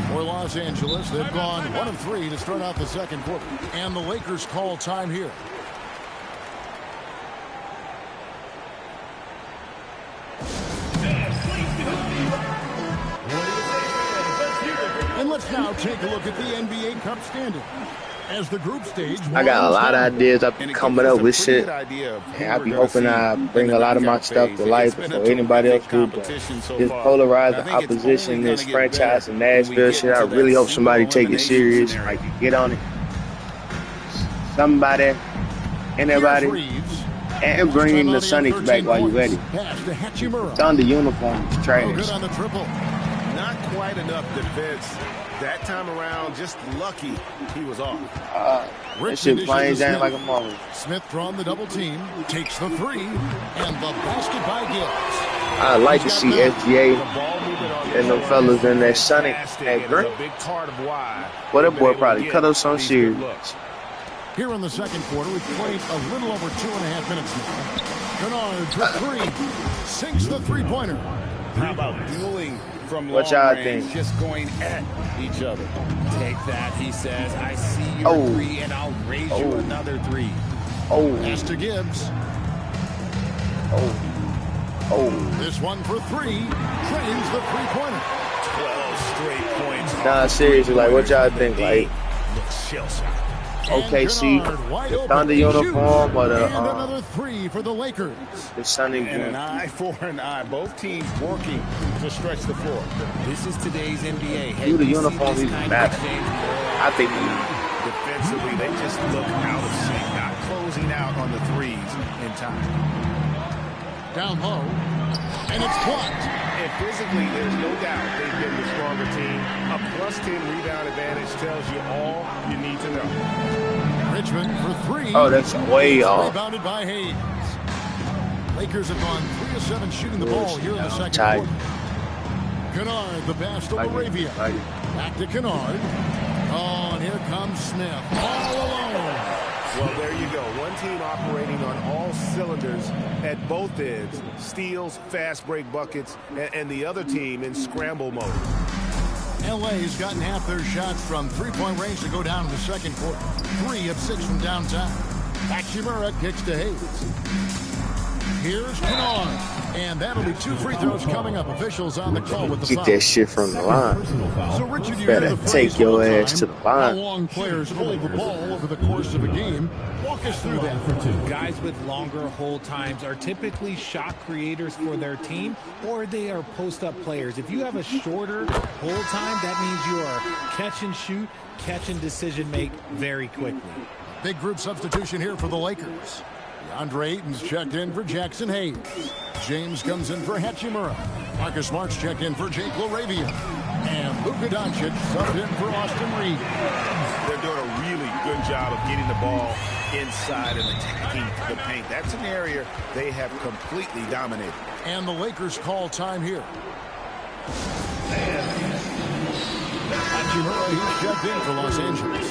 For Los Angeles, they've gone 1 of 3 to start out the second quarter. And the Lakers call time here. And let's now take a look at the NBA Cup standing. As the group stage, I got a lot of ideas up coming up with shit. And I be hoping I bring a lot of my stuff to life before anybody else do. This polarizing opposition, this franchise in Nashville shit, I really hope somebody take it serious. Like, get on it. Somebody, anybody, and bring the Sonics back while you're ready. Thunder uniform is trash. Not quite enough defense. That time around, just lucky he was off. That shit plain down like a mother. Smith drawn the double team, takes the 3, and the basket by Gibbs. I like to see SGA and them fellas in that Sonic at Green. Well, that boy probably cut us some serious. Here in the second quarter, we've played a little over 2.5 minutes now. Kennard for 3, sinks the 3-pointer. How about dueling from what y'all think? Just going at each other. Take that, he says. I see your 3, and I'll raise you another 3. Pass to Gibbs. This one for 3. Trains the 3-pointer. straight points. Nah, seriously, like, what y'all think? Like, Looks shell-shocked. OKC, the Thunder uniform, or another three for the Lakers. The Sunny And an eye for an eye. Both teams working to stretch the floor. This is today's NBA. Do the uniform even matter? I think defensively, they just look out of sync, not closing out on the threes in time. Down low, and it's blocked. And physically, there's no doubt they've been the stronger team. A +10 rebound advantage tells you all you need to know. Richmond for three. Oh, that's way off. Rebounded by Hayes. Lakers have gone 3 of 7 shooting the ball here in the second quarter. Kennard, the pass to Laravia. Back to Kennard. Oh, and here comes Smith. All alone. Well, there you go. One team operating on all cylinders at both ends. Steals, fast break buckets, and the other team in scramble mode. LA's gotten half their shots from three-point range to go down in the second quarter. 3 of 6 from downtown. Hachimura kicks to Hayes. Here's Kennard. And that'll be 2 free throws coming up. Officials on the call with the foul. Get that shit from the line. So Richard, you better take your ass to the How line. long players hold the ball over the course of a game. Walk us through that. Guys with longer hold times are typically shot creators for their team, or they are post-up players. If you have a shorter hold time, that means you are catch and shoot, catch and decision make very quickly. Big group substitution here for the Lakers. DeAndre Ayton's checked in for Jackson Hayes. James comes in for Hachimura. Marcus Smart's checked in for Jake Laravia. And Luka Doncic subbed in for Austin Reed. They're doing a really good job of getting the ball inside and attacking the paint. That's an area they have completely dominated. And the Lakers call time here. Hachimura, he's checked in for Los Angeles.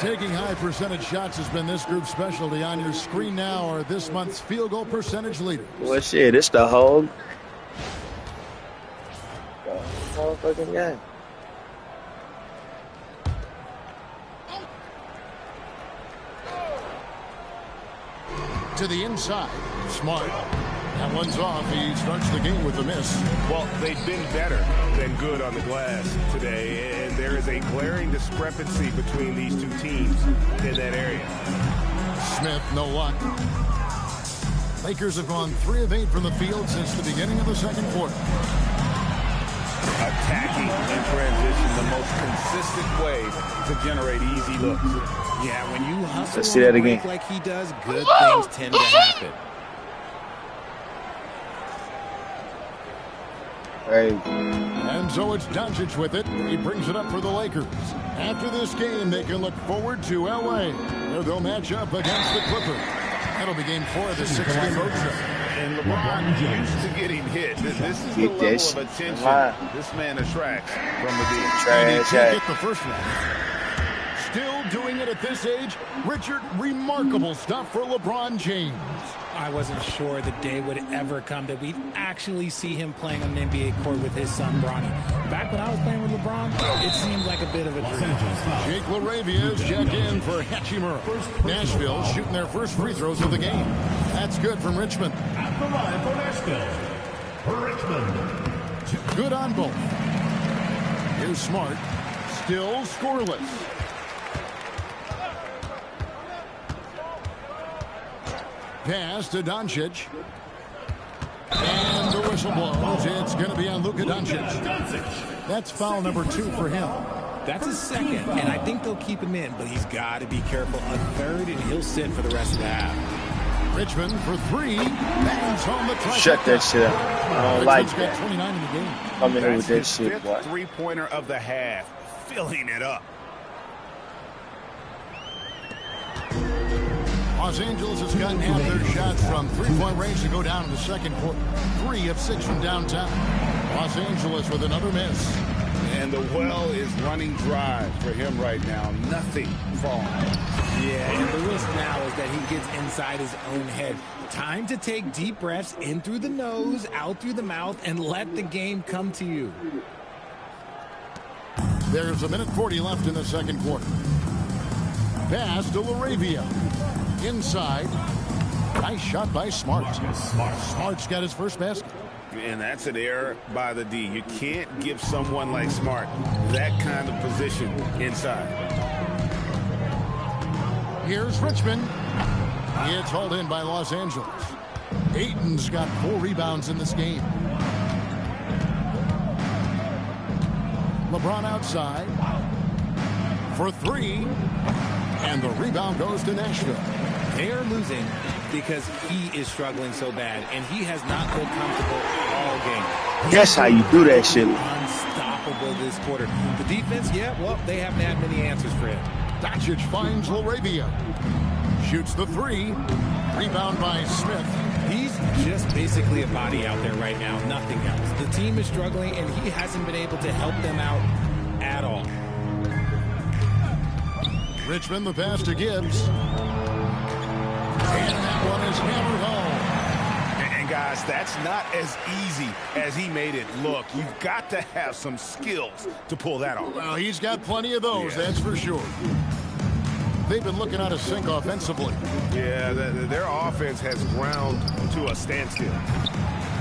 Taking high percentage shots has been this group's specialty. On your screen now are this month's field goal percentage leaders. Well, shit, it's the whole motherfucking game. To the inside. Smart. That one's off. He starts the game with a miss. Well, they've been better than good on the glass today, and there is a glaring discrepancy between these two teams in that area. Smith, no luck. Lakers have gone 3 of 8 from the field since the beginning of the second quarter. Attacking in transition, the most consistent way to generate easy looks. Yeah, when you hustle Let's see that again. like he does, good things tend to happen. And so it's Doncic with it. He brings it up for the Lakers. After this game, they can look forward to L.A., where they'll match up against the Clippers. That'll be game 4 of the 6-game road trip. And LeBron used to getting hit. This is the level of attention this man attracts from the deep. And he can't get the first one. Still doing it at this age. Richard, remarkable stuff for LeBron James. I wasn't sure the day would ever come that we'd actually see him playing on an NBA court with his son, Bronny. Back when I was playing with LeBron, it seemed like a bit of a dream. Jake Laravia is checked in for Hachimura. Nashville shooting their first free throws of the game. That's good from Richmond. At the line for Nashville, Richmond. Good on both. Here's Smart. Still scoreless. Pass to Doncic. And the whistle blows. It's going to be on Luka Doncic. That's foul number 2 for him. That's his second, and I think they'll keep him in, but he's got to be careful. A third, and he'll sit for the rest of the half. Richmond for 3. Bangs home the trifecta. Shut that shit up. I don't like got that. 29 in the game. Come in here with that That's his shit, boy. 5th three-pointer of the half. Filling it up. Los Angeles has gotten half their shots from three-point range to go down in the second quarter. 3 of 6 from downtown. Los Angeles with another miss. And the well is running dry for him right now. Nothing falling. Yeah, and the risk now is that he gets inside his own head. Time to take deep breaths in through the nose, out through the mouth, and let the game come to you. There's 1:40 left in the second quarter. Pass to Laravia. Inside. Nice shot by Smart. Smart's got his first basket. And that's an error by the D. You can't give someone like Smart that kind of position inside. Here's Richmond. It's hauled in by Los Angeles. Ayton's got 4 rebounds in this game. LeBron outside for 3. And the rebound goes to Nashville. They are losing because he is struggling so bad, and he has not looked comfortable all game. That's how you do that shit. Unstoppable this quarter. The defense, yeah, well, they haven't had many answers for him. Doncic finds LaRavia. Shoots the 3. Rebound by Smith. He's just basically a body out there right now, nothing else. The team is struggling, and he hasn't been able to help them out at all. Richmond, the pass to Gibbs. And that one is hammered home. And guys, that's not as easy as he made it look. You've got to have some skills to pull that off. Well, he's got plenty of those, that's for sure. They've been looking out of sync offensively. Yeah, their offense has ground to a standstill.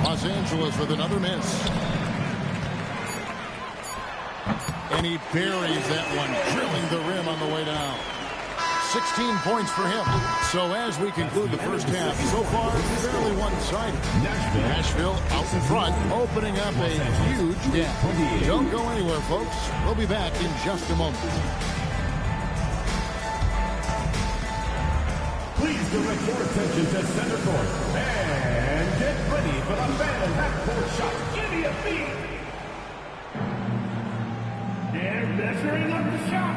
Los Angeles with another miss. And he buries that one, drilling the rim on the way down. 16 points for him. So as we conclude the first half, so far, fairly one-sided. Nashville out in front, opening up a huge gap. Don't go anywhere, folks. We'll be back in just a moment. Please direct your attention to center court and get ready for the fan half-court shot. Give me a beat. And measuring up the shot.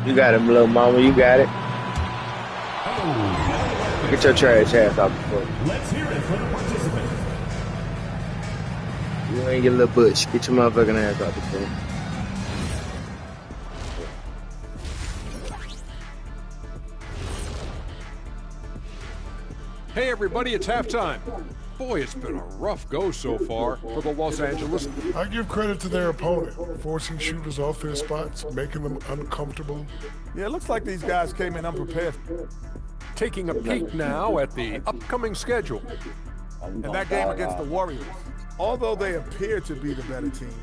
You got him, little mama. You got it. Get your trash ass off the floor. Let's hear it for the participants. You ain't your little butch. Get your motherfucking ass off the floor. Hey, everybody, it's halftime. Boy, it's been a rough go so far for the Los Angeles. I give credit to their opponent, forcing shooters off their spots, making them uncomfortable. Yeah, it looks like these guys came in unprepared. Taking a peek now at the upcoming schedule. And that game against the Warriors, although they appear to be the better team,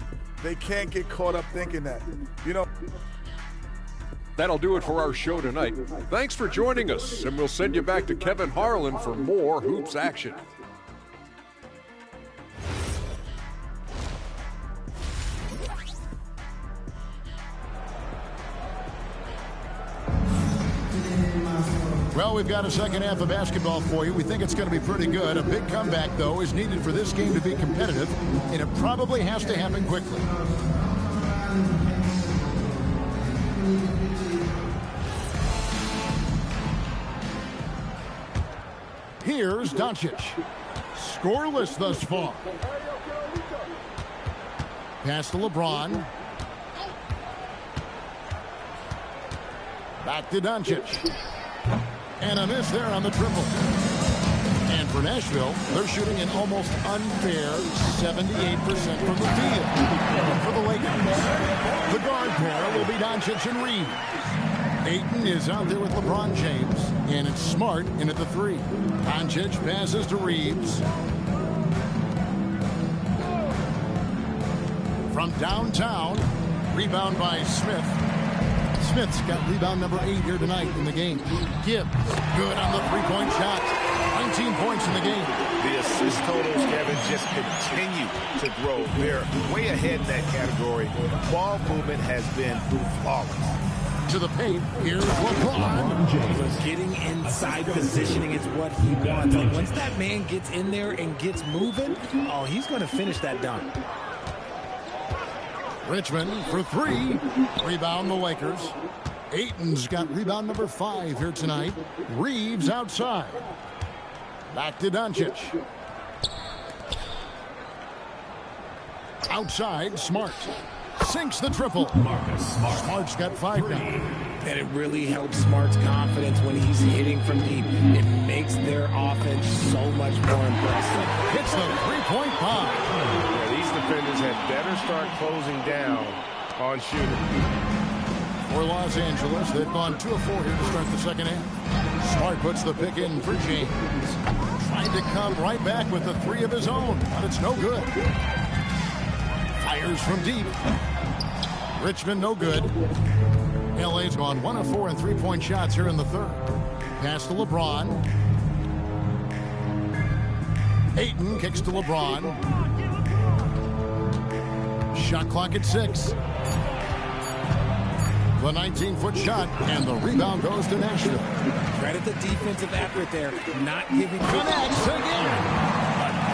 they can't get caught up thinking that. You know. That'll do it for our show tonight. Thanks for joining us, and we'll send you back to Kevin Harlan for more hoops action. Well, we've got a second half of basketball for you. We think it's going to be pretty good. A big comeback, though, is needed for this game to be competitive, and it probably has to happen quickly. Here's Doncic. Scoreless thus far. Pass to LeBron. Back to Doncic. And a miss there on the triple. And for Nashville, they're shooting an almost unfair 78% from the field. And for the Lakers, the guard pair will be Doncic and Reeves. Ayton is out there with LeBron James, and it's Smart in at the 3. Doncic passes to Reeves. From downtown, rebound by Smith. Smith's got rebound number 8 here tonight in the game. Gibbs, good on the three-point shot. 19 points in the game. The assist totals, Kevin, just continue to grow. They're way ahead in that category. Ball movement has been flawless. To the paint, here's LeBron James. Getting inside positioning is what he wants. And once that man gets in there and gets moving, oh, he's going to finish that dunk. Richmond for 3. Rebound the Lakers. Ayton's got rebound number 5 here tonight. Reeves outside. Back to Doncic. Outside, Smart. Sinks the triple. Smart's got 5 now. And it really helps Smart's confidence when he's hitting from deep. It makes their offense so much more impressive. Hits the three-point bomb. Yeah, these defenders had better start closing down on shooting. For Los Angeles, they've gone 2 of 4 here to start the second half. Smart puts the pick in for James. Trying tried to come right back with the three of his own, but it's no good. Fires from deep. Richmond, no good. LA's gone 1 of 4 in three-point shots here in the third. Pass to LeBron. Ayton kicks to LeBron. Shot clock at 6. The 19-foot shot, and the rebound goes to Nashville. Credit the defensive effort there, not giving connects again.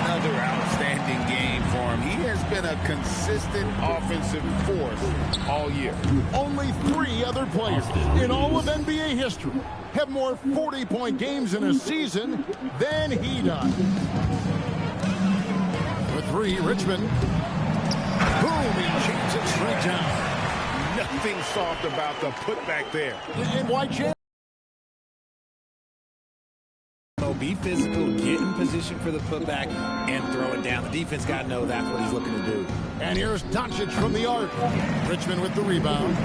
Another outstanding game for him. He has been a consistent offensive force all year. Only 3 other players in all of NBA history have more 40-point games in a season than he does. For 3, Richmond. Boom, he chains it straight down. Nothing soft about the putback there. And why change? Be physical, get in position for the putback, and throw it down. The defense got to know that's what he's looking to do. And here's Doncic from the arc. Richmond with the rebound.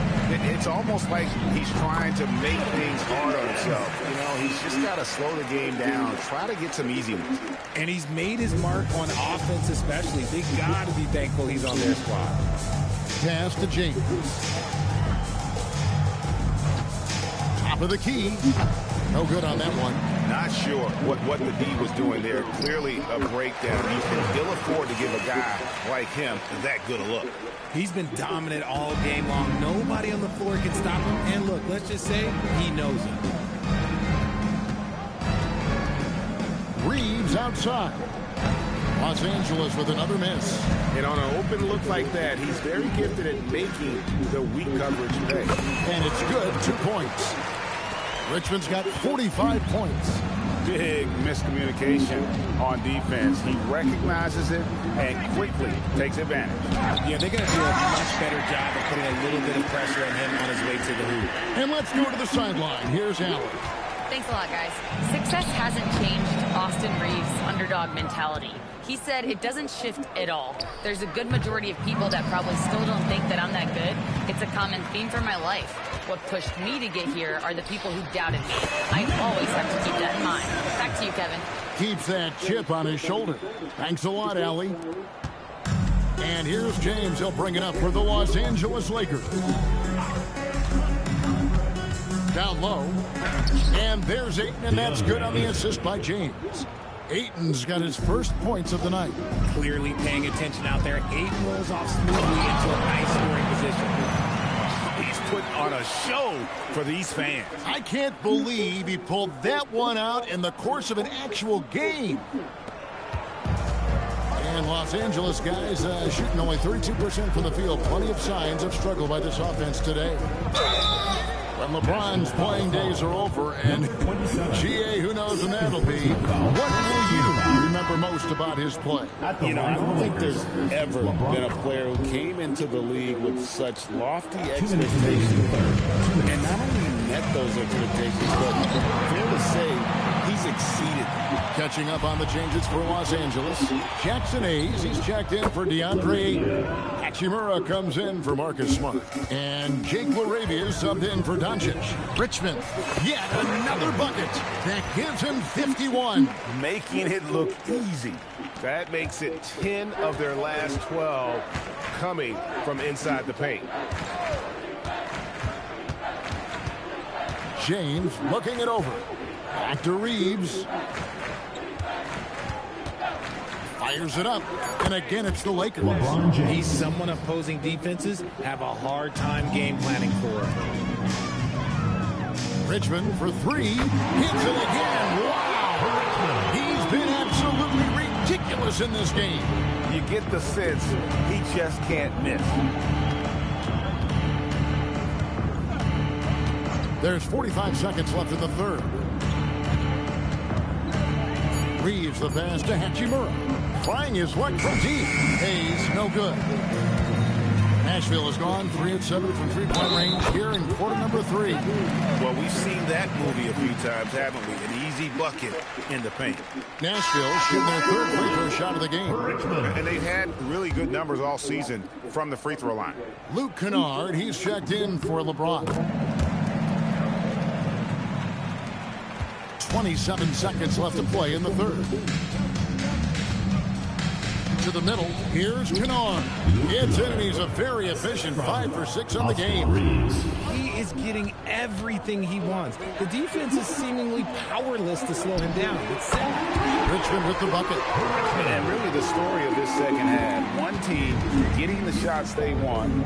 It's almost like he's trying to make things hard on himself. You know, he's just got to slow the game down, try to get some easy ones. And he's made his mark on offense especially. They got to be thankful he's on their squad. Pass to James. Top of the key. No good on that one. Not sure what the D was doing there. Clearly a breakdown. You can ill afford to give a guy like him that good a look. He's been dominant all game long. Nobody on the floor can stop him. And look, let's just say he knows it. Reeves outside. Los Angeles with another miss. And on an open look like that, he's very gifted at making the weak coverage pay. And it's good. 2 points. Richmond's got 45 points. Big miscommunication on defense. He recognizes it and quickly takes advantage. Yeah, they're going to do a much better job of putting a little bit of pressure on him on his way to the hoop. And let's go to the sideline. Here's Allen. Thanks a lot, guys. Success hasn't changed Austin Reeves' underdog mentality. He said it doesn't shift at all. There's a good majority of people that probably still don't think that I'm that good. It's a common theme for my life. What pushed me to get here are the people who doubted me. I always have to keep that in mind. Back to you, Kevin. Keeps that chip on his shoulder. Thanks a lot, Allie. And here's James. He'll bring it up for the Los Angeles Lakers. Down low. And there's Ayton, and that's good on the assist by James. Ayton's got his first points of the night. Clearly paying attention out there. Ayton rolls off smoothly into a nice scoring position. He's putting on a show for these fans. I can't believe he pulled that one out in the course of an actual game. And Los Angeles guys shooting only 32% from the field. Plenty of signs of struggle by this offense today. When LeBron's playing days are over, and GA, who knows when that'll be. What will you remember most about his play? You know, I don't think there's ever been a player who came into the league with such lofty expectations and not only met those expectations, but fair to say he's exceeded. Catching up on the changes for Los Angeles. Jackson Hayes, he's checked in for DeAndre. Hachimura comes in for Marcus Smart. And Jake LaRavia subbed in for Doncic. Richmond, yet another bucket. That gives him 51. Making it look easy. That makes it 10 of their last 12 coming from inside the paint. James looking it over. Back to Reeves. Fires it up. And again, it's the Lakers. He's someone opposing defenses have a hard time game planning for. Richmond for 3. Hits it again. Wow. He's been absolutely ridiculous in this game. You get the sense he just can't miss. There's 45 seconds left in the third. Reeves the pass to Hachimura. Trying his luck from deep. Hayes, no good. Nashville has gone 3 of 7 from three-point range here in quarter number 3. Well, we've seen that movie a few times, haven't we? An easy bucket in the paint. Nashville shooting their third free throw shot of the game. And they've had really good numbers all season from the free throw line. Luke Kennard, he's checked in for LeBron. 27 seconds left to play in the third. To the middle, here's Kennard. Gets in, and he's a very efficient 5 for 6 on the game. He is getting everything he wants. The defense is seemingly powerless to slow him down. It's sad. Richmond with the bucket. And really the story of this second half. One team getting the shots they want.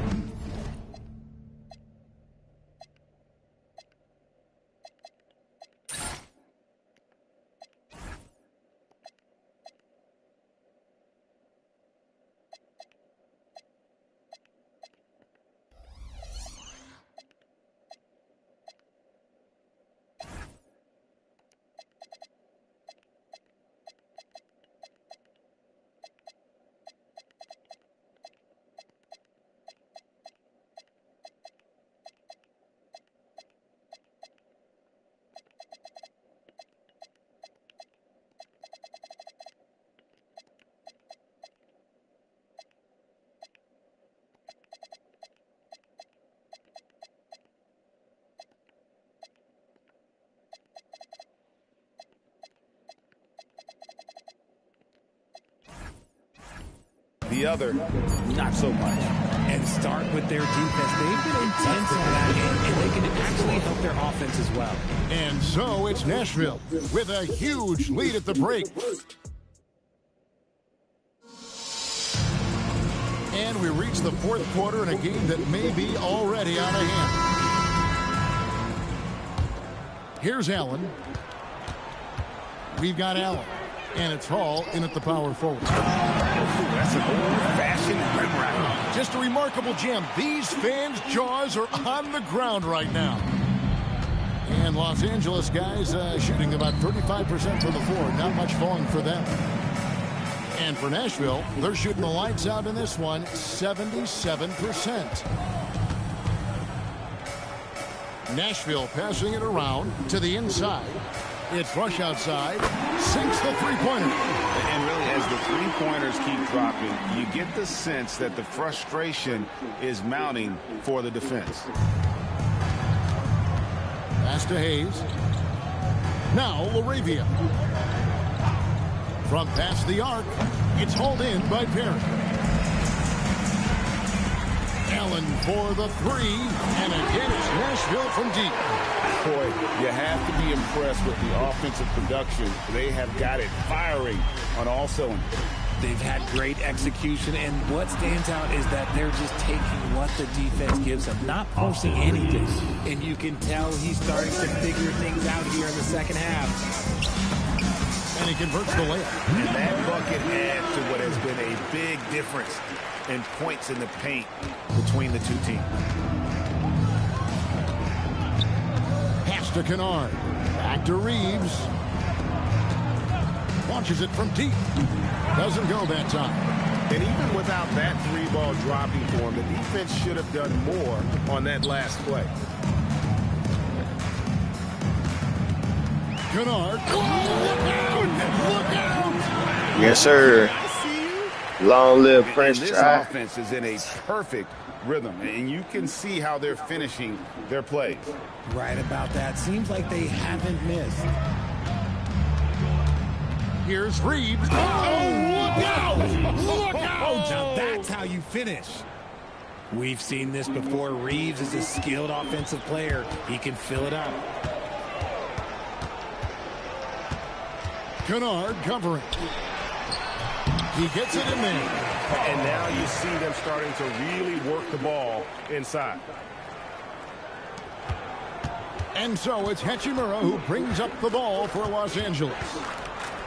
The other, not so much. And start with their defense. They've been intense in that game, and they can actually help their offense as well. And so it's Nashville with a huge lead at the break. And we reach the fourth quarter in a game that may be already out of hand. Here's Allen. We've got Allen. And it's Hall in at the power forward. That's an old-fashioned rim rack. Just a remarkable jam. These fans' jaws are on the ground right now. And Los Angeles guys shooting about 35% from the floor. Not much falling for them. And for Nashville, they're shooting the lights out in this one, 77%. Nashville passing it around to the inside. It's Rush outside, sinks the three-pointer. And really, as the three-pointers keep dropping, you get the sense that the frustration is mounting for the defense. Pass to Hayes. Now LaRavia. From past the arc, it's hauled in by Perry. Allen for the three, and again it's Nashville from deep. Boy, you have to be impressed with the offensive production. They have got it firing on all cylinders. They've had great execution, and what stands out is that they're just taking what the defense gives them, not forcing anything. And you can tell he's starting to figure things out here in the second half. And he converts the layup. And that bucket adds to what has been a big difference in points in the paint between the two teams. Pass to Kennard. Back to Reeves. Launches it from deep. Doesn't go that time. And even without that three ball dropping for him, the defense should have done more on that last play. Kennard. Look out! Yes, sir. Long live Prince. This offense is in a perfect rhythm, and you can see how they're finishing their plays. Right about that. Seems like they haven't missed. Here's Reeves. Oh, look out! Look out! Now that's how you finish. We've seen this before. Reeves is a skilled offensive player. He can fill it up. Kennard covering. He gets it in there. And now you see them starting to really work the ball inside. And so it's Hachimura who brings up the ball for Los Angeles.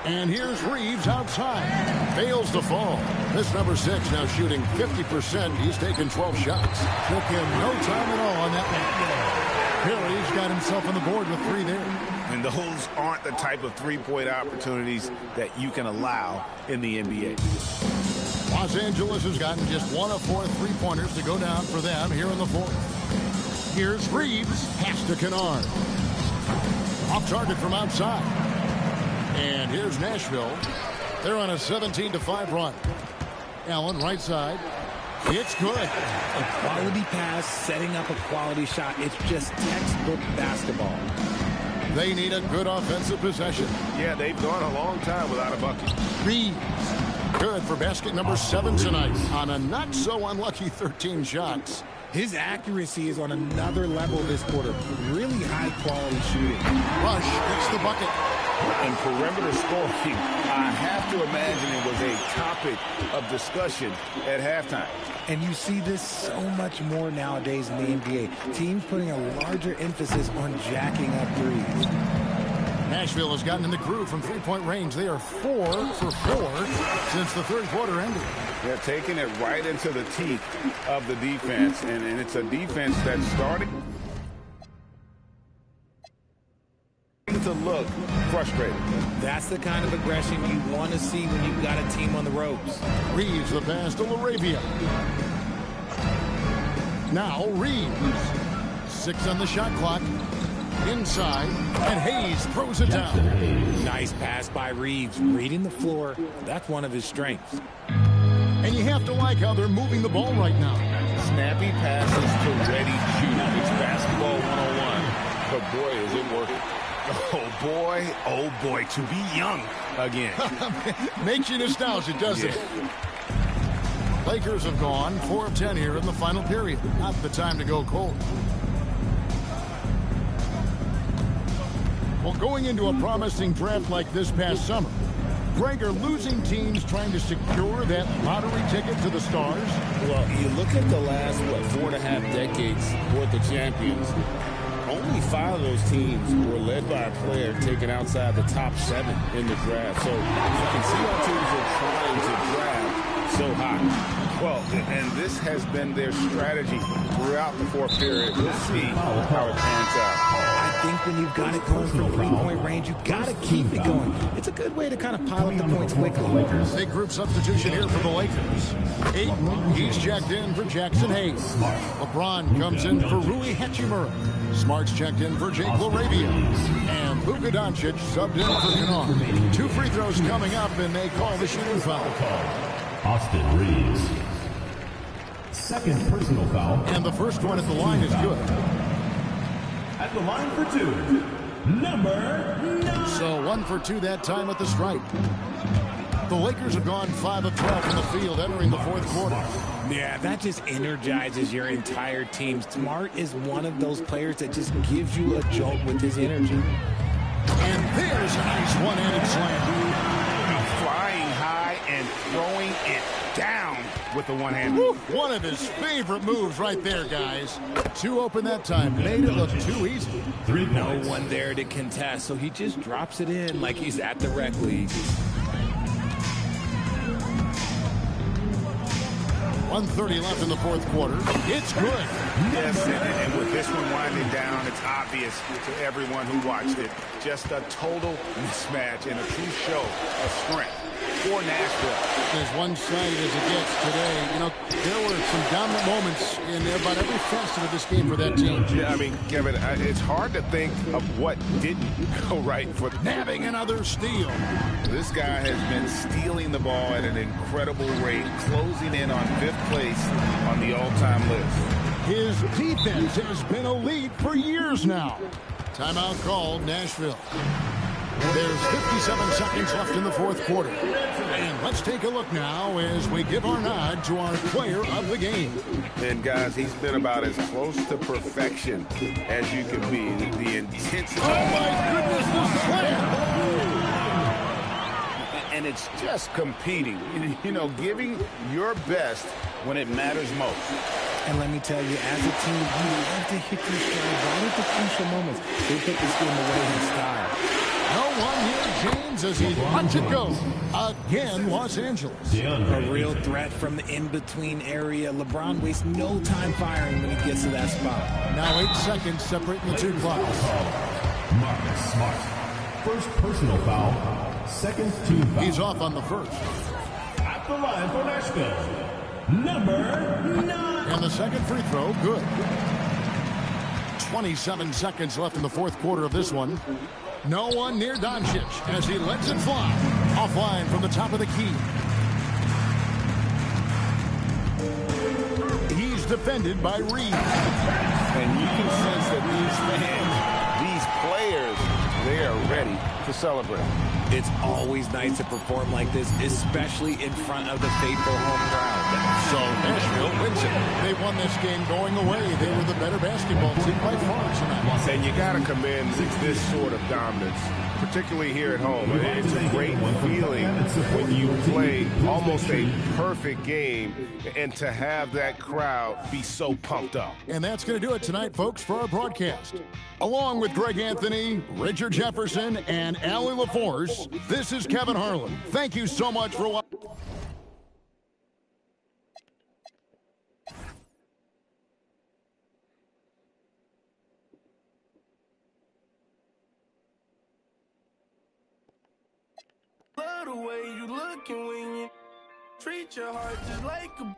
And here's Reeves outside. Fails to fall. This number 6 now shooting 50%. He's taken 12 shots. Took him no time at all on that one. Perry's got himself on the board with 3 there. And those aren't the type of three-point opportunities that you can allow in the NBA. Los Angeles has gotten just 1 of 4 three-pointers to go down for them here in the fourth. Here's Reeves. Pass to Kennard. Off target from outside. And here's Nashville. They're on a 17-5 run. Allen right side. It's good. A quality pass, setting up a quality shot. It's just textbook basketball. They need a good offensive possession. Yeah, they've gone a long time without a bucket. Reeves, good for basket number 7 tonight on a not-so-unlucky 13 shots. His accuracy is on another level this quarter. Really high-quality shooting. Rush gets the bucket. And perimeter scoring, I have to imagine it was a topic of discussion at halftime. And you see this so much more nowadays in the NBA. Teams putting a larger emphasis on jacking up threes. Nashville has gotten in the groove from three-point range. They are 4 for 4 since the third quarter ended. They're taking it right into the teeth of the defense. And it's a defense that's starting to look frustrated. That's the kind of aggression you want to see when you've got a team on the ropes. Reeves the pass to LaRavia. Now Reeves. 6 on the shot clock. Inside, and Hayes throws it down. Nice pass by Reeves, reading the floor. That's one of his strengths. And you have to like how they're moving the ball right now. Snappy passes to ready shooter. It's basketball 101. But boy, is it working. Oh boy, to be young again. Makes you nostalgic, doesn't it? Lakers have gone 4 of 10 here in the final period. Not the time to go cold. Well, going into a promising draft like this past summer, Greg, are losing teams trying to secure that lottery ticket to the stars? Well, you look at the last, 4.5 decades worth of champions. Only 5 of those teams were led by a player taken outside the top 7 in the draft. So you can see how teams are trying to draft so high. Well, and this has been their strategy throughout the fourth period. We'll see how it pans out. I think when you've got it going from three-point range, you've got to keep it going. It's a good way to kind of pile up the points quickly. Big group substitution here for the Lakers. Ayton, he's checked in for Jackson Hayes. LeBron comes in for Rui Hachimura. Smart's checked in for Jake LaRavia. And Luka Doncic subbed in for Kennard. 2 free throws coming up, and they call the shooting foul. Austin Reeves. Second personal foul. And the first one at the line is good. At the line for 2, number 9. So 1 for 2 that time at the stripe. The Lakers have gone 5 of 12 in the field entering the fourth quarter. Yeah, that just energizes your entire team. Smart is one of those players that just gives you a jolt with his energy. And there's a nice one-handed slam. Flying high and throwing it down with the one hand. One of his favorite moves right there, guys. 2 open that time. Made it look too easy. No one there to contest, so he just drops it in like he's at the rec league. 1:30 left in the fourth quarter. It's good. Yes, and with this one winding down, it's obvious to everyone who watched it. Just a total mismatch and a true show of strength for Nashville. As one-sided as it gets today, you know, there were some dominant moments in about every facet of this game for that team. Yeah, I mean, Kevin, it's hard to think of what didn't go right for nabbing another steal. This guy has been stealing the ball at an incredible rate, closing in on 5th place on the all-time list. His defense has been elite for years now. Timeout called, Nashville. There's 57 seconds left in the fourth quarter. And let's take a look now as we give our nod to our player of the game. And guys, he's been about as close to perfection as you can be. The intensity. Oh my goodness, the slam! And it's just competing, you know, giving your best when it matters most. And let me tell you, as a team, you love to hit your stride right at the crucial moments. They put this game away in style. No one here, James, as he lets it go. Again, Los Angeles. A real threat from the in-between area. LeBron wastes no time firing when he gets to that spot. Now 8 seconds separating the 2 clocks. Marcus Smart. First personal foul. Second team foul. He's off on the first. At the line for Nashville, number 9. And the second free throw, good. 27 seconds left in the fourth quarter of this one. No one near Doncic as he lets it fly. Offline from the top of the key. He's defended by Reeves. And you can sense that these fans, these players, they are ready to celebrate. It's always nice to perform like this, especially in front of the faithful home crowd. So Nashville wins it. They won this game going away. They were the better basketball team by far tonight. And you got to commend this sort of dominance, particularly here at home. It's a great feeling when you play almost a perfect game and to have that crowd be so pumped up. And that's going to do it tonight, folks, for our broadcast. Along with Greg Anthony, Richard Jefferson, and Allie LaForce, this is Kevin Harlan. Thank you so much for watching. Love the way you looking when you treat your heart just like a.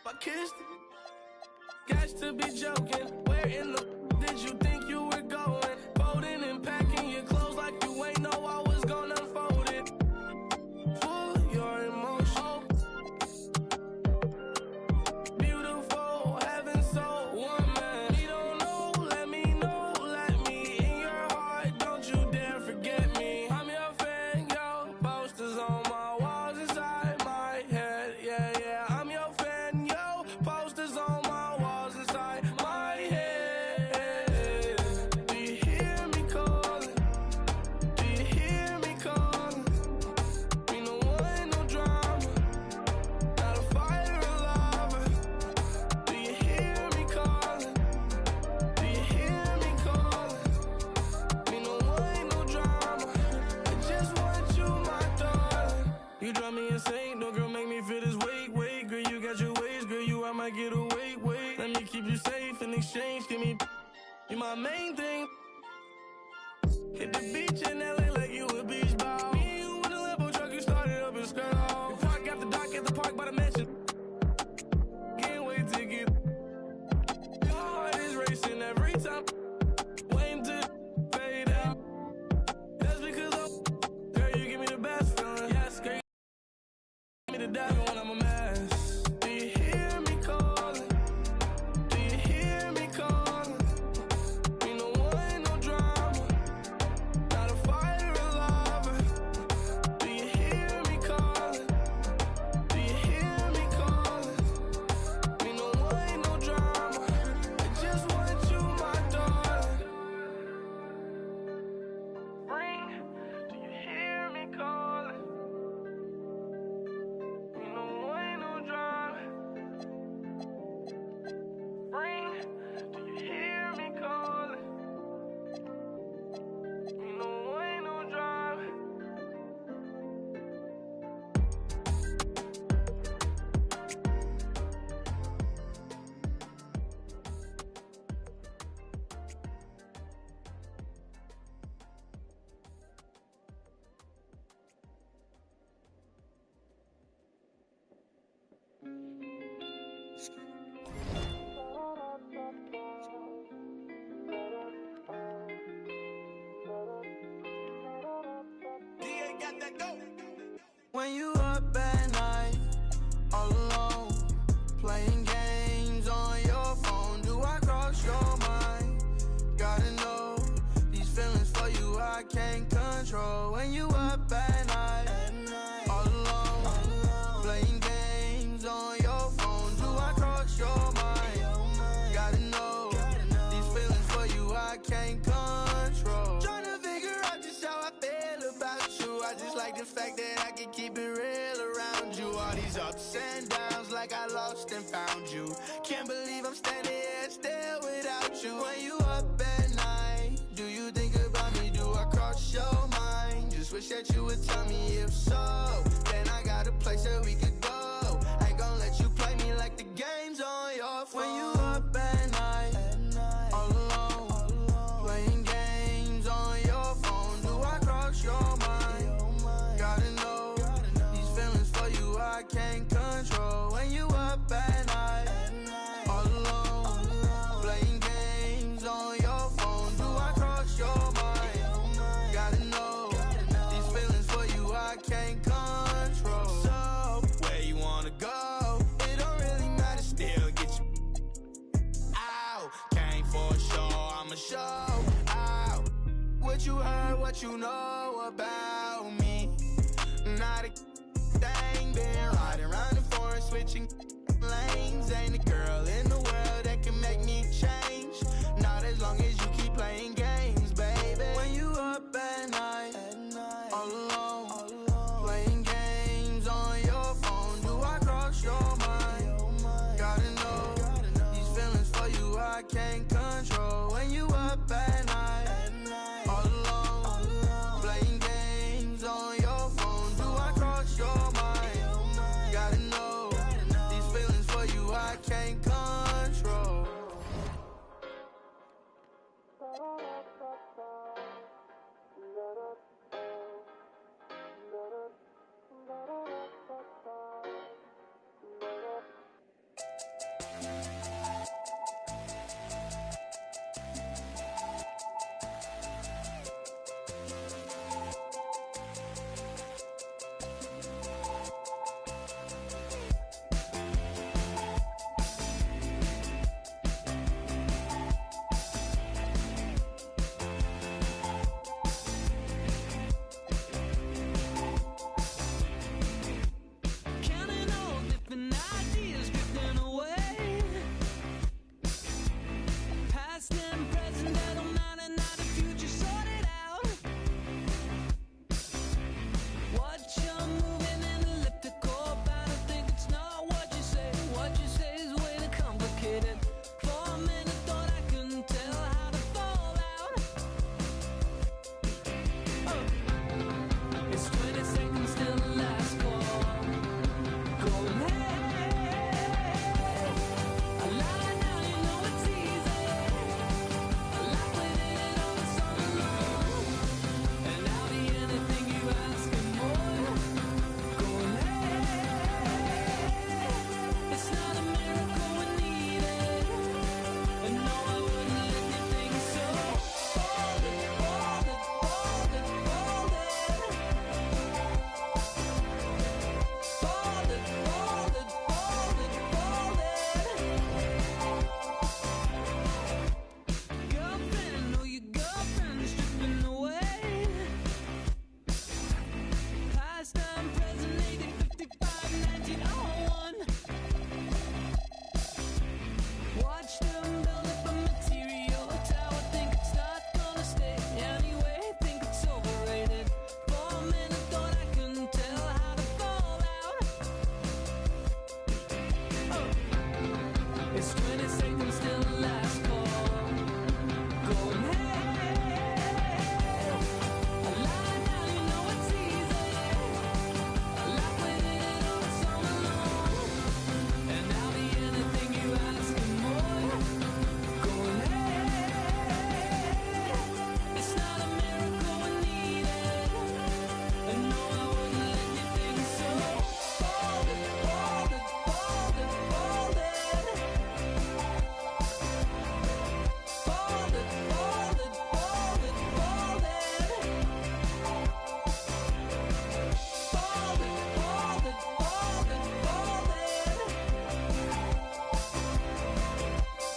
I kissed it. Got to be joking. Where in the did you think you were going? Folding and packing your clothes like you ain't know I was gonna unfold it. Full your emotion. Beautiful, heaven so woman. You don't know, let me know, let me in your heart. Don't you dare forget me. I'm your fan, yo. Posters on my walls inside my head. Yeah, yeah. I'm your fan, yo. Posters on my walls inside my head. Do you hear me calling? Do you hear me calling? We no want no drama, not a fighter or lover. Do you hear me calling? Do you hear me calling? We no want no drama, I just want you, my darling. You drive me insane, no girl make me feel this weight, girl you got your ways, girl you I might get away, wait. Let me keep you safe in exchange, give me, you my main thing. Hit the beach in LA like you a beach ball. Me and you in the Lambo truck, you started up and skirt off. We park after dark at the park by the mansion. Can't wait to get. My heart is racing every time. Waiting to fade out. That's because girl, you give me the best feeling. Yes, girl, you give me the devil when I'm a mess. Do you hear me calling? Do you hear me calling? We no want no drama, not a fighter or lover. Do you hear me calling? Do you hear me calling? We no want no drama, I just want you, my darling. Ring, do you hear me calling? We no want no drama. Ring, do you hear me calling? We no want no drama. When you up at night, all alone, playing games on your phone, do I cross your mind? Gotta know, these feelings for you I can't control. When you up at night, all alone, playing games on your phone, do I cross your mind? Gotta know, these feelings for you I can't control. Tryna figure out just how I feel about you. I just like the fact that I can keep it real around you. All these ups and downs like I lost and found you. Can't believe I'm standing here still without you. When you up at night, do you think about me? Do I cross your mind? Just wish that you would tell me if so. Then I got a place that we could go. Ain't gon' let you play me like the game's on your phone. When you up at night, all alone, playing games on your phone, do I cross your mind? Gotta know, these feelings for you I can't control. When you up at night, all alone, playing games on your phone, do I cross your mind? Gotta know, these feelings for you I can't control. So, where you wanna go? It don't really matter, still get you out. Came for a show, I'ma show out. what you heard, what you know about me. Not a thing, been riding around the forest, switching lanes. Ain't a girl in the world that can make me change. Not as long as you keep playing games, baby. When you up at night, all alone, playing games on your phone, do I cross your mind? Gotta know, these feelings for you I can't control. When you up at night, all alone, playing games on your phone, do I cross your mind? Gotta know, these feelings for you I can't control. Counting all different ideas drifting away. Past and present, that don't matter, now the future sorted out. Watch you moving in elliptical pattern, think it's not what you say. What you say is way too complicated. For a minute, thought I couldn't tell how to fall out. Oh. It's 20 seconds till the last call. Going hey, a lie now, you know it's easy. I like putting it on the song alone, and I'll be anything you ask and more. Going hey, it's not a miracle we need it, and no, I wouldn't let you think so. Hold it, hold it, hold it, hold it. Hold it, hold it, hold it, hold it. Girlfriend, oh, your girlfriend is drifting away. Past and present, 80, 55, 1901. Watch them build up a material tower, think it's not gonna stay. Anyway, think it's overrated. For a minute, thought I couldn't tell how to fall out. Oh. It's 20 seconds till the last call. Going hey, a lie now, you know it's easy. I like putting it on the song alone, and I'll be anything you ask and more. Going hey, it's not a miracle we need it, and no, I wouldn't let you think so. Hold it, hold it, hold it, hold it. Hold it, hold it, hold it, hold it. Hold it, hold it, hold it, hold it.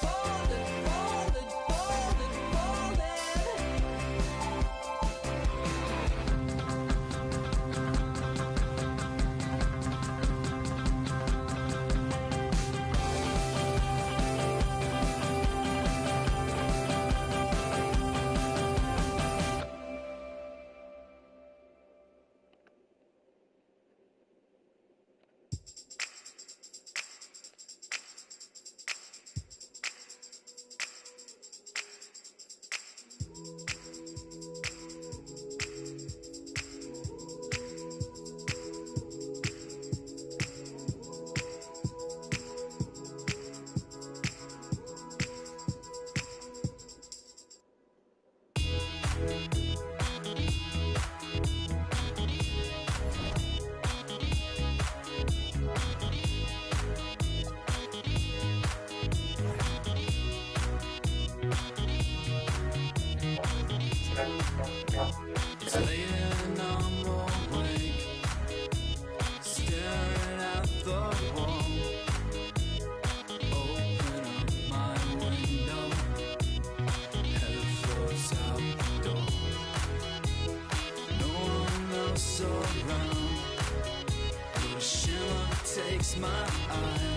Hold it, hold it, hold it, hold my eyes.